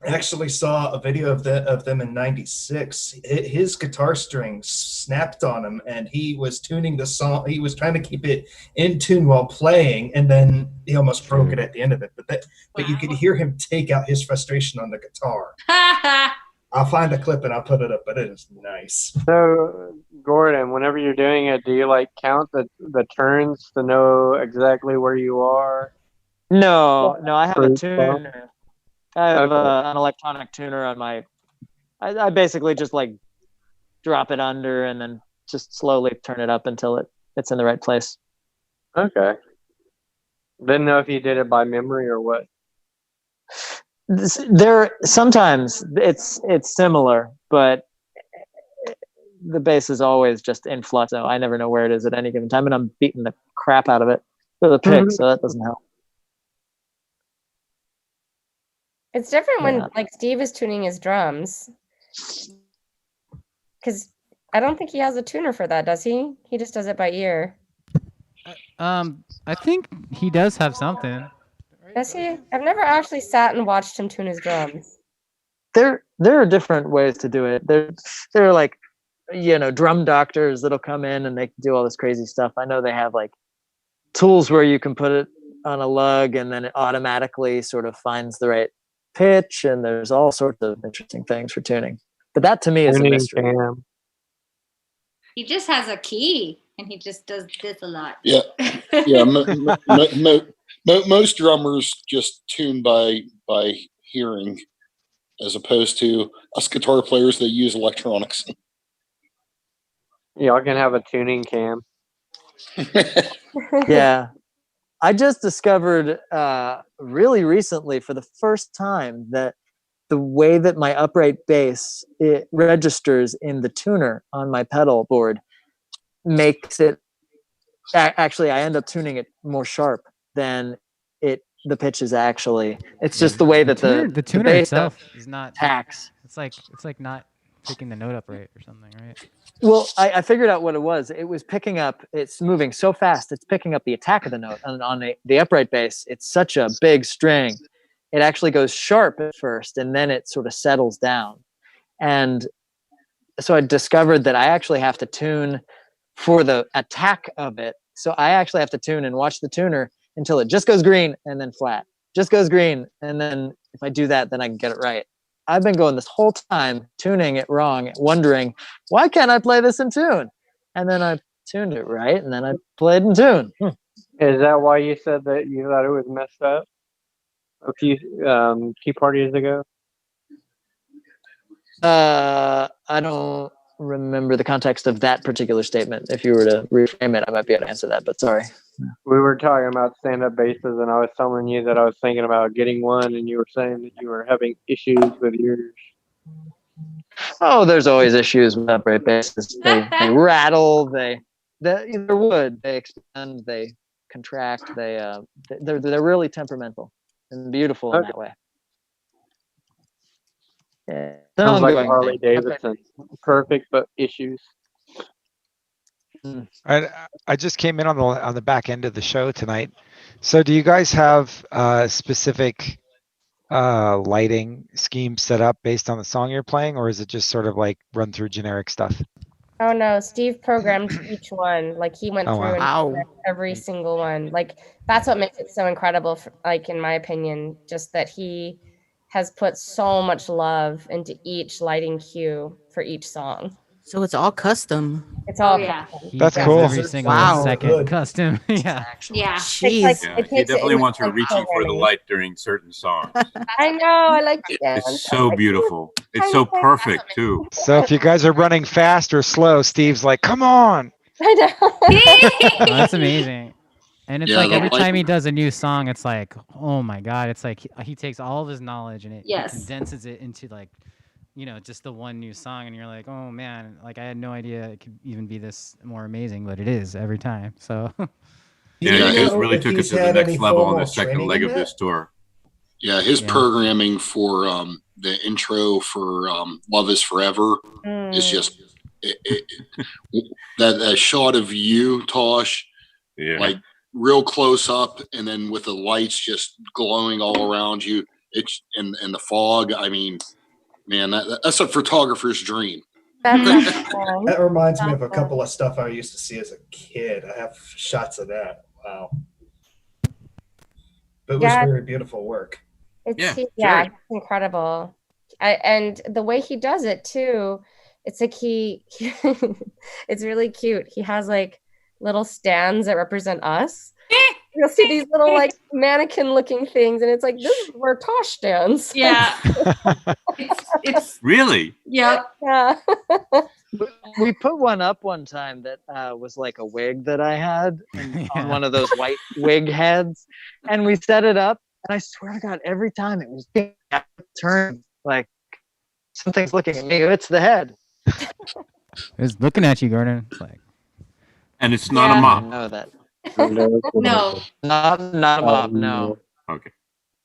S19: I actually saw a video of them in '96. His guitar string snapped on him, and he was tuning the song. He was trying to keep it in tune while playing, and then he almost broke it at the end of it. But you could hear him take out his frustration on the guitar. I'll find a clip and I'll put it up, but it is nice.
S15: So, Gordon, whenever you're doing it, do you count the turns to know exactly where you are?
S17: No, I have a tuner. I have an electronic tuner on my. I basically just drop it under and then just slowly turn it up until it's in the right place.
S15: Okay. Didn't know if you did it by memory or what.
S17: Sometimes it's similar, but the bass is always just in flux, so I never know where it is at any given time, and I'm beating the crap out of it with a pick, so that doesn't help.
S12: It's different when Steve is tuning his drums, because I don't think he has a tuner for that, does he? He just does it by ear.
S20: I think he does have something.
S12: Does he? I've never actually sat and watched him tune his drums.
S17: there are different ways to do it. There are like, drum doctors that'll come in and they can do all this crazy stuff. I know they have like tools where you can put it on a lug and then it automatically sort of finds the right pitch, and there's all sorts of interesting things for tuning. But that to me is a mystery.
S18: He just has a key and he just does this a lot.
S19: Yeah. Most drummers just tune by hearing, as opposed to us guitar players that use electronics.
S15: Y'all can have a tuning cam.
S17: Yeah. I just discovered really recently for the first time that the way that my upright bass it registers in the tuner on my pedal board makes it actually I end up tuning it more sharp than the pitch is actually. It's just the way that
S20: the tuner
S17: bass
S20: itself is not
S17: tax.
S20: It's like not picking the note up right or something, right?
S17: Well, I figured out what it was. It was picking up, it's moving so fast, it's picking up the attack of the note. And on the upright bass, it's such a big string. It actually goes sharp at first, and then it sort of settles down. And so I discovered that I actually have to tune for the attack of it. So I actually have to tune and watch the tuner until it just goes green and then flat. Just goes green, and then if I do that, then I can get it right. I've been going this whole time tuning it wrong, wondering, why can't I play this in tune? And then I tuned it right, and then I played in tune.
S15: Is that why you said that you thought it was messed up a few Tea Parties ago?
S17: I don't remember the context of that particular statement. If you were to reframe it, I might be able to answer that, but sorry.
S15: We were talking about stand-up basses, and I was telling you that I was thinking about getting one, and you were saying that you were having issues with yours.
S17: Oh, there's always issues with upright basses. They rattle, they're wood, they expand, they contract, they're really temperamental and beautiful in that way. Yeah.
S15: Sounds like Harley Davidson. Perfect, but issues.
S16: I just came in on the back end of the show tonight. So do you guys have specific lighting scheme set up based on the song you're playing, or is it just sort of like run through generic stuff?
S12: Oh no, Steve programmed each one. Like he went through and programmed every single one. Like that's what makes it so incredible, like in my opinion, just that he has put so much love into each lighting cue for each song.
S14: So it's all custom.
S12: It's all
S20: He
S16: That's
S20: does
S16: cool.
S20: Every single second custom. Yeah.
S18: Yeah.
S12: Jeez.
S13: Yeah, he definitely wants her reaching for the light during certain songs.
S12: I know. I like to dance.
S13: It's so beautiful. It's so perfect too.
S16: So if you guys are running fast or slow, Steve's like, come on.
S12: I know.
S20: Oh, that's amazing. And it's
S19: Yeah,
S20: like
S19: the
S20: every
S19: light-
S20: time he does a new song, it's like, oh my God. It's like he takes all of his knowledge and he condenses it into like, just the one new song. And you're like, oh man, like I had no idea it could even be this more amazing, but it is every time. So
S13: Yeah, he really took it to the next level on the second leg of this tour.
S19: Yeah, his programming for the intro for Love Is Forever is just that shot of you, Tosh, like real close up, and then with the lights just glowing all around you. It's and the fog. I mean, man, that's a photographer's dream. That reminds me of a couple of stuff I used to see as a kid. I have shots of that. Wow. But it was very beautiful work.
S12: It's it's incredible. And the way he does it too, it's like he it's really cute. He has like little stands that represent us. You'll see these little like mannequin looking things, and it's like, this is where Tosh stands.
S18: Yeah. it's
S13: really?
S18: Yep.
S12: Yeah.
S17: We put one up one time that was like a wig that I had on one of those white wig heads, and we set it up, and I swear to God, every time it was turned like something's looking at me. It's the head.
S20: it's looking at you, Gordon. It's like,
S13: and it's not a mop.
S17: I know that.
S18: No.
S17: Not a mop. No.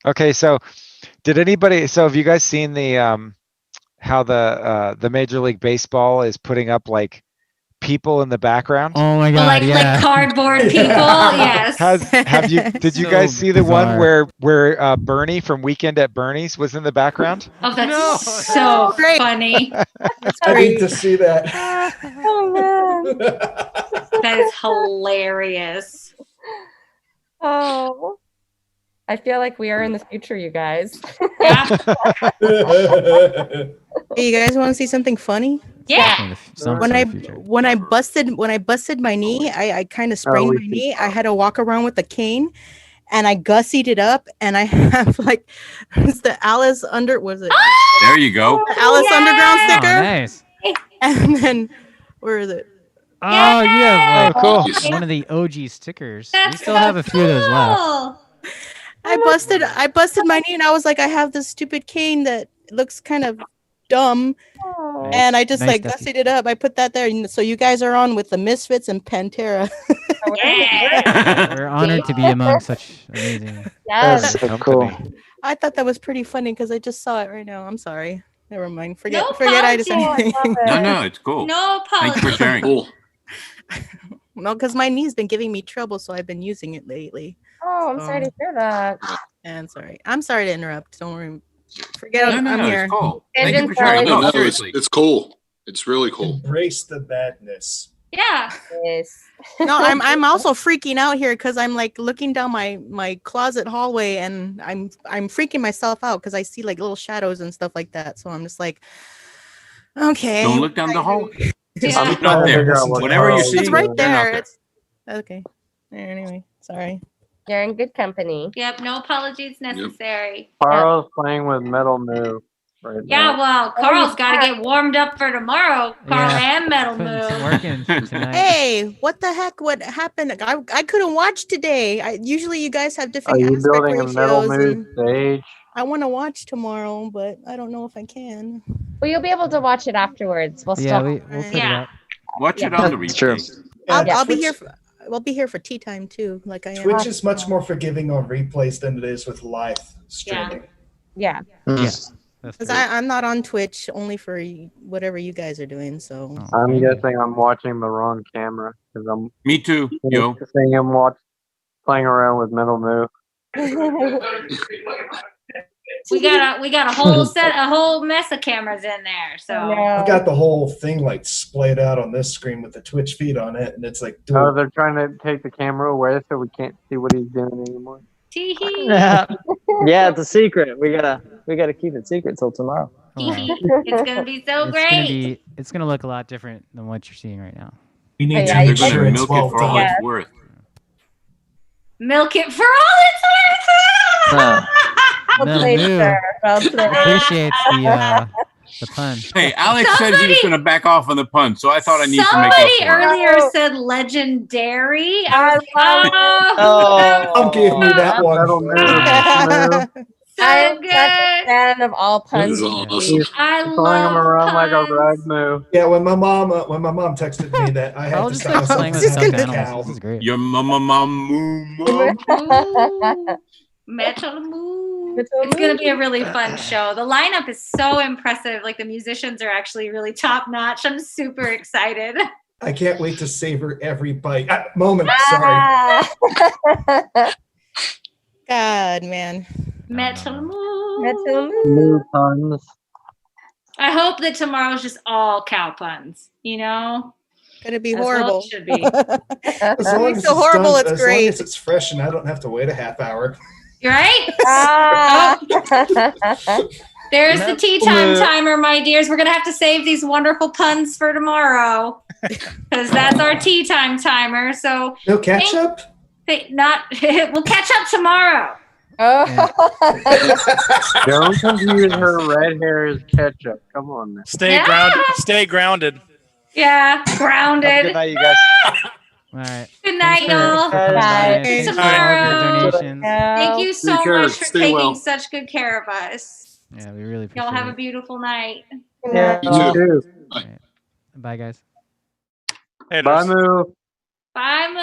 S16: Okay, so have you guys seen the how the Major League Baseball is putting up like people in the background?
S20: Oh my
S18: Oh,
S20: god,
S18: like
S20: yeah.
S18: cardboard people. Yes.
S16: Did you
S20: So
S16: guys see the one
S20: bizarre.
S16: where Bernie from Weekend at Bernie's was in the background?
S18: Oh, that's
S20: No.
S18: so
S14: Great.
S18: funny.
S14: That's
S19: I need to
S14: great.
S19: see that.
S2: Oh man.
S18: That is hilarious.
S2: Oh. I feel like we are in the future, you guys.
S18: Yeah.
S14: Hey, you guys want to see something funny?
S18: Yeah.
S14: When I busted my knee, I kind of sprained my knee. I had to walk around with a cane, and I gussied it up, and I have like it's the Alice was it?
S13: There you go.
S14: The Alice Underground
S20: Oh,
S14: sticker.
S20: nice.
S14: And then where is it?
S20: Oh, you have like
S16: cool.
S20: one of the OG stickers. We
S18: That's
S20: still
S18: so
S20: have a few of those left.
S18: cool.
S14: I busted my knee, and I was like, I have this stupid cane that looks kind of dumb, and I just
S20: Nice,
S14: like
S20: Dusty.
S14: gussied it up. I put that there, and so you guys are on with the Misfits and Pantera.
S20: We're honored to be among such amazing.
S2: Yes.
S16: That's so cool.
S14: I thought that was pretty funny because I just saw it right now. I'm sorry. Never mind. Forget
S18: No
S14: I just
S18: apology.
S14: anything.
S13: No, it's cool.
S18: No
S13: Thank you for
S18: apology.
S13: sharing.
S21: Cool.
S14: No, because my knee's been giving me trouble, so I've been using it lately.
S2: Oh, I'm sorry to hear that.
S14: And sorry. I'm sorry to interrupt. Don't worry. Forget I'm here.
S13: It's cool.
S2: And
S13: Thank you for
S2: just
S13: sharing.
S21: No,
S13: No,
S21: it's,
S13: seriously.
S21: it's cool. It's really cool.
S19: Embrace the badness.
S18: Yeah.
S2: Yes.
S14: No, I'm also freaking out here because I'm like looking down my closet hallway, and I'm freaking myself out because I see like little shadows and stuff like that. So I'm just like, okay.
S13: Don't look down the hall. Just
S14: Yeah.
S13: look out there.
S19: Listen to
S13: Whatever you
S19: Carl.
S13: see,
S14: It's right
S13: turn out
S14: there.
S13: there.
S14: It's okay. Anyway, sorry.
S2: You're in good company.
S18: Yep. No apologies necessary.
S15: Carl's playing with Metal Moo right
S18: Yeah.
S15: now.
S18: Well, Carl's got to get warmed up for tomorrow. Carl
S20: Yeah.
S18: and Metal
S20: Putting some
S18: Moo.
S20: work in tonight.
S14: Hey, what the heck? What happened? I couldn't watch today. Usually you guys have
S15: Are
S14: different
S15: you
S14: aspect
S15: building a Metal
S14: ratios,
S15: Moo
S14: and
S15: stage?
S14: I want to watch tomorrow, but I don't know if I can.
S2: Well, you'll be able to watch it afterwards. We'll
S20: Yeah,
S2: still.
S20: we'll put it
S18: Yeah.
S20: up.
S13: Watch it
S2: Yeah.
S13: on the
S17: That's true.
S13: replay.
S14: I'll be
S19: Twitch-
S14: here. I'll be here for tea time too, like I am.
S19: Twitch is much more forgiving on replays than it is with live streaming.
S2: Yeah.
S20: That's
S14: Because
S20: true.
S14: I'm not on Twitch, only for whatever you guys are doing. So
S20: Oh,
S15: I'm
S20: okay.
S15: guessing I'm watching the wrong camera because I'm
S13: Me too, yo.
S15: seeing him playing around with Metal Moo.
S18: We got a whole mess of cameras in there. So
S19: I've got the whole thing like splayed out on this screen with the Twitch feed on it, and it's like, dude,
S15: Oh, they're trying to take the camera away so we can't see what he's doing anymore.
S18: tee-hee.
S17: Yeah. Yeah, it's a secret. We gotta keep it secret till tomorrow.
S20: Oh,
S18: It's gonna be so great.
S20: It's gonna look a lot different than what you're seeing right now.
S19: we need
S2: Yeah,
S19: to
S13: They're
S19: make
S13: going
S19: sure
S13: to
S19: it's
S13: milk
S19: well
S13: it for all
S19: done.
S13: it's worth.
S18: Milk it for all it's worth.
S20: Mel
S2: played,
S20: Moo
S2: sir. Well played.
S20: appreciates the pun.
S13: Hey, Alex said he was going to back off on the pun, so I thought I need to make
S18: Somebody
S13: up for it.
S18: earlier said legendary. I was like,
S17: Oh.
S19: I'll give me that
S15: Metal
S19: one.
S15: Moo.
S18: so
S2: I'm such a
S18: good.
S2: fan of all
S21: This
S2: puns.
S21: is awesome.
S15: He's
S18: I
S15: throwing him
S18: love
S15: around like a
S18: puns.
S15: rag moo.
S19: Yeah, when my mom texted me that I had
S20: Carl
S19: to
S20: just
S19: stop
S20: likes
S19: myself
S20: playing
S19: from
S20: with
S19: having
S20: stuffed
S19: a
S20: animals.
S19: cow.
S20: This is great.
S13: Your mom.
S18: Ooh. Metal Moo. It's gonna be a really fun show. The lineup is so impressive. Like the musicians are actually really top notch. I'm super excited.
S19: I can't wait to savor every bite. Moment, sorry.
S2: Ah.
S14: God, man.
S18: Metal Moo.
S2: Metal Moo.
S15: Moo puns.
S18: I hope that tomorrow's just all cow puns. You know,
S14: Gonna be
S18: As well it
S14: horrible.
S18: should be.
S19: As long as
S14: so horrible,
S19: done,
S14: it's
S19: as
S14: great.
S19: long as it's fresh and I don't have to wait a half hour.
S18: Right?
S2: Ah.
S18: There's the tea time timer, my dears. We're gonna have to save these wonderful puns for tomorrow because that's our tea time timer. So
S19: No ketchup?
S18: we'll catch up tomorrow.
S15: Don't confuse her red hair as ketchup. Come on, man.
S22: Stay grounded. Stay grounded.
S18: Yeah, grounded.
S16: Good night, you guys.
S20: All right.
S18: Good night,
S20: Thanks
S18: y'all.
S20: for coming by.
S18: See you
S20: Thanks for all of your
S18: tomorrow.
S20: donations.
S18: Thank you so
S21: Take care.
S18: much for
S21: Stay
S18: taking
S21: well.
S18: such good care of us.
S20: Yeah, we really appreciate
S18: Y'all have a
S20: it.
S18: beautiful night.
S17: Yeah.
S21: You too.
S20: Bye, guys.
S22: Hey,
S15: Bye, Moo.
S18: Bye, Moo.